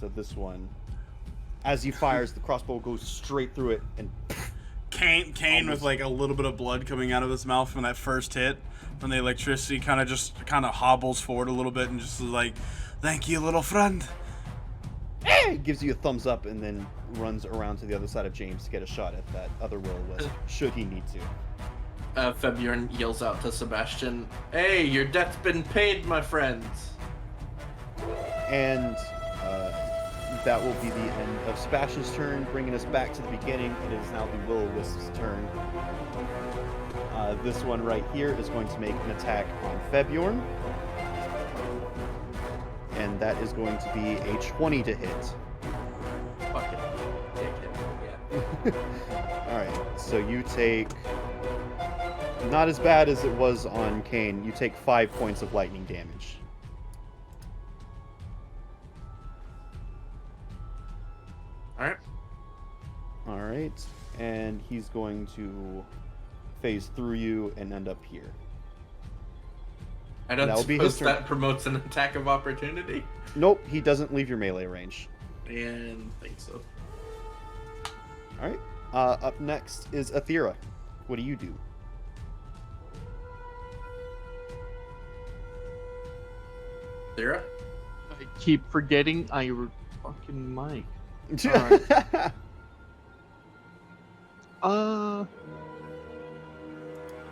So this one, as he fires, the crossbow goes straight through it, and Kane with like a little bit of blood coming out of his mouth from that first hit, from the electricity, kind of hobbles forward a little bit and just is like, "Thank you, little friend." gives you a thumbs up, and then runs around to the other side of James to get a shot at that other Will-o'-Wisp, should he need to. Febjorn yells out to Sebastian, "Hey, your debt's been paid, my friends." And that will be the end of Sebastian's turn, bringing us back to the beginning. It is now the Will-o'-Wisp's turn. This one right here is going to make an attack on Febjorn. And that is going to be a 20 to hit. Fucking dickhead. Yeah. Alright, so you take... Not as bad as it was on Kane. You take 5 points of lightning damage. Alright. Alright, and he's going to phase through you and end up here. I don't That'll be his suppose turn. that promotes an attack of opportunity. Nope, he doesn't leave your melee range. And I think so. Alright, up next is Athera. What do you do? Sarah? I keep forgetting I fucking mic. Alright.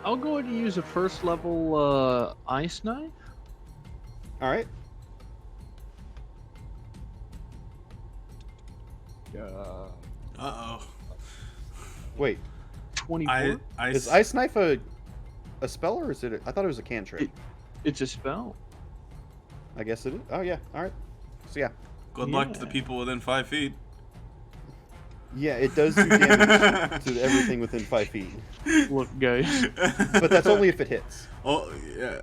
I'll go ahead and use a first level ice knife. Alright. Uh-oh. Wait, 24. is Ice Knife a spell, or is it I thought it was a cantrip. It's a spell. I guess it is. Oh yeah, alright. So yeah. Good luck to the Yeah. people within 5 feet. Yeah, it does do damage to everything within 5 feet. Look, guys. But that's only if it hits. Oh, yeah.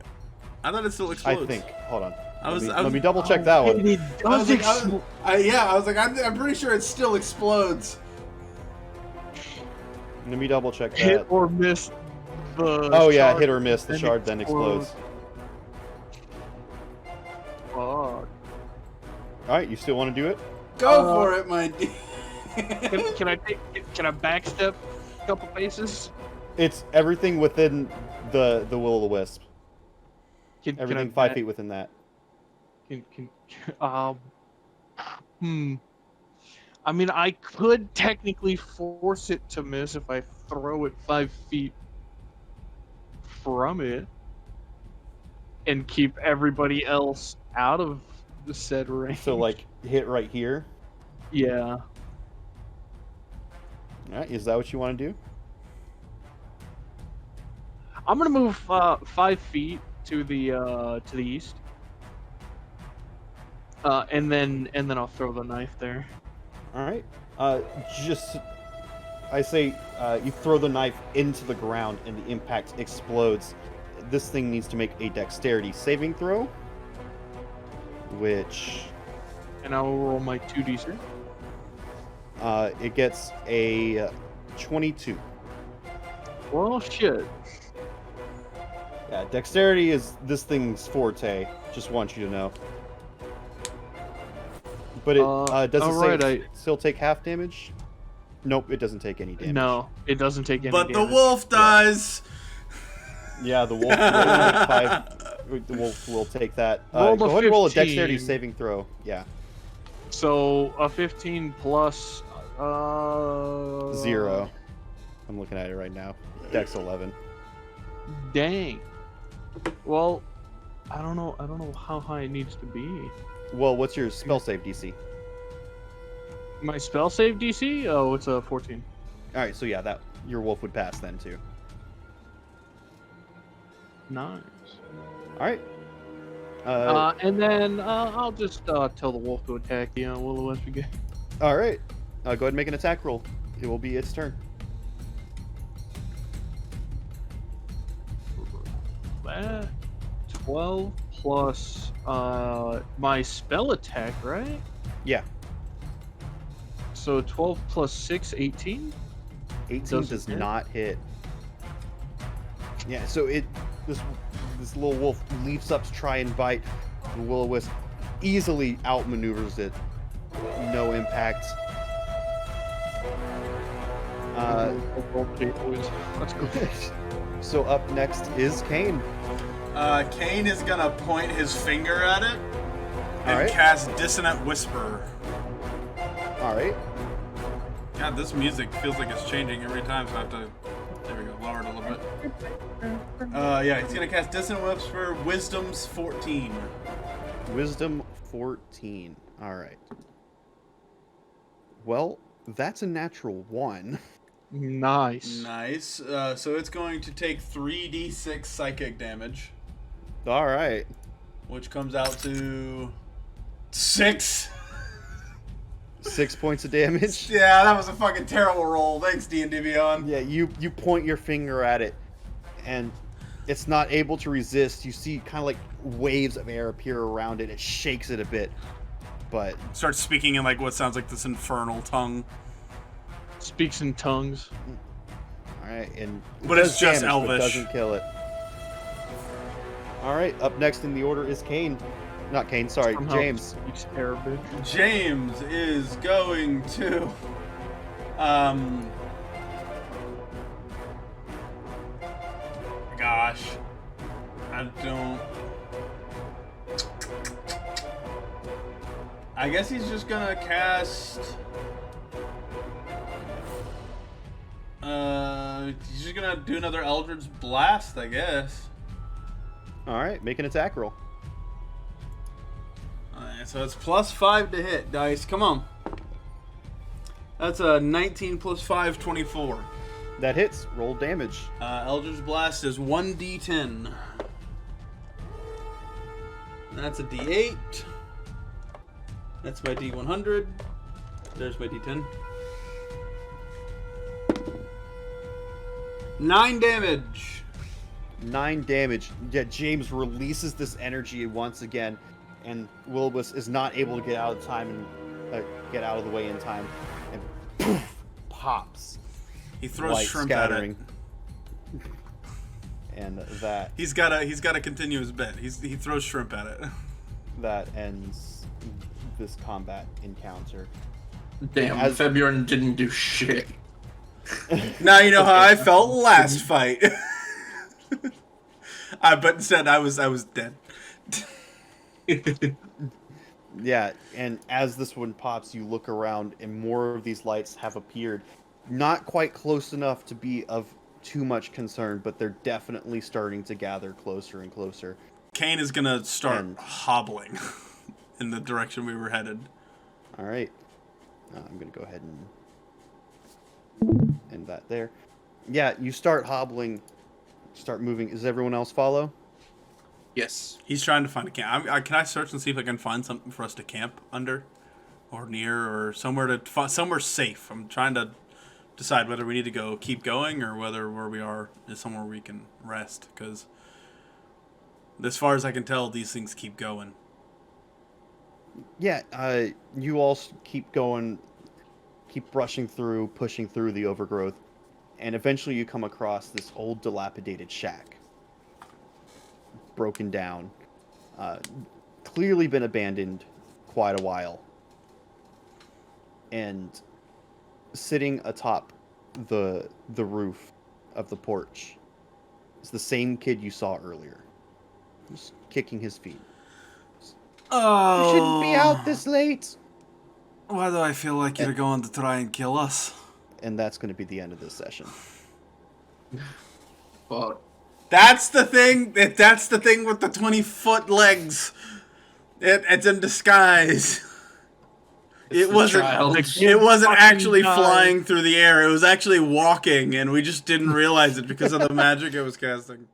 I thought it still I explodes. think. Hold on. I was- Let me double check that one. It does explode. I was like, I'm pretty sure it still explodes. Let me double check Hit that. or miss the. Oh yeah, shard, hit or miss. The then shard then explodes. Fuck. Alright, you still want to do it? Go for it, my D. Can I backstep a couple paces? It's everything within the Will-o'-the-Wisp. Can I Everything 5 feet within that. hmm. I mean, I could technically force it to miss if I throw it 5 feet from it and keep everybody else out of the said range. So, like, hit right here. Yeah. All right, is that what you want to do? I'm gonna move 5 feet to the east, and then I'll throw the knife there. All right. Just I say you throw the knife into the ground and the impact explodes. This thing needs to make a dexterity saving throw, which And I will roll my 2d6. it gets a 22. Well, shit. Yeah, dexterity is this thing's forte. Just want you to know. But it does it alright, say still take half damage? Nope, it doesn't take any damage. No, it doesn't take any But damage. the wolf dies. Yeah, the wolf will take 5. The wolf will take that. Roll Go the ahead and roll a 15. dexterity saving throw. Yeah. So a 15 plus 0. I'm looking at it right now. Dex 11. Dang. Well, I don't know how high it needs to be. Well, what's your spell save DC? My spell save DC? Oh, it's a 14. All right, so yeah, that your wolf would pass then too. Nice. All right. And then I'll just tell the wolf to attack the will-o-wisp again. All right. Go ahead and make an attack roll. It will be its turn. That 12 plus my spell attack, right? Yeah. So 12 plus 6, 18? 18 Doesn't does hit. not hit. Yeah, so this little wolf leaps up to try and bite. The will-o-wisp easily outmaneuvers it. No impact. Let's go. So up next is Kane. Kane is gonna point his finger at it and Alright. cast Dissonant Whisper. All right. God, this music feels like it's changing every time, so I have to. There we go, lower it a little bit. Yeah, he's gonna cast Dissonant Whisper. Wisdom's 14. Wisdom 14. All right. Well, that's a natural 1. Nice. Nice. So it's going to take 3d6 psychic damage, All right. which comes out to 6. 6 points of damage. Yeah, that was a fucking terrible roll. Thanks, D&D Beyond. Yeah, you point your finger at it, and it's not able to resist. You see kind of like waves of air appear around it. It shakes it a bit, but Starts speaking in like what sounds like this infernal tongue. Speaks in tongues. all right, and it But it's does just damage, but Elvish. doesn't kill it. All right, up next in the order is Kane. Not Kane, sorry, Somehow James. Speaks Arabic. James is going to gosh, I don't. I guess he's just gonna cast. He's just gonna do another Eldritch Blast, I guess. All right, make an attack roll. Alright, so it's +5 to hit, dice. Come on. That's a 19 plus 5, 24. That hits. Roll damage. Eldritch Blast is 1d10. That's a d8. That's my d100. There's my d10. 9 damage. 9 damage. Yeah, James releases this energy once again, and Will-o-wisp is not able to get out of time and get out of the way in time, and poof, pops. He throws Light shrimp scattering. at it. And that He's gotta continue his bit. He throws shrimp at it. ends this combat encounter. Damn, As- Febjorn didn't do shit. Now you know how I felt last fight. But instead I was dead. Yeah, and as this one pops, you look around, and more of these lights have appeared. Not quite close enough to be of too much concern, but they're definitely starting to gather closer and closer. Kane is gonna start And- hobbling in the direction we were headed. All right. I'm going to go ahead and end that there. Yeah, you start hobbling, start moving. Does everyone else follow? Yes. He's trying to find a camp. Can I search and see if I can find something for us to camp under, or near, or somewhere somewhere safe? I'm trying to decide whether we need to keep going, or whether where we are is somewhere we can rest. Because as far as I can tell, these things keep going. Yeah, you all keep going, keep brushing through, pushing through the overgrowth, and eventually you come across this old dilapidated shack. Broken down. Clearly been abandoned quite a while. And sitting atop the roof of the porch is the same kid you saw earlier. He's kicking his feet. Oh, You shouldn't be out this late. Why do I feel like you're going to try and kill us? And that's going to be the end of this session. Well, That's the thing. That's the thing with the 20-foot legs. It's in disguise. It wasn't. child. It wasn't Fucking actually die. flying through the air. It was actually walking, and we just didn't realize it because of the magic it was casting.